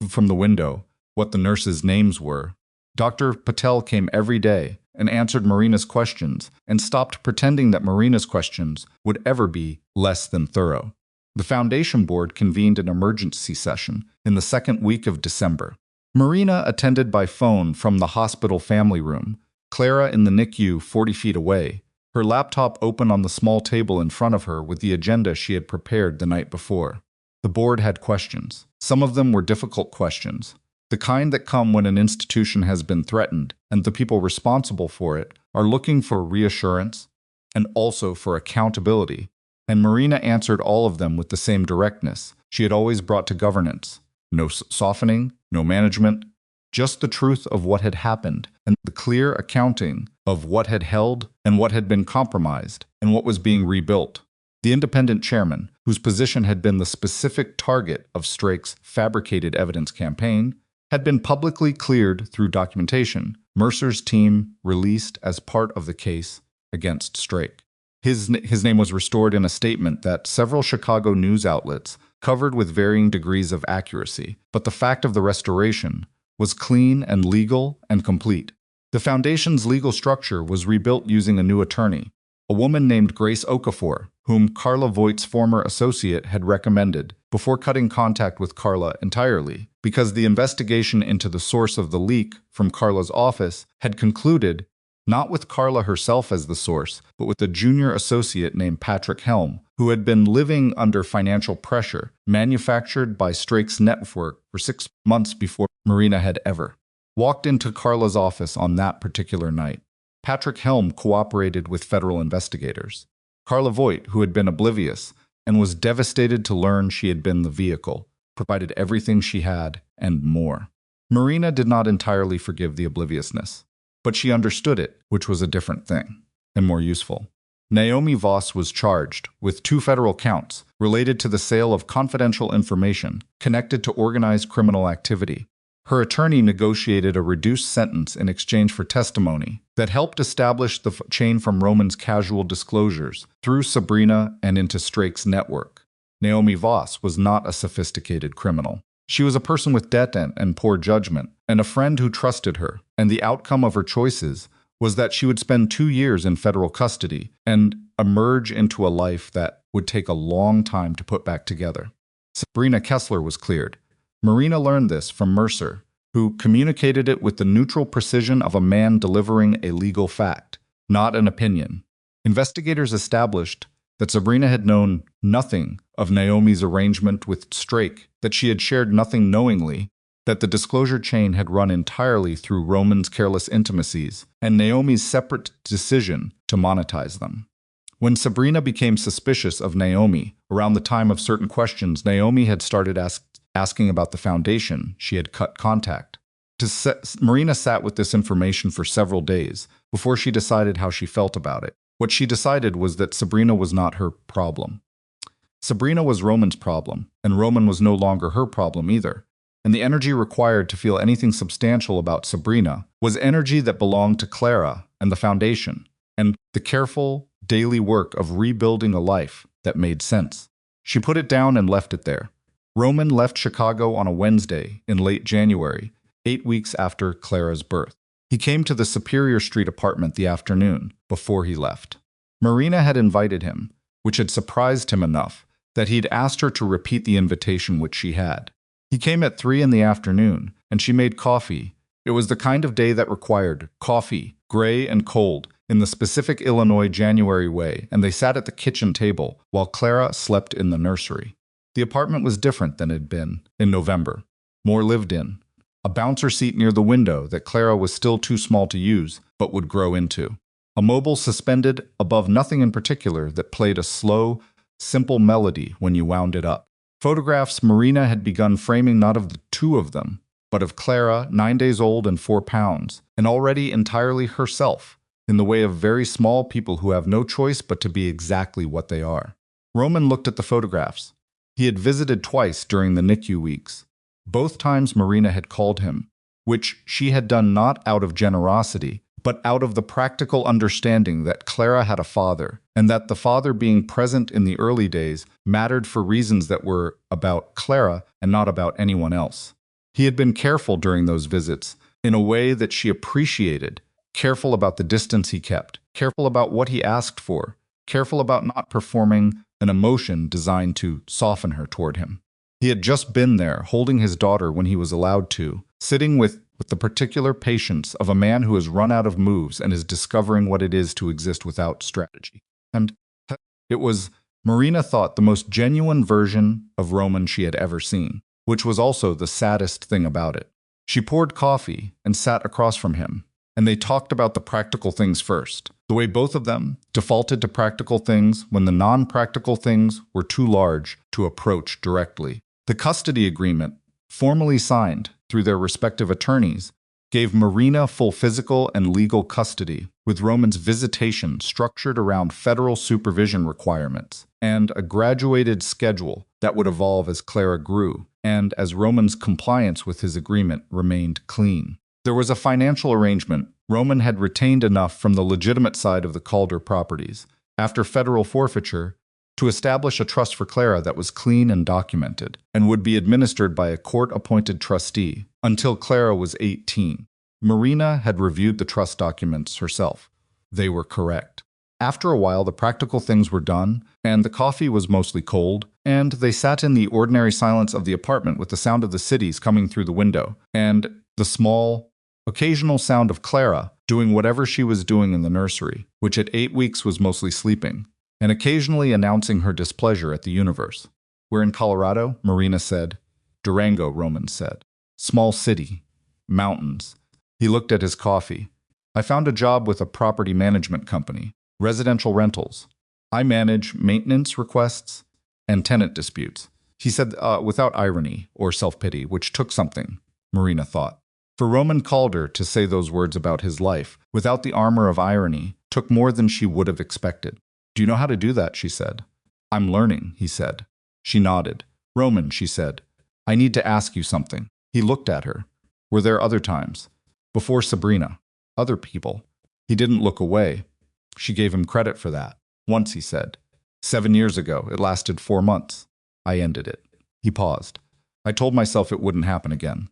from the window, what the nurses' names were. Dr. Patel came every day and answered Marina's questions and stopped pretending that Marina's questions would ever be less than thorough. The Foundation Board convened an emergency session in the second week of December. Marina attended by phone from the hospital family room, Clara in the NICU 40 feet away, her laptop open on the small table in front of her with the agenda she had prepared the night before. The board had questions. Some of them were difficult questions, the kind that come when an institution has been threatened and the people responsible for it are looking for reassurance and also for accountability. And Marina answered all of them with the same directness she had always brought to governance. No softening, no management, just the truth of what had happened and the clear accounting of what had held and what had been compromised and what was being rebuilt. The independent chairman, whose position had been the specific target of Strake's fabricated evidence campaign, had been publicly cleared through documentation, Mercer's team released as part of the case against Strake. His name was restored in a statement that several Chicago news outlets covered with varying degrees of accuracy, but the fact of the restoration was clean and legal and complete. The Foundation's legal structure was rebuilt using a new attorney, a woman named Grace Okafor, whom Carla Voigt's former associate had recommended, before cutting contact with Carla entirely, because the investigation into the source of the leak from Carla's office had concluded not with Carla herself as the source, but with a junior associate named Patrick Helm, who had been living under financial pressure manufactured by Strake's network for 6 months before Marina had ever walked into Carla's office on that particular night. Patrick Helm cooperated with federal investigators. Carla Voigt, who had been oblivious and was devastated to learn she had been the vehicle, provided everything she had and more. Marina did not entirely forgive the obliviousness, but she understood it, which was a different thing, and more useful. Naomi Voss was charged with 2 federal counts related to the sale of confidential information connected to organized criminal activity. Her attorney negotiated a reduced sentence in exchange for testimony that helped establish the chain from Roman's casual disclosures through Sabrina and into Strake's network. Naomi Voss was not a sophisticated criminal. She was a person with debt and poor judgment, and a friend who trusted her, and the outcome of her choices was that she would spend 2 years in federal custody and emerge into a life that would take a long time to put back together. Sabrina Kessler was cleared. Marina learned this from Mercer, who communicated it with the neutral precision of a man delivering a legal fact, not an opinion. Investigators established that Sabrina had known nothing of Naomi's arrangement with Strake, that she had shared nothing knowingly, that the disclosure chain had run entirely through Roman's careless intimacies and Naomi's separate decision to monetize them. When Sabrina became suspicious of Naomi, around the time of certain questions, Naomi had started asking about the foundation she had cut contact. Marina sat with this information for several days before she decided how she felt about it. What she decided was that Sabrina was not her problem. Sabrina was Roman's problem, and Roman was no longer her problem either. And the energy required to feel anything substantial about Sabrina was energy that belonged to Clara and the foundation, and the careful, daily work of rebuilding a life that made sense. She put it down and left it there. Roman left Chicago on a Wednesday in late January, 8 weeks after Clara's birth. He came to the Superior Street apartment the afternoon before he left. Marina had invited him, which had surprised him enough that he'd asked her to repeat the invitation which she had. He came at 3 in the afternoon, and she made coffee. It was the kind of day that required coffee, gray and cold, in the specific Illinois January way, and they sat at the kitchen table while Clara slept in the nursery. The apartment was different than it had been in November, more lived in. A bouncer seat near the window that Clara was still too small to use, but would grow into. A mobile suspended above nothing in particular that played a slow, simple melody when you wound it up. Photographs Marina had begun framing not of the two of them, but of Clara, 9 days old and 4 pounds, and already entirely herself, in the way of very small people who have no choice but to be exactly what they are. Roman looked at the photographs. He had visited twice during the NICU weeks. Both times Marina had called him, which she had done not out of generosity, but out of the practical understanding that Clara had a father, and that the father being present in the early days mattered for reasons that were about Clara and not about anyone else. He had been careful during those visits, in a way that she appreciated, careful about the distance he kept, careful about what he asked for, careful about not performing an emotion designed to soften her toward him. He had just been there, holding his daughter when he was allowed to, sitting with the particular patience of a man who has run out of moves and is discovering what it is to exist without strategy. And it was, Marina thought, the most genuine version of Roman she had ever seen, which was also the saddest thing about it. She poured coffee and sat across from him, and they talked about the practical things first, the way both of them defaulted to practical things when the non-practical things were too large to approach directly. The custody agreement, formally signed through their respective attorneys, gave Marina full physical and legal custody, with Roman's visitation structured around federal supervision requirements, and a graduated schedule that would evolve as Clara grew, and as Roman's compliance with his agreement remained clean. There was a financial arrangement. Roman had retained enough from the legitimate side of the Calder properties, after federal forfeiture, to establish a trust for Clara that was clean and documented, and would be administered by a court-appointed trustee until Clara was 18. Marina had reviewed the trust documents herself. They were correct. After a while, the practical things were done, and the coffee was mostly cold, and they sat in the ordinary silence of the apartment with the sound of the cities coming through the window, and the small, occasional sound of Clara doing whatever she was doing in the nursery, which at 8 weeks was mostly sleeping, and occasionally announcing her displeasure at the universe. "We're in Colorado," Marina said. "Durango," Roman said. "Small city. Mountains." He looked at his coffee. "I found a job with a property management company. Residential rentals. I manage maintenance requests and tenant disputes." He said without irony or self-pity, which took something, Marina thought. For Roman Calder to say those words about his life, without the armor of irony, took more than she would have expected. "Do you know how to do that?" she said. "I'm learning," he said. She nodded. "Roman," she said, "I need to ask you something." He looked at her. Were there other times? Before Sabrina. Other people. He didn't look away. She gave him credit for that. "Once," he said. 7 years ago. It lasted 4 months. I ended it." He paused. "I told myself it wouldn't happen again."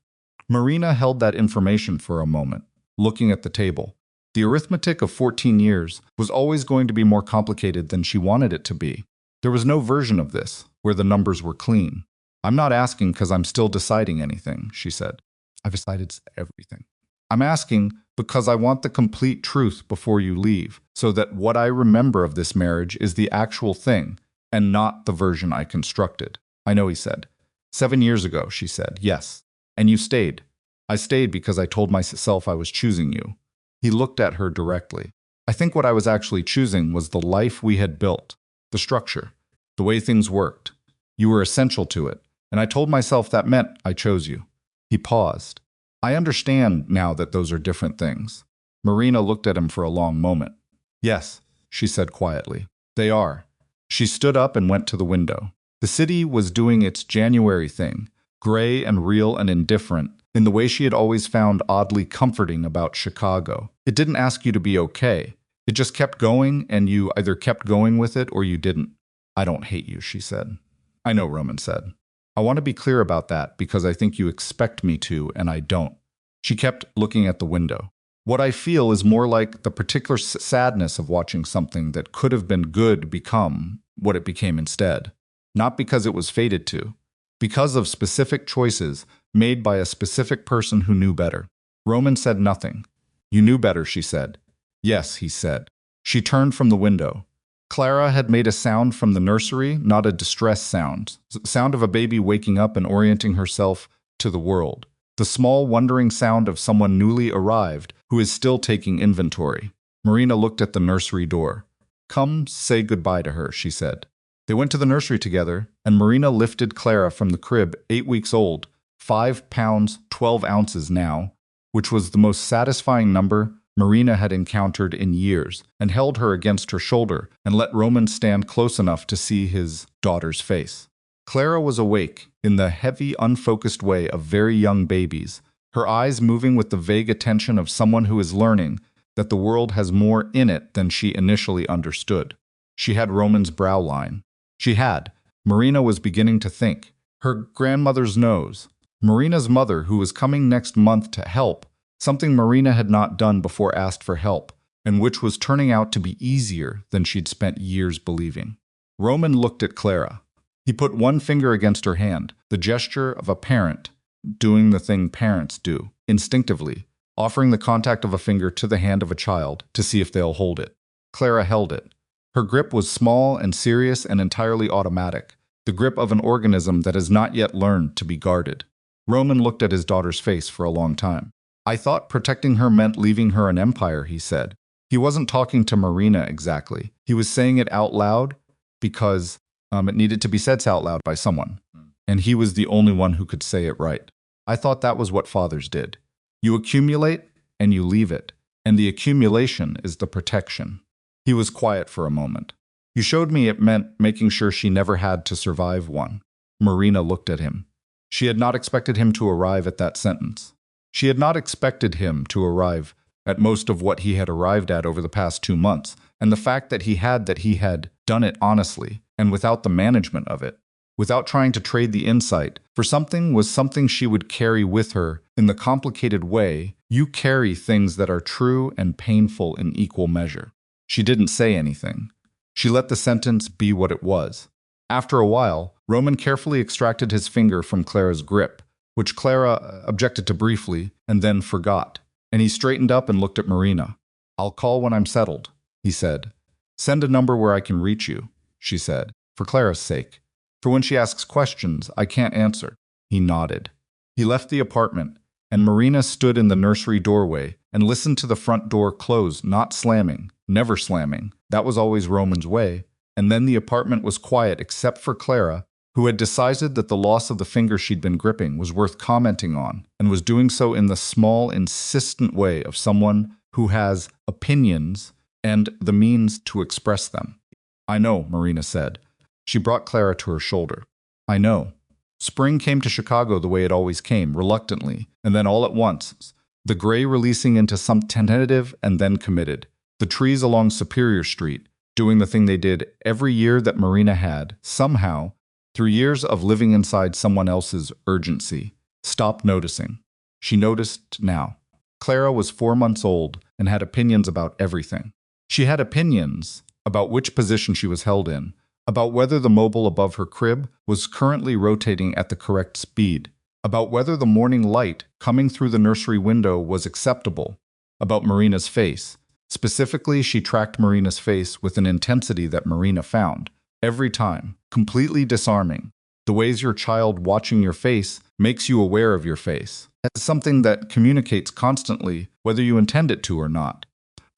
Marina held that information for a moment, looking at the table. The arithmetic of 14 years was always going to be more complicated than she wanted it to be. There was no version of this where the numbers were clean. "I'm not asking because I'm still deciding anything," she said. I've decided everything. I'm asking because I want the complete truth before you leave, so that what I remember of this marriage is the actual thing, and not the version I constructed. I know, he said. 7 years ago, she said. Yes. And you stayed. I stayed because I told myself I was choosing you. He looked at her directly. I think what I was actually choosing was the life we had built, the structure, the way things worked. You were essential to it, and I told myself that meant I chose you. He paused. I understand now that those are different things. Marina looked at him for a long moment. Yes, she said quietly. They are. She stood up and went to the window. The city was doing its January thing, gray and real and indifferent, in the way she had always found oddly comforting about Chicago. It didn't ask you to be okay. It just kept going, and you either kept going with it or you didn't. I don't hate you, she said. I know, Roman said. I want to be clear about that because I think you expect me to, and I don't. She kept looking at the window. What I feel is more like the particular sadness of watching something that could have been good become what it became instead. Not because it was fated to, because of specific choices made by a specific person who knew better. Roman said nothing. You knew better, she said. Yes, he said. She turned from the window. Clara had made a sound from the nursery, not a distress sound. The sound of a baby waking up and orienting herself to the world. The small, wondering sound of someone newly arrived who is still taking inventory. Marina looked at the nursery door. Come say goodbye to her, she said. They went to the nursery together, and Marina lifted Clara from the crib, 8 weeks old, 5 pounds, 12 ounces now, which was the most satisfying number Marina had encountered in years, and held her against her shoulder and let Roman stand close enough to see his daughter's face. Clara was awake, in the heavy, unfocused way of very young babies, her eyes moving with the vague attention of someone who is learning that the world has more in it than she initially understood. She had Roman's brow line. She had. Marina was beginning to think. Her grandmother's nose. Marina's mother, who was coming next month to help, something Marina had not done before asked for help, and which was turning out to be easier than she'd spent years believing. Roman looked at Clara. He put one finger against her hand, the gesture of a parent, doing the thing parents do, instinctively, offering the contact of a finger to the hand of a child to see if they'll hold it. Clara held it. Her grip was small and serious and entirely automatic, the grip of an organism that has not yet learned to be guarded. Roman looked at his daughter's face for a long time. I thought protecting her meant leaving her an empire, he said. He wasn't talking to Marina exactly. He was saying it out loud because it needed to be said out loud by someone. And he was the only one who could say it right. I thought that was what fathers did. You accumulate and you leave it, and the accumulation is the protection. He was quiet for a moment. You showed me it meant making sure she never had to survive one. Marina looked at him. She had not expected him to arrive at that sentence. She had not expected him to arrive at most of what he had arrived at over the past 2 months, and the fact that he had done it honestly and without the management of it, without trying to trade the insight for something, was something she would carry with her in the complicated way you carry things that are true and painful in equal measure. She didn't say anything. She let the sentence be what it was. After a while, Roman carefully extracted his finger from Clara's grip, which Clara objected to briefly and then forgot, and he straightened up and looked at Marina. I'll call when I'm settled, he said. Send a number where I can reach you, she said, for Clara's sake. For when she asks questions, I can't answer. He nodded. He left the apartment, and Marina stood in the nursery doorway and listened to the front door close, not slamming, never slamming. That was always Roman's way. And then the apartment was quiet except for Clara, who had decided that the loss of the finger she'd been gripping was worth commenting on, and was doing so in the small, insistent way of someone who has opinions and the means to express them. I know, Marina said. She brought Clara to her shoulder. I know. Spring came to Chicago the way it always came, reluctantly, and then all at once, the gray releasing into some tentative and then committed. The trees along Superior Street, doing the thing they did every year that Marina had, somehow, through years of living inside someone else's urgency, stopped noticing. She noticed now. Clara was 4 months old and had opinions about everything. She had opinions about which position she was held in, about whether the mobile above her crib was currently rotating at the correct speed, about whether the morning light coming through the nursery window was acceptable, about Marina's face. Specifically, she tracked Marina's face with an intensity that Marina found, every time, completely disarming. The ways your child watching your face makes you aware of your face, as something that communicates constantly whether you intend it to or not.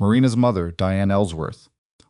Marina's mother, Diane Ellsworth,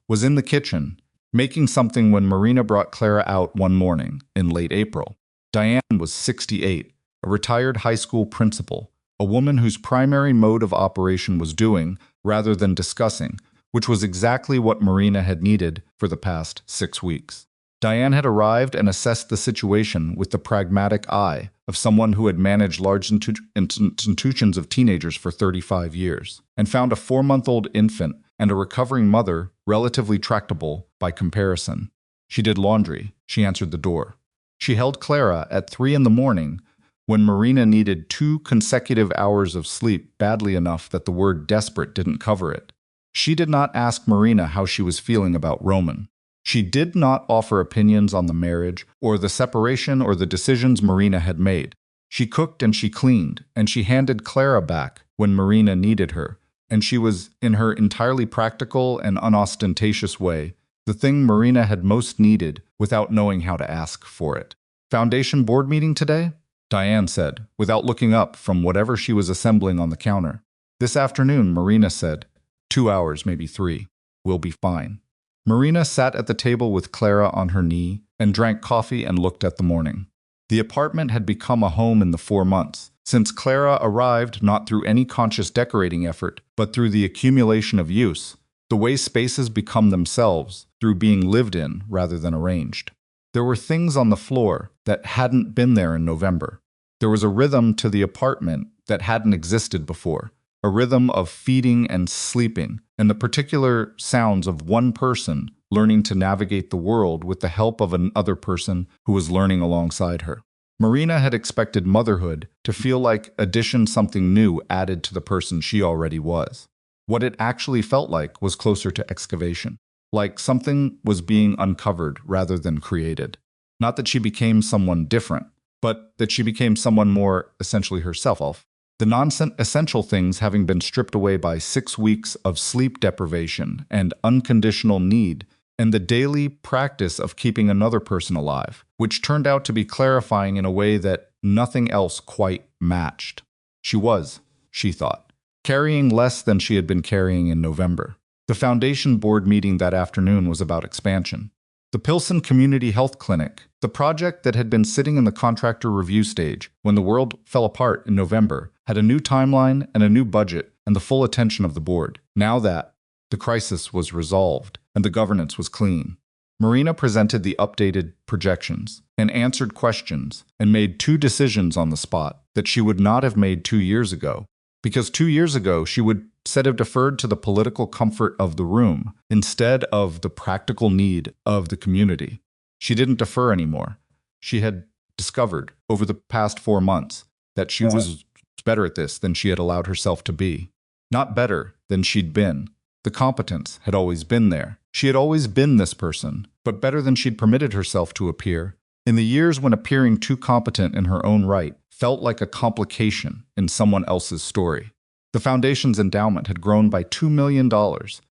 was in the kitchen, making something when Marina brought Clara out one morning in late April. Diane was 68, a retired high school principal, a woman whose primary mode of operation was doing rather than discussing, which was exactly what Marina had needed for the past 6 weeks. Diane had arrived and assessed the situation with the pragmatic eye of someone who had managed large institutions of teenagers for 35 years, and found a 4-month-old infant and a recovering mother relatively tractable by comparison. She did laundry. She answered the door. She held Clara at 3 a.m. when Marina needed 2 consecutive hours of sleep badly enough that the word desperate didn't cover it. She did not ask Marina how she was feeling about Roman. She did not offer opinions on the marriage or the separation or the decisions Marina had made. She cooked and she cleaned, and she handed Clara back when Marina needed her, and she was, in her entirely practical and unostentatious way, the thing Marina had most needed without knowing how to ask for it. "Foundation board meeting today?" Diane said, without looking up from whatever she was assembling on the counter. "This afternoon," Marina said. 2 hours, maybe 3. "We'll be fine." Marina sat at the table with Clara on her knee and drank coffee and looked at the morning. The apartment had become a home in the 4 months, since Clara arrived not through any conscious decorating effort, but through the accumulation of use, the way spaces become themselves, through being lived in rather than arranged. There were things on the floor that hadn't been there in November. There was a rhythm to the apartment that hadn't existed before, a rhythm of feeding and sleeping, and the particular sounds of one person learning to navigate the world with the help of another person who was learning alongside her. Marina had expected motherhood to feel like addition, something new added to the person she already was. What it actually felt like was closer to excavation, like something was being uncovered rather than created. Not that she became someone different, but that she became someone more essentially herself. The non-essential things having been stripped away by 6 weeks of sleep deprivation and unconditional need, and the daily practice of keeping another person alive, which turned out to be clarifying in a way that nothing else quite matched. She was, she thought, carrying less than she had been carrying in November. The foundation board meeting that afternoon was about expansion. The Pilsen Community Health Clinic, the project that had been sitting in the contractor review stage when the world fell apart in November, had a new timeline and a new budget and the full attention of the board. Now that the crisis was resolved and the governance was clean, Marina presented the updated projections and answered questions and made 2 decisions on the spot that she would not have made 2 years ago, because 2 years ago she would have deferred to the political comfort of the room instead of the practical need of the community. She didn't defer anymore. She had discovered over the past 4 months that she was better at this than she had allowed herself to be. Not better than she'd been. The competence had always been there. She had always been this person, but better than she'd permitted herself to appear. In the years when appearing too competent in her own right felt like a complication in someone else's story. The foundation's endowment had grown by $2 million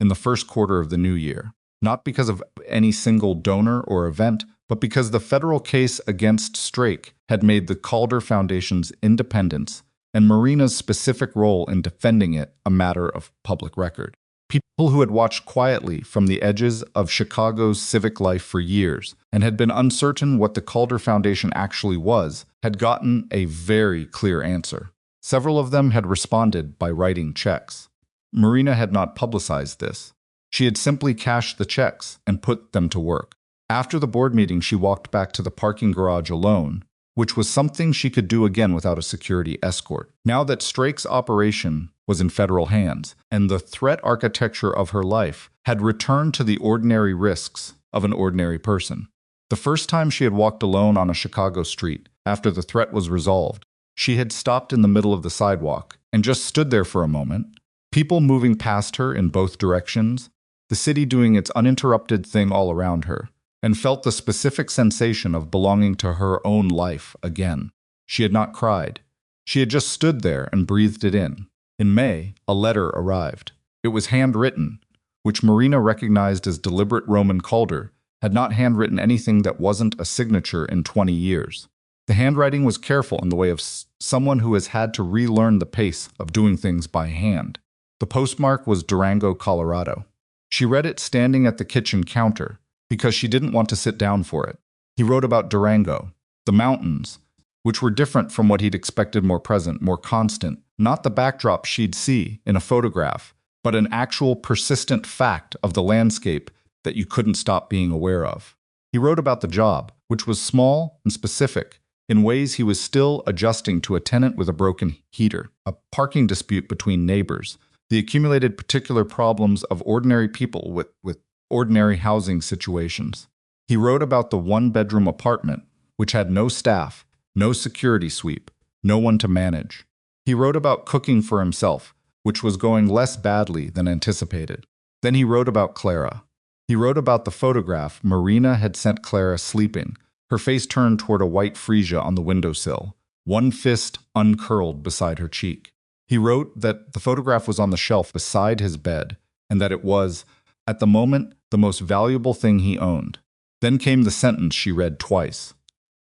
in the first quarter of the new year, not because of any single donor or event, but because the federal case against Strake had made the Calder Foundation's independence and Marina's specific role in defending it a matter of public record. People who had watched quietly from the edges of Chicago's civic life for years and had been uncertain what the Calder Foundation actually was had gotten a very clear answer. Several of them had responded by writing checks. Marina had not publicized this. She had simply cashed the checks and put them to work. After the board meeting, she walked back to the parking garage alone, which was something she could do again without a security escort. Now that Strake's operation was in federal hands, and the threat architecture of her life had returned to the ordinary risks of an ordinary person. The first time she had walked alone on a Chicago street after the threat was resolved, she had stopped in the middle of the sidewalk and just stood there for a moment, people moving past her in both directions, the city doing its uninterrupted thing all around her, and felt the specific sensation of belonging to her own life again. She had not cried. She had just stood there and breathed it in. In May, a letter arrived. It was handwritten, which Marina recognized as deliberate. Roman Calder had not handwritten anything that wasn't a signature in 20 years. The handwriting was careful in the way of someone who has had to relearn the pace of doing things by hand. The postmark was Durango, Colorado. She read it standing at the kitchen counter because she didn't want to sit down for it. He wrote about Durango, the mountains, which were different from what he'd expected, more present, more constant, not the backdrop she'd see in a photograph, but an actual persistent fact of the landscape that you couldn't stop being aware of. He wrote about the job, which was small and specific, in ways he was still adjusting to a tenant with a broken heater, a parking dispute between neighbors, the accumulated particular problems of ordinary people with ordinary housing situations. He wrote about the one-bedroom apartment, which had no staff, no security sweep, no one to manage. He wrote about cooking for himself, which was going less badly than anticipated. Then he wrote about Clara. He wrote about the photograph Marina had sent Clara sleeping, her face turned toward a white freesia on the windowsill, one fist uncurled beside her cheek. He wrote that the photograph was on the shelf beside his bed, and that it was, at the moment, the most valuable thing he owned. Then came the sentence she read twice.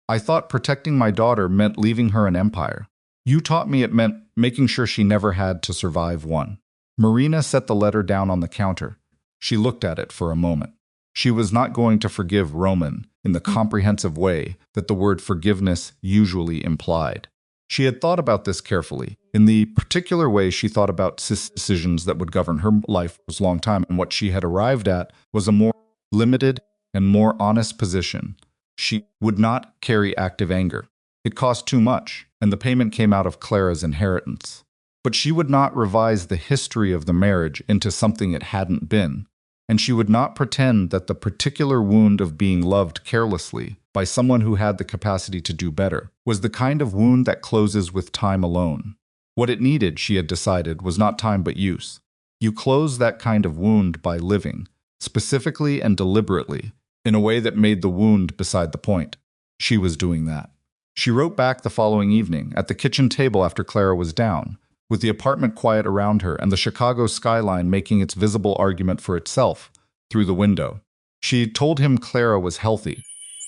I thought protecting my daughter meant leaving her an empire. You taught me it meant making sure she never had to survive one. Marina set the letter down on the counter. She looked at it for a moment. She was not going to forgive Roman in the comprehensive way that the word forgiveness usually implied. She had thought about this carefully, in the particular way she thought about decisions that would govern her life for a long time, and what she had arrived at was a more limited and more honest position. She would not carry active anger. It cost too much, and the payment came out of Clara's inheritance. But she would not revise the history of the marriage into something it hadn't been, and she would not pretend that the particular wound of being loved carelessly by someone who had the capacity to do better was the kind of wound that closes with time alone. What it needed, she had decided, was not time but use. You close that kind of wound by living, specifically and deliberately, in a way that made the wound beside the point. She was doing that. She wrote back the following evening, at the kitchen table after Clara was down, with the apartment quiet around her and the Chicago skyline making its visible argument for itself through the window. She told him Clara was healthy.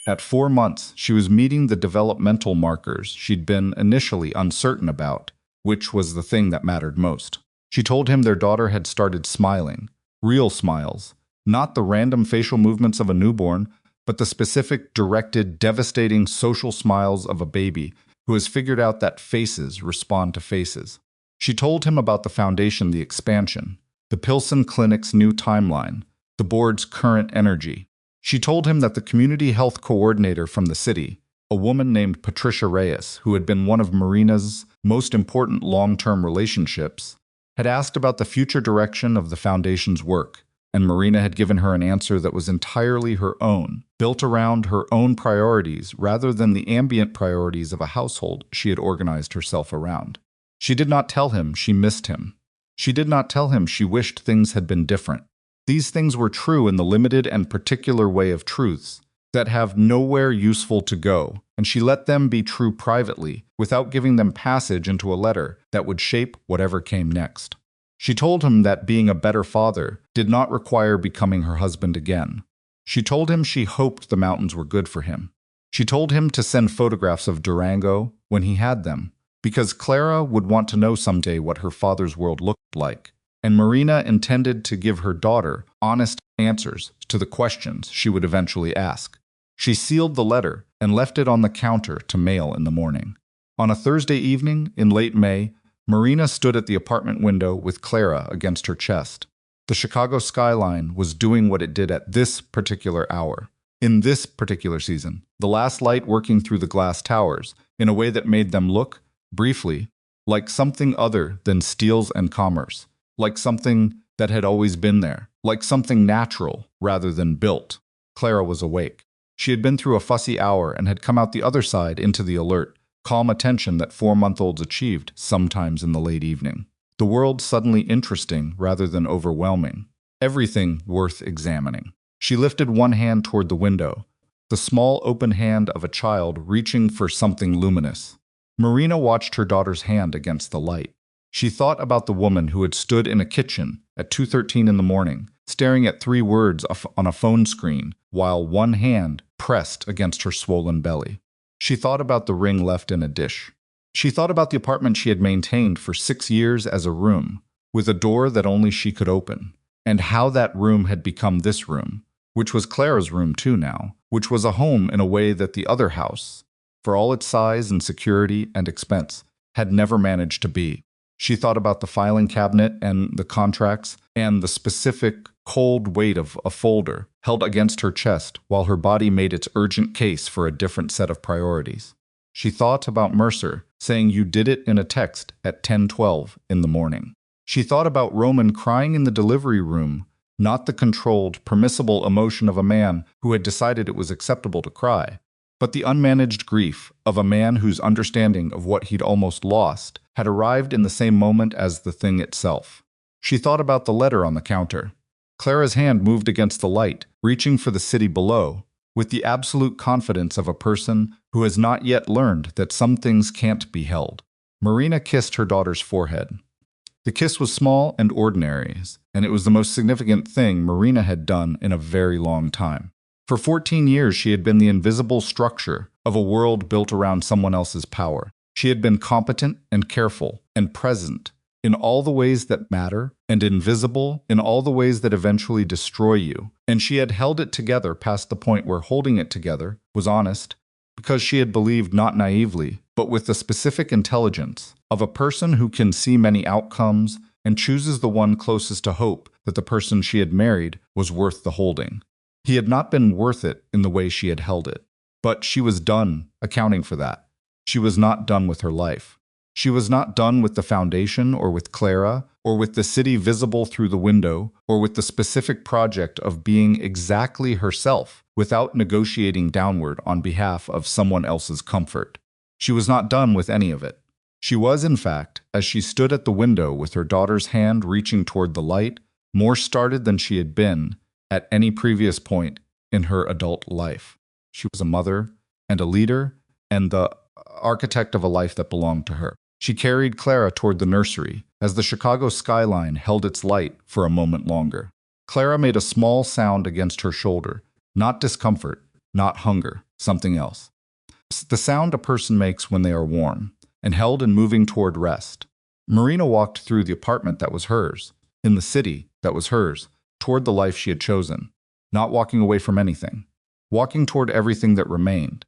At 4 months, she was meeting the developmental markers she'd been initially uncertain about, which was the thing that mattered most. She told him their daughter had started smiling, real smiles, not the random facial movements of a newborn, but the specific, directed, devastating social smiles of a baby who has figured out that faces respond to faces. She told him about the foundation, the expansion, the Pilsen Clinic's new timeline, the board's current energy. She told him that the community health coordinator from the city, a woman named Patricia Reyes, who had been one of Marina's most important long-term relationships, had asked about the future direction of the foundation's work, and Marina had given her an answer that was entirely her own, built around her own priorities rather than the ambient priorities of a household she had organized herself around. She did not tell him she missed him. She did not tell him she wished things had been different. These things were true in the limited and particular way of truths that have nowhere useful to go, and she let them be true privately without giving them passage into a letter that would shape whatever came next. She told him that being a better father did not require becoming her husband again. She told him she hoped the mountains were good for him. She told him to send photographs of Durango when he had them, because Clara would want to know someday what her father's world looked like, and Marina intended to give her daughter honest answers to the questions she would eventually ask. She sealed the letter and left it on the counter to mail in the morning. On a Thursday evening in late May, Marina stood at the apartment window with Clara against her chest. The Chicago skyline was doing what it did at this particular hour, in this particular season, the last light working through the glass towers in a way that made them look, briefly, like something other than steels and commerce, like something that had always been there, like something natural rather than built. Clara was awake. She had been through a fussy hour and had come out the other side into the alert, calm attention that 4-month-olds achieved sometimes in the late evening. The world suddenly interesting rather than overwhelming. Everything worth examining. She lifted one hand toward the window, the small open hand of a child reaching for something luminous. Marina watched her daughter's hand against the light. She thought about the woman who had stood in a kitchen at 2:13 in the morning, staring at 3 words on a phone screen while one hand pressed against her swollen belly. She thought about the ring left in a dish. She thought about the apartment she had maintained for 6 years as a room, with a door that only she could open, and how that room had become this room, which was Clara's room too now, which was a home in a way that the other house, for all its size and security and expense, had never managed to be. She thought about the filing cabinet and the contracts and the specific cold weight of a folder held against her chest while her body made its urgent case for a different set of priorities. She thought about Mercer saying you did it in a text at 10:12 in the morning. She thought about Roman crying in the delivery room, not the controlled, permissible emotion of a man who had decided it was acceptable to cry, but the unmanaged grief of a man whose understanding of what he'd almost lost had arrived in the same moment as the thing itself. She thought about the letter on the counter. Clara's hand moved against the light, reaching for the city below, with the absolute confidence of a person who has not yet learned that some things can't be held. Marina kissed her daughter's forehead. The kiss was small and ordinary, and it was the most significant thing Marina had done in a very long time. For 14 years, she had been the invisible structure of a world built around someone else's power. She had been competent and careful and present in all the ways that matter and invisible in all the ways that eventually destroy you. And she had held it together past the point where holding it together was honest, because she had believed not naively, but with the specific intelligence of a person who can see many outcomes and chooses the one closest to hope that the person she had married was worth the holding. He had not been worth it in the way she had held it, but she was done accounting for that. She was not done with her life. She was not done with the foundation or with Clara or with the city visible through the window or with the specific project of being exactly herself without negotiating downward on behalf of someone else's comfort. She was not done with any of it. She was, in fact, as she stood at the window with her daughter's hand reaching toward the light, more started than she had been at any previous point in her adult life. She was a mother and a leader and the architect of a life that belonged to her. She carried Clara toward the nursery as the Chicago skyline held its light for a moment longer. Clara made a small sound against her shoulder, not discomfort, not hunger, something else. The sound a person makes when they are warm, and held and moving toward rest. Marina walked through the apartment that was hers, in the city that was hers, toward the life she had chosen, not walking away from anything, walking toward everything that remained,